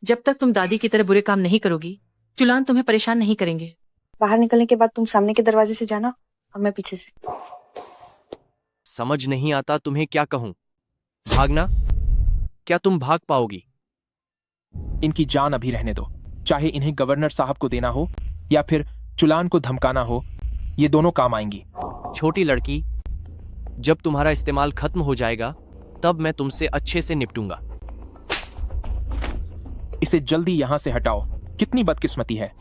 जब तक तुम दादी की तरह बुरे काम नहीं करोगी, चुलान तुम्हें परेशान नहीं करेंगे। बाहर निकलने के बाद तुम सामने के दरवाजे से जाना और मैं पीछे से। समझ नहीं आता तुम्हें क्या कहूं। भागना? क्या तुम भाग पाओगी? इनकी जान अभी रहने दो। चाहे इन्हें गवर्नर साहब को देना हो या फिर चुलान को धमकाना हो, ये दोनों काम आएंगी। छोटी लड़की, जब तुम्हारा इस्तेमाल खत्म हो जाएगा तब मैं तुमसे अच्छे से निपटूंगा। इसे जल्दी यहाँ से हटाओ। कितनी बदकिस्मती है।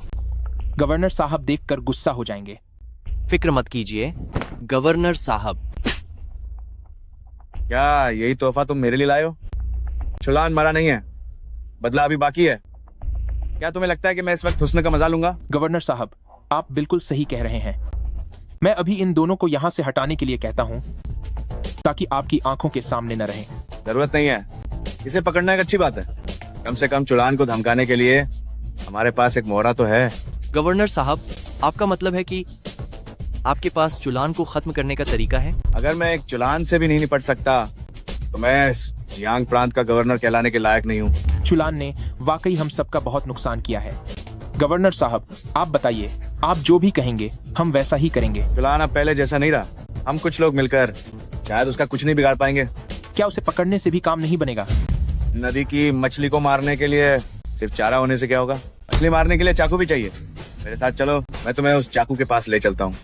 गवर्नर साहब देखकर गुस्सा हो जाएंगे। फिक्र मत कीजिए गवर्नर साहब। क्या यही तोहफा तुम मेरे लिए लाए हो? चुलान मरा नहीं है, बदला अभी बाकी है। क्या तुम्हें लगता है कि मैं इस वक्त हुस्न का मजा लूंगा? गवर्नर साहब, आप बिल्कुल सही कह रहे हैं। मैं अभी इन दोनों को यहाँ से हटाने के लिए कहता हूँ ताकि आपकी आंखों के सामने न रहे। जरूरत नहीं है, इसे पकड़ना एक अच्छी बात है। कम से कम चुलान को धमकाने के लिए हमारे पास एक मोहरा तो है। गवर्नर साहब, आपका मतलब है कि आपके पास चुलान को खत्म करने का तरीका है? अगर मैं एक चुलान से भी नहीं निपट सकता तो मैं इस जियांग प्रांत का गवर्नर कहलाने के लायक नहीं हूँ। चुलान ने वाकई हम सबका बहुत नुकसान किया है। गवर्नर साहब, आप बताइए, आप जो भी कहेंगे हम वैसा ही करेंगे। चुलान अब पहले जैसा नहीं रहा। हम कुछ लोग मिलकर शायद उसका कुछ नहीं बिगाड़ पाएंगे। क्या उसे पकड़ने से भी काम नहीं बनेगा? नदी की मछली को मारने के लिए सिर्फ चारा होने से क्या होगा? मछली मारने के लिए चाकू भी चाहिए। मेरे साथ चलो, मैं तुम्हें उस चाकू के पास ले चलता हूँ।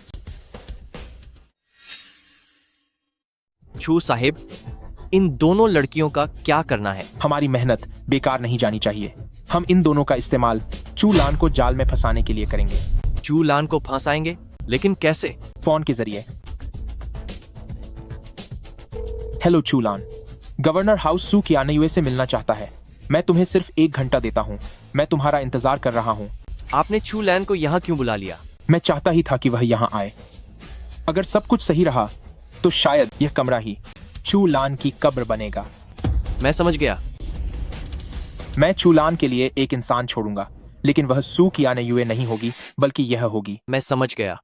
छू साहिब, इन दोनों लड़कियों का क्या करना है? हमारी मेहनत बेकार नहीं जानी चाहिए। हम इन दोनों का इस्तेमाल चूलान को जाल में फंसाने के लिए करेंगे। चूलान को फंसाएंगे? लेकिन कैसे? फोन के जरिए। हेलो चूलान, गवर्नर हाउस सू कियानयुए से मिलना चाहता है। मैं तुम्हें सिर्फ 1 घंटा देता हूँ। मैं तुम्हारा इंतजार कर रहा हूँ। आपने चूलान को यहाँ क्यों बुला लिया? मैं चाहता ही था कि वह यहाँ आए। अगर सब कुछ सही रहा तो शायद यह कमरा ही चूलान की कब्र बनेगा। मैं समझ गया। मैं चूलान के लिए एक इंसान छोड़ूंगा, लेकिन वह सू कियानयुए नहीं होगी, बल्कि यह होगी। मैं समझ गया।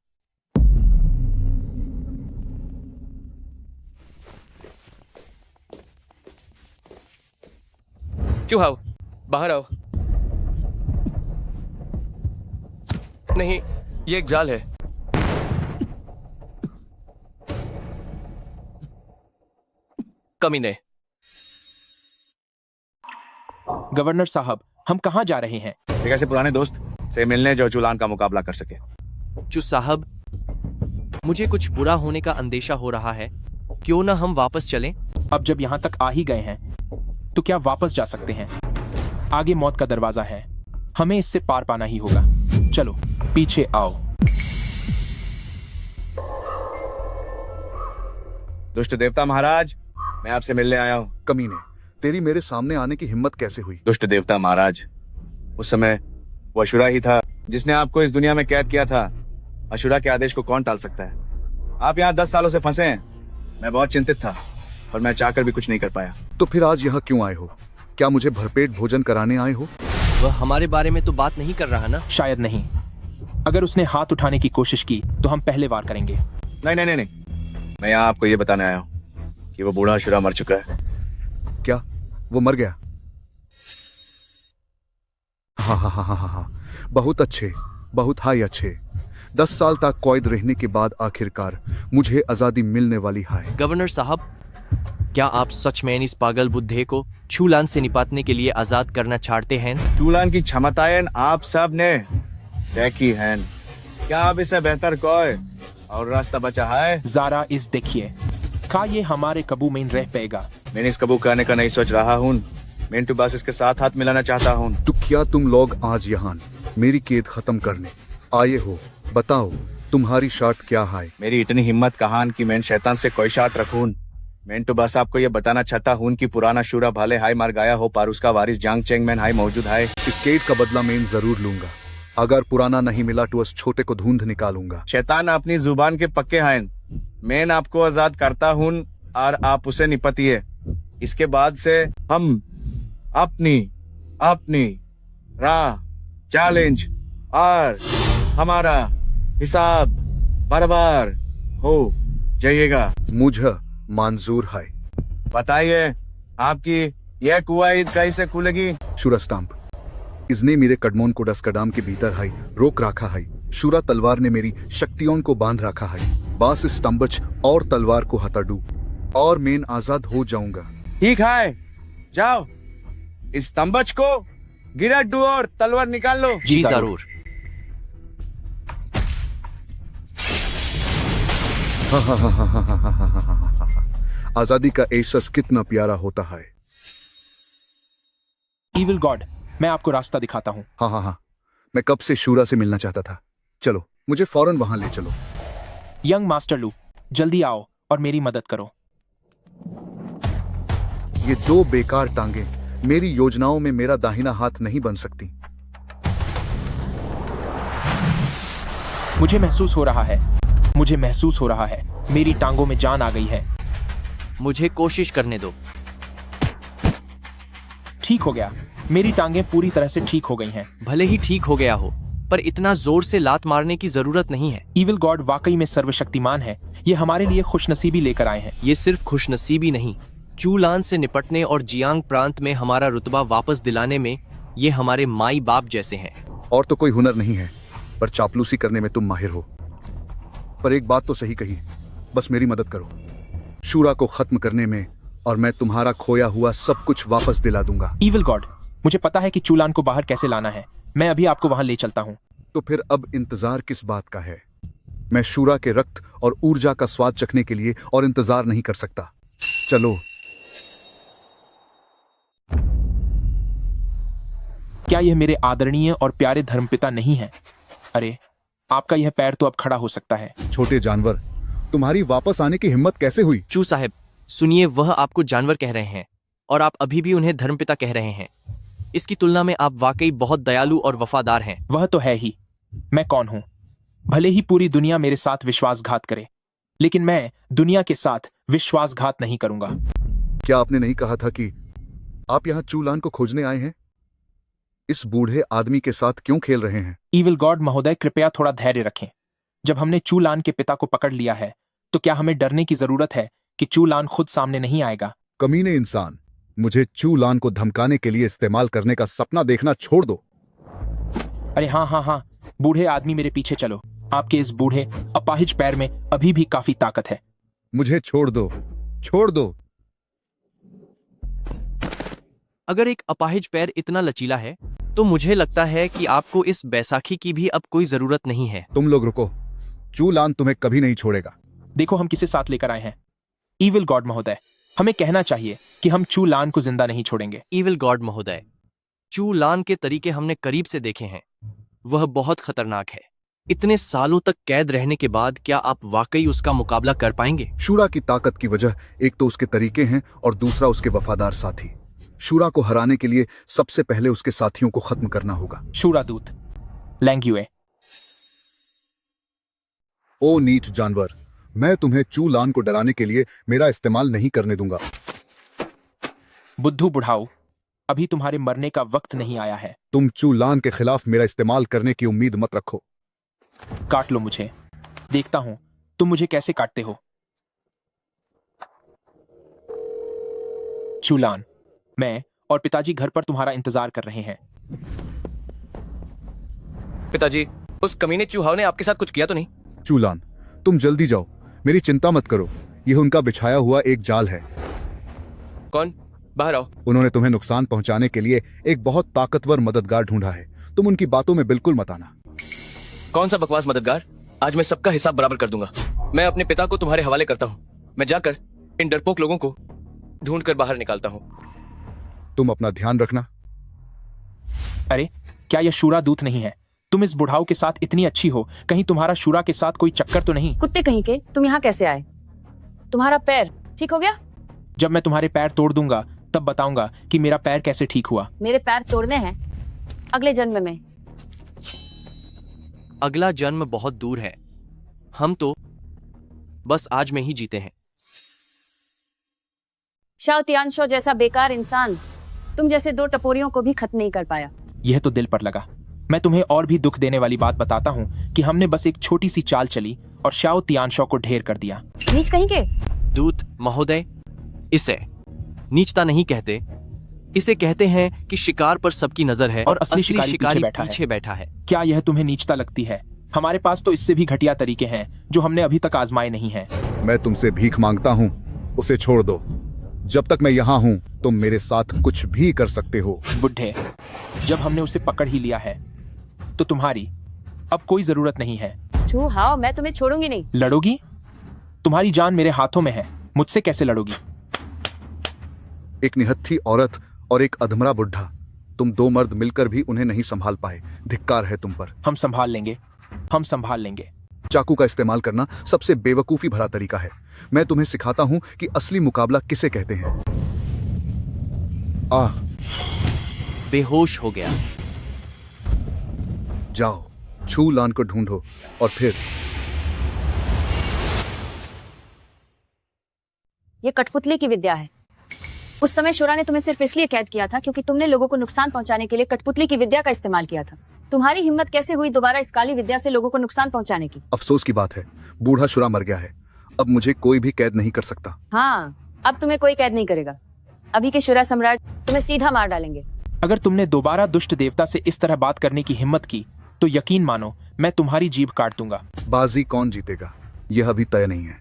क्यों आओ, बाहर आओ। नहीं, ये एक जाल है। कमीने। गवर्नर साहब, हम कहाँ जा रहे हैं? एक ऐसे पुराने दोस्त से मिलने जो चुलान का मुकाबला कर सके। चू साहब, मुझे कुछ बुरा होने का अंदेशा हो रहा है। क्यों ना हम वापस चलें? अब जब यहाँ तक आ ही गए हैं तो क्या वापस जा सकते हैं? आगे मौत का दरवाजा है, हमें इससे पार पाना ही होगा। चलो पीछे आओ। दुष्ट देवता महाराज, मैं आपसे मिलने आया हूँ। कमीने, तेरी मेरे सामने आने की हिम्मत कैसे हुई? दुष्ट देवता महाराज, उस समय वो अशुरा ही था जिसने आपको इस दुनिया में कैद किया था। अशुरा के आदेश को कौन टाल सकता है? आप यहाँ 10 सालों से फंसे हैं। मैं बहुत चिंतित था, पर मैं चाहकर भी कुछ नहीं कर पाया। तो फिर आज यहाँ क्यों आए हो? क्या मुझे भरपेट भोजन कराने आए हो? वह हमारे बारे में तो बात नहीं कर रहा ना? शायद नहीं। अगर उसने हाथ उठाने की कोशिश की तो हम पहले वार करेंगे। नहीं नहीं नहीं नहीं, मैं यहाँ आपको ये बताने आया हूँ कि वो बूढ़ा अशुरा मर चुका है। क्या वो मर गया? हाँ हाँ हाँ हाँ हाँ, बहुत अच्छे, बहुत हाई अच्छे। 10 साल तक कैद रहने के बाद आखिरकार मुझे आजादी मिलने वाली है। गवर्नर साहब, क्या आप सच में इस पागल बुद्धे को चूलान से निपटने के लिए आजाद करना चाहते हैं? चूलान की क्षमताएं आप सब ने देखी हैं। क्या अब इससे बेहतर कोई और रास्ता बचा है? ज़रा इस देखिए, क्या ये हमारे काबू में रह पाएगा? मैंने इस काबू करने का नहीं सोच रहा हूँ। मैं तो बस इसके साथ हाथ मिलाना चाहता हूँ। तो क्या तुम लोग आज यहाँ मेरी कैद खत्म करने आए हो? बताओ तुम्हारी शर्त क्या है? मेरी इतनी हिम्मत कहाँ कि मैं शैतान से कोई शर्त रखूं। मैं तो बस आपको ये बताना चाहता हूँ कि पुराना शूरा भाले हाई मार गया हो, पर उसका वारिस जांग चेंग मैन हाई मौजूद है। इस कैद का बदला मैं जरूर लूंगा। अगर पुराना नहीं मिला तो उस छोटे को ढूंढ निकालूंगा। शैतान अपनी जुबान के पक्के हैं। मैं आपको आजाद करता हूँ और आप उसे निपटिए। इसके बाद से हम अपनी राह चैलेंज और हमारा हिसाब बराबर हो जाइएगा। मुझे मंजूर है। बताइए, आपकी यह कुआईद कैसे खुलेगी? शूरा स्टाम्प, इसने मेरे कदमों को डस्कडाम के भीतर है रोक रखा है। शूरा तलवार ने मेरी शक्तियों को बांध रखा है। बस स्तंभच और तलवार को हटा दूं और मैं आजाद हो जाऊंगा। ठीक है, जाओ इस स्तंभच को गिरा दो और तलवार निकाल लो। जी जरूर। आजादी का एहसास कितना प्यारा होता है। इविल गॉड, मैं आपको रास्ता दिखाता हूँ। हाँ हाँ हाँ, मैं कब से शूरा से मिलना चाहता था। चलो, मुझे फौरन वहां ले चलो। यंग मास्टर लू, जल्दी आओ और मेरी मदद करो। ये दो बेकार टांगे मेरी योजनाओं में मेरा दाहिना हाथ नहीं बन सकती। मुझे महसूस हो रहा है, मुझे महसूस हो रहा है, मेरी टांगों में जान आ गई है। मुझे कोशिश करने दो। ठीक हो गया, मेरी टांगें पूरी तरह से ठीक हो गई हैं। भले ही ठीक हो गया हो, पर इतना जोर से लात मारने की जरूरत नहीं है। ईविल गॉड वाकई में सर्वशक्तिमान है। ये हमारे लिए खुशनसीबी लेकर आए हैं। ये सिर्फ खुशनसीबी नहीं, चूलान से निपटने और जियांग प्रांत में हमारा रुतबा वापस दिलाने में ये हमारे माई बाप जैसे हैं। और तो कोई हुनर नहीं है, पर चापलूसी करने में तुम माहिर हो। पर एक बात तो सही कही, बस मेरी मदद करो शूरा को खत्म करने में, और मैं तुम्हारा खोया हुआ सब कुछ वापस दिला दूंगा। ईविल गॉड, मुझे पता है कि चूलान को बाहर कैसे लाना है। मैं अभी आपको वहां ले चलता हूँ। तो फिर अब इंतजार किस बात का है? मैं शूरा के रक्त और ऊर्जा का स्वाद चखने के लिए और इंतजार नहीं कर सकता। चलो। क्या यह मेरे आदरणीय और प्यारे धर्मपिता नहीं है? अरे, आपका यह पैर तो अब खड़ा हो सकता है। छोटे जानवर, तुम्हारी वापस आने की हिम्मत कैसे हुई? चू साहब, सुनिए, वह आपको जानवर कह रहे हैं और आप अभी भी उन्हें धर्मपिता कह रहे हैं। इसकी तुलना में आप वाकई बहुत दयालु और वफादार हैं। वह तो है ही। मैं कौन हूँ? भले ही पूरी दुनिया मेरे साथ विश्वासघात करे, लेकिन मैं दुनिया के साथ विश्वासघात नहीं करूंगा। क्या आपने नहीं कहा था कि आप यहाँ चूलान को खोजने आए हैं? इस बूढ़े आदमी के साथ क्यों खेल रहे हैं? ईविल गॉड महोदय, कृपया थोड़ा धैर्य रखें। जब हमने चूलान के पिता को पकड़ लिया है, तो क्या हमें डरने की जरूरत है कि चूलान खुद सामने नहीं आएगा? कमीने इंसान, मुझे चूलान को धमकाने के लिए इस्तेमाल करने का सपना देखना छोड़ दो। अरे हाँ हाँ हाँ, बूढ़े आदमी, मेरे पीछे चलो। आपके इस बूढ़े अपाहिज पैर में अभी भी काफी ताकत है। मुझे छोड़ दो, छोड़ दो। अगर एक अपाहिज पैर इतना लचीला है, तो मुझे लगता है कि आपको इस बैसाखी की भी अब कोई जरूरत नहीं है। तुम लोग रुको, चूलान तुम्हें कभी नहीं छोड़ेगा। देखो हम किसे साथ लेकर आए हैं। ईविल गॉड महोदय, हमें कहना चाहिए कि हम चूलान को जिंदा नहीं छोड़ेंगे। ईविल गॉड महोदय, चूलान के तरीके हमने करीब से देखे हैं। वह बहुत खतरनाक है। इतने सालों तक कैद रहने के बाद क्या आप वाकई उसका मुकाबला कर पाएंगे? शूरा की ताकत की वजह एक तो उसके तरीके हैं और दूसरा उसके वफादार साथी। शूरा को हराने के लिए सबसे पहले उसके साथियों को खत्म करना होगा। शूरा दूत लैंग्यूए। ओ नीच जानवर, मैं तुम्हें चूलान को डराने के लिए मेरा इस्तेमाल नहीं करने दूंगा। बुद्धू बुढ़ाऊ, अभी तुम्हारे मरने का वक्त नहीं आया है। तुम चूलान के खिलाफ मेरा इस्तेमाल करने की उम्मीद मत रखो। काट लो मुझे, देखता हूं तुम मुझे कैसे काटते हो। चूलान, मैं और पिताजी घर पर तुम्हारा इंतजार कर रहे हैं। पिताजी, उस कमीने चूहाव ने आपके साथ कुछ किया तो नहीं? चूलान, तुम जल्दी जाओ, मेरी चिंता मत करो। यह उनका बिछाया हुआ एक जाल है। कौन? बाहर आओ। उन्होंने तुम्हें नुकसान पहुंचाने के लिए एक बहुत ताकतवर मददगार ढूंढा है। तुम उनकी बातों में बिल्कुल मत आना। कौन सा बकवास मददगार? आज मैं सबका हिसाब बराबर कर दूंगा। मैं अपने पिता को तुम्हारे हवाले करता हूँ। मैं जाकर इन डरपोक लोगों को ढूंढ कर बाहर निकालता हूँ। तुम अपना ध्यान रखना। अरे, क्या यह शूरा दूत नहीं है? तुम इस बुढ़ाऊ के साथ इतनी अच्छी हो, कहीं तुम्हारा शूरा के साथ कोई चक्कर तो नहीं? कुत्ते कहीं के, तुम यहाँ कैसे आए? तुम्हारा पैर ठीक हो गया? जब मैं तुम्हारे पैर तोड़ दूंगा तब बताऊंगा कि मेरा पैर कैसे ठीक हुआ। मेरे पैर तोड़ने हैं अगले जन्म में। अगला जन्म बहुत दूर है। हम तो बस आज में ही जीते हैं। शाओ तियानशो जैसा बेकार इंसान तुम जैसे दो टपोरियों को भी खत्म नहीं कर पाया। यह तो दिल पर लगा। मैं तुम्हें और भी दुख देने वाली बात बताता हूँ कि हमने बस एक छोटी सी चाल चली और शाओ तियानशो को ढेर कर दिया। नीच कहीं के। दूत महोदय, इसे नीचता नहीं कहते, इसे कहते हैं कि शिकार पर सबकी नजर है और असली शिकारी पीछे बैठा है। क्या यह तुम्हें नीचता लगती है? हमारे पास तो इससे भी घटिया तरीके हैं जो हमने अभी तक आजमाए नहीं हैं। मैं तुमसे भीख मांगता हूँ, उसे छोड़ दो। जब तक मैं यहाँ हूँ तुम मेरे साथ कुछ भी कर सकते हो। बुढ़े, जब हमने उसे पकड़ ही लिया है तो तुम्हारी अब कोई जरूरत नहीं है। चूहाव, मैं तुम्हें छोड़ूंगी नहीं। लड़ोगी? तुम्हारी जान मेरे हाथों में है, मुझसे कैसे लड़ोगी? एक निहत्थी औरत और एक अधमरा बुढ़ा, तुम दो मर्द मिलकर भी उन्हें नहीं संभाल पाए। धिक्कार है तुम पर। हम संभाल लेंगे, हम संभाल लेंगे। चाकू का इस्तेमाल करना सबसे बेवकूफी भरा तरीका है। मैं तुम्हें सिखाता हूं कि असली मुकाबला किसे कहते हैं। आह, बेहोश हो गया। जाओ, छू लान को ढूंढो और फिर ये कठपुतली की विद्या है। उस समय शूरा ने तुम्हें सिर्फ इसलिए कैद किया था क्योंकि तुमने लोगों को नुकसान पहुंचाने के लिए कठपुतली की विद्या का इस्तेमाल किया था। तुम्हारी हिम्मत कैसे हुई दोबारा इस काली विद्या से लोगों को नुकसान पहुंचाने की? अफसोस की बात है, बूढ़ा शुरा मर गया है। अब मुझे कोई भी कैद नहीं कर सकता। हाँ, अब तुम्हें कोई कैद नहीं करेगा। अभी के शुरा सम्राट तुम्हें सीधा मार डालेंगे। अगर तुमने दोबारा दुष्ट देवता से इस तरह बात करने की हिम्मत की तो यकीन मानो मैं तुम्हारी जीभ काट दूंगा। बाजी कौन जीतेगा यह अभी तय नहीं है।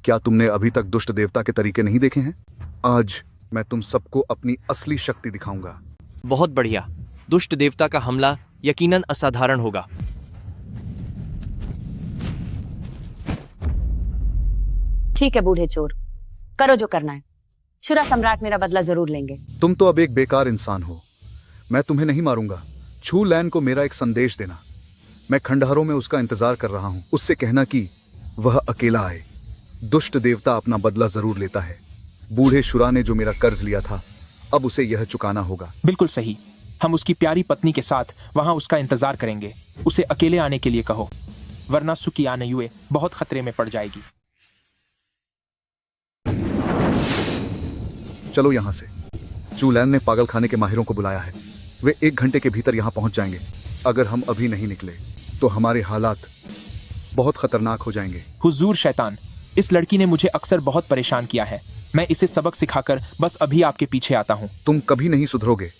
क्या तुमने अभी तक दुष्ट देवता के तरीके नहीं देखे हैं? आज मैं तुम सबको अपनी असली शक्ति दिखाऊंगा। बहुत बढ़िया। दुष्ट देवता का हमला यकीनन असाधारण होगा। ठीक है बूढ़े चोर, करो जो करना है। शुरा सम्राट मेरा बदला जरूर लेंगे। तुम तो अब एक बेकार इंसान हो। मैं तुम्हें नहीं मारूंगा। छू लैन को मेरा एक संदेश देना। मैं खंडहरों में उसका इंतजार कर रहा हूं। उससे कहना कि वह अकेला आए। दुष्ट देवता अपना बदला जरूर लेता है। बूढ़े शुरा ने जो मेरा कर्ज लिया था, अब उसे यह चुकाना होगा। बिल्कुल सही। हम उसकी प्यारी पत्नी के साथ वहां उसका इंतजार करेंगे। उसे अकेले आने के लिए कहो, वरना सुकियानयुए बहुत खतरे में पड़ जाएगी। चलो यहां से। चूलैन ने पागल खाने के माहिरों को बुलाया है। वे 1 घंटे के भीतर यहां पहुंच जाएंगे। अगर हम अभी नहीं निकले तो हमारे हालात बहुत खतरनाक हो जाएंगे। हुजूर शैतान, इस लड़की ने मुझे अक्सर बहुत परेशान किया है। मैं इसे सबक सिखाकर बस अभी आपके पीछे आता हूँ। तुम कभी नहीं सुधरोगे।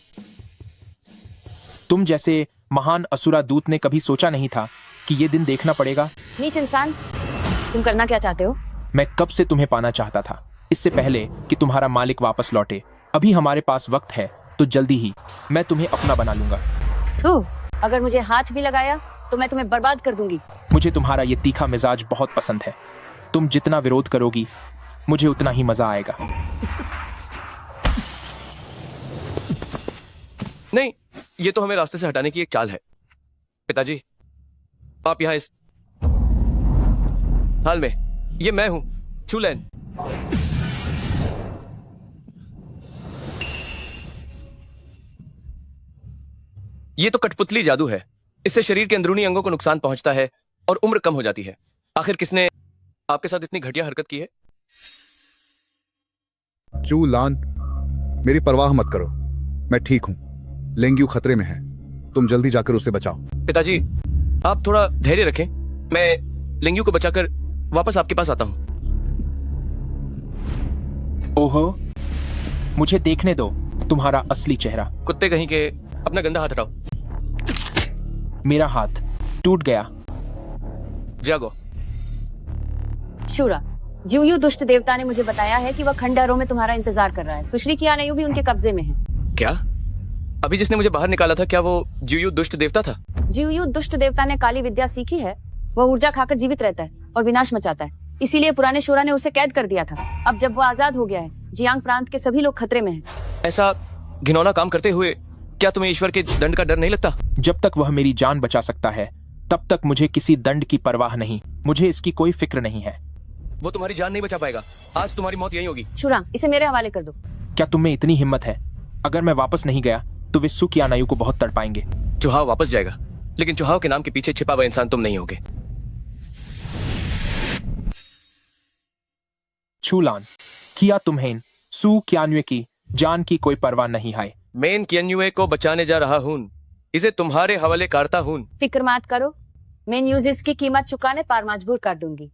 तुम जैसे महान असुरा दूत ने कभी सोचा नहीं था कि ये दिन देखना पड़ेगा। नीच इंसान, तुम करना क्या चाहते हो? मैं कब से तुम्हें पाना चाहता था, इससे पहले कि तुम्हारा मालिक वापस लौटे। अभी हमारे पास वक्त है तो जल्दी ही मैं तुम्हें अपना बना लूंगा। तू अगर मुझे हाथ भी लगाया तो मैं तुम्हें बर्बाद कर दूंगी। मुझे तुम्हारा ये तीखा मिजाज बहुत पसंद है। तुम जितना विरोध करोगी मुझे उतना ही मजा आएगा। नहीं, ये तो हमें रास्ते से हटाने की एक चाल है। पिताजी, आप यहाँ इस हाल में, ये मैं हूं, चूलैन। ये तो कठपुतली जादू है। इससे शरीर के अंदरूनी अंगों को नुकसान पहुंचता है और उम्र कम हो जाती है। आखिर किसने आपके साथ इतनी घटिया हरकत की है? चू लान, मेरी परवाह मत करो। मैं ठीक हूं। लेंग्यू खतरे में है। तुम जल्दी जाकर उसे बचाओ। पिताजी, आप थोड़ा धैर्य रखें। मैं लेंग्यू को बचाकर वापस आपके पास आता हूं। ओहो, मुझे देखने दो तुम्हारा असली चेहरा। कुत्ते कहीं के, अपना गंदा हाथ हटाओ। मेरा हाथ टूट गया। जागो। शूरा, ज्यूयू दुष्ट देवता ने मुझे बताया है कि वह खंडहरों में तुम्हारा इंतजार कर रहा है। सुश्री कियानयू भी उनके कब्जे में है। क्या? अभी जिसने मुझे बाहर निकाला था, क्या वो ज्यूयू दुष्ट देवता था? ज्यूयू दुष्ट देवता ने काली विद्या सीखी है। वह ऊर्जा खाकर जीवित रहता है और विनाश मचाता है। इसीलिए पुराने शूरा ने उसे कैद कर दिया था। अब जब वो आजाद हो गया है, जियांग प्रांत के सभी लोग खतरे में हैं। ऐसा घिनौना काम करते हुए क्या तुम्हें ईश्वर के दंड का डर नहीं लगता? जब तक वह मेरी जान बचा सकता है तब तक मुझे किसी दंड की परवाह नहीं। मुझे इसकी कोई फिक्र नहीं है। वो तुम्हारी जान नहीं बचा पाएगा। आज तुम्हारी मौत यही होगी। शूरा, इसे मेरे हवाले कर दो। क्या तुम में इतनी हिम्मत है? अगर मैं वापस नहीं गया तो वे सुकियानायु को बहुत तड़पाएंगे। चुहाव वापस जाएगा, लेकिन चुहाव के नाम के पीछे छिपा हुआ इंसान तुम नहीं होगे। छूलान, किया तुम्हें सू कियान्युए की जान की कोई परवाह नहीं है। मेन कियान्युए को बचाने जा रहा हूं। इसे तुम्हारे हवाले करता हूं। फिक्र मत करो, मैं न्यूज इसकी कीमत चुकाने पार मजबूर कर दूंगी।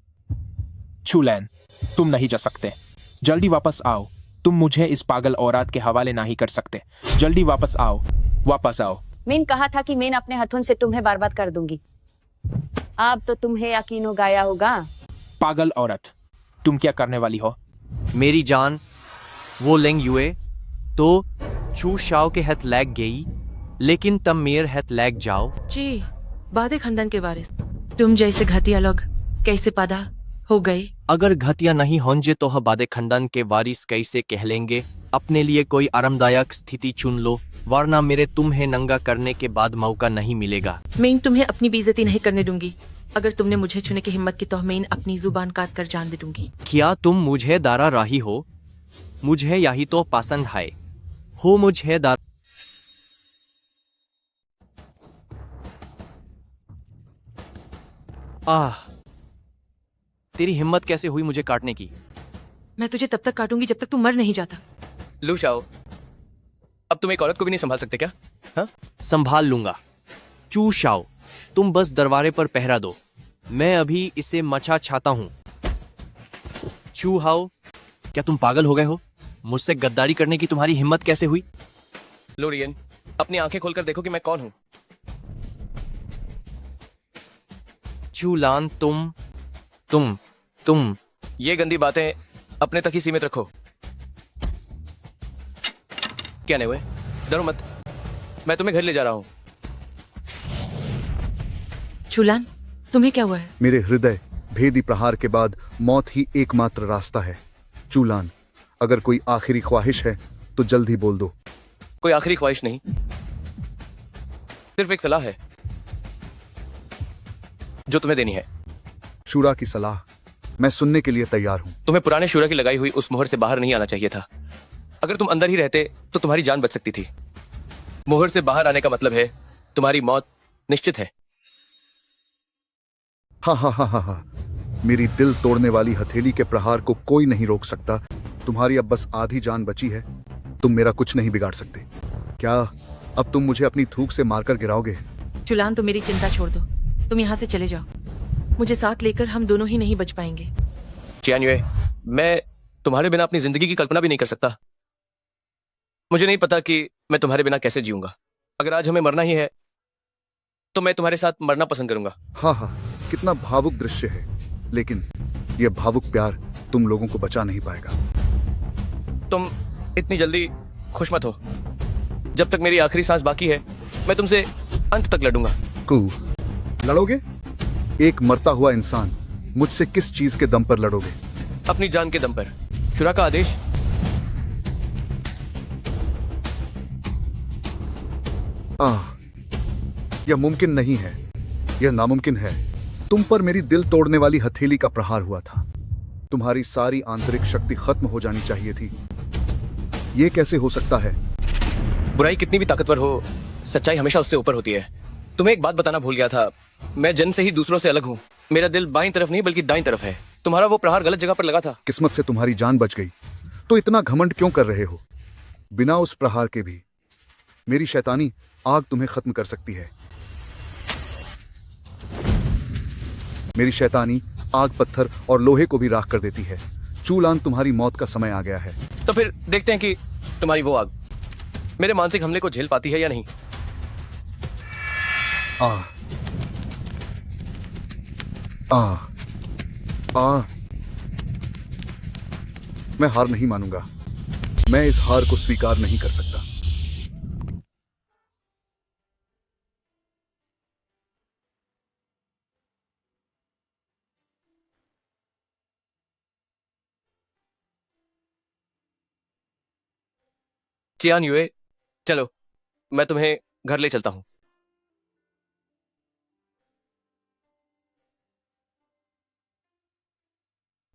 छूलैन, तुम नहीं जा सकते। जल्दी वापस आओ। तुम मुझे इस पागल औरत के हवाले नहीं कर सकते। जल्दी वापस आओ, वापस आओ। मैंने कहा था कि मैं अपने हाथों से तुम्हें बर्बाद कर दूंगी। अब तो तुम्हें यकीन हो गया होगा। पागल औरत, तुम क्या करने वाली हो? मेरी जान, वो लेंग्युए तो चू शाओ के हाथ लग गई, लेकिन तब मेरे हाथ लग जाओ। जी, बादे खानदान के वारिस तुम जैसे घटिया लोग कैसे पैदा हो गए? अगर घटिया नहीं होंगे तो बादे खानदान के वारिस कैसे कहलेंगे? अपने लिए कोई आरामदायक स्थिति चुन लो। वरना मेरे तुम्हें नंगा करने के बाद मौका नहीं मिलेगा। मैं तुम्हें अपनी बेइज्जती नहीं करने दूंगी। अगर तुमने मुझे छूने की हिम्मत की तो मैं अपनी जुबान काट कर जान दे दूंगी। क्या तुम मुझे दारा रही हो? मुझे यही तो पसंद है। हो मुझे दारा। आह, तेरी हिम्मत कैसे हुई मुझे काटने की? मैं तुझे तब तक काटूंगी जब तक तू मर नहीं जाता। लू शाओ, अब तुम एक औरत को भी नहीं संभाल सकते क्या? हाँ? संभाल लूंगा। चू शाओ, तुम बस दरवाजे पर पहरा दो, मैं अभी इसे मचा छाता हूं। चू हाओ, क्या तुम पागल हो गए हो? मुझसे गद्दारी करने की तुम्हारी हिम्मत कैसे हुई? लोरियन, अपनी आंखें खोलकर देखो कि मैं कौन हूं। चूलान, तुम ये गंदी बातें अपने तक ही सीमित रखो। क्या नहीं हुए? डरो मत, मैं तुम्हें घर ले जा रहा हूं। चूलान, तुम्हें क्या हुआ है? मेरे हृदय भेदी प्रहार के बाद मौत ही एकमात्र रास्ता है। चूलान, अगर कोई आखिरी ख्वाहिश है तो जल्द ही बोल दो। कोई आखिरी ख्वाहिश नहीं, सिर्फ एक सलाह है जो तुम्हें देनी है। शूरा की सलाह मैं सुनने के लिए तैयार हूं। तुम्हें पुराने शूरा की लगाई हुई उस मोहर से बाहर नहीं आना चाहिए था। अगर तुम अंदर ही रहते तो तुम्हारी जान बच सकती थी। मोहर से बाहर आने का मतलब है तुम्हारी मौत निश्चित है। हा। मेरी दिल तोड़ने वाली हथेली के प्रहार को कोई नहीं रोक सकता। तुम्हारी अब बस आधी जान बची है। तुम मेरा कुछ नहीं बिगाड़ सकते। क्या अब तुम मुझे अपनी थूक से मारकर गिराओगे? चूलान, तुम मेरी चिंता छोड़ दो। तुम यहाँ से चले जाओ। मुझे साथ लेकर हम दोनों ही नहीं बच पाएंगे। चियान्युए, मैं तुम्हारे बिना अपनी जिंदगी की कल्पना भी नहीं कर सकता। मुझे नहीं पता कि मैं तुम्हारे बिना कैसे जीऊंगा। अगर आज हमें मरना ही है तो मैं तुम्हारे साथ मरना पसंद करूंगा। हाँ, कितना भावुक दृश्य है, लेकिन यह भावुक प्यार तुम लोगों को बचा नहीं पाएगा। तुम इतनी जल्दी खुश मत हो। जब तक मेरी आखिरी सांस बाकी है मैं तुमसे अंत तक लड़ूंगा। लड़ोगे? एक मरता हुआ इंसान मुझसे किस चीज के दम पर लड़ोगे? अपनी जान के दम पर। शुरा का आदेश। यह मुमकिन नहीं है, यह नामुमकिन है। तुम पर मेरी दिल तोड़ने वाली हथेली का प्रहार हुआ था। तुम्हारी सारी आंतरिक शक्ति खत्म हो जानी चाहिए थी। यह कैसे हो सकता है? बुराई कितनी भी ताकतवर हो, सच्चाई हमेशा उससे ऊपर होती है। तुम्हें एक बात बताना भूल गया था, मैं जन्म से ही दूसरों से अलग हूँ। मेरा दिल बाईं तरफ नहीं बल्कि दाईं तरफ है। तुम्हारा वो प्रहार गलत जगह पर लगा था। किस्मत से तुम्हारी जान बच गई, तो इतना घमंड क्यों कर रहे हो? बिना उस प्रहार के भी मेरी शैतानी आग तुम्हें खत्म कर सकती है। मेरी शैतानी आग, पत्थर और लोहे को भी राख कर देती है। चूलान, तुम्हारी मौत का समय आ गया है। तो फिर देखते हैं कि तुम्हारी वो आग मेरे मानसिक हमले को झेल पाती है या नहीं। मैं हार नहीं मानूंगा। मैं इस हार को स्वीकार नहीं कर सकता। चियान्युए, चलो मैं तुम्हें घर ले चलता हूँ।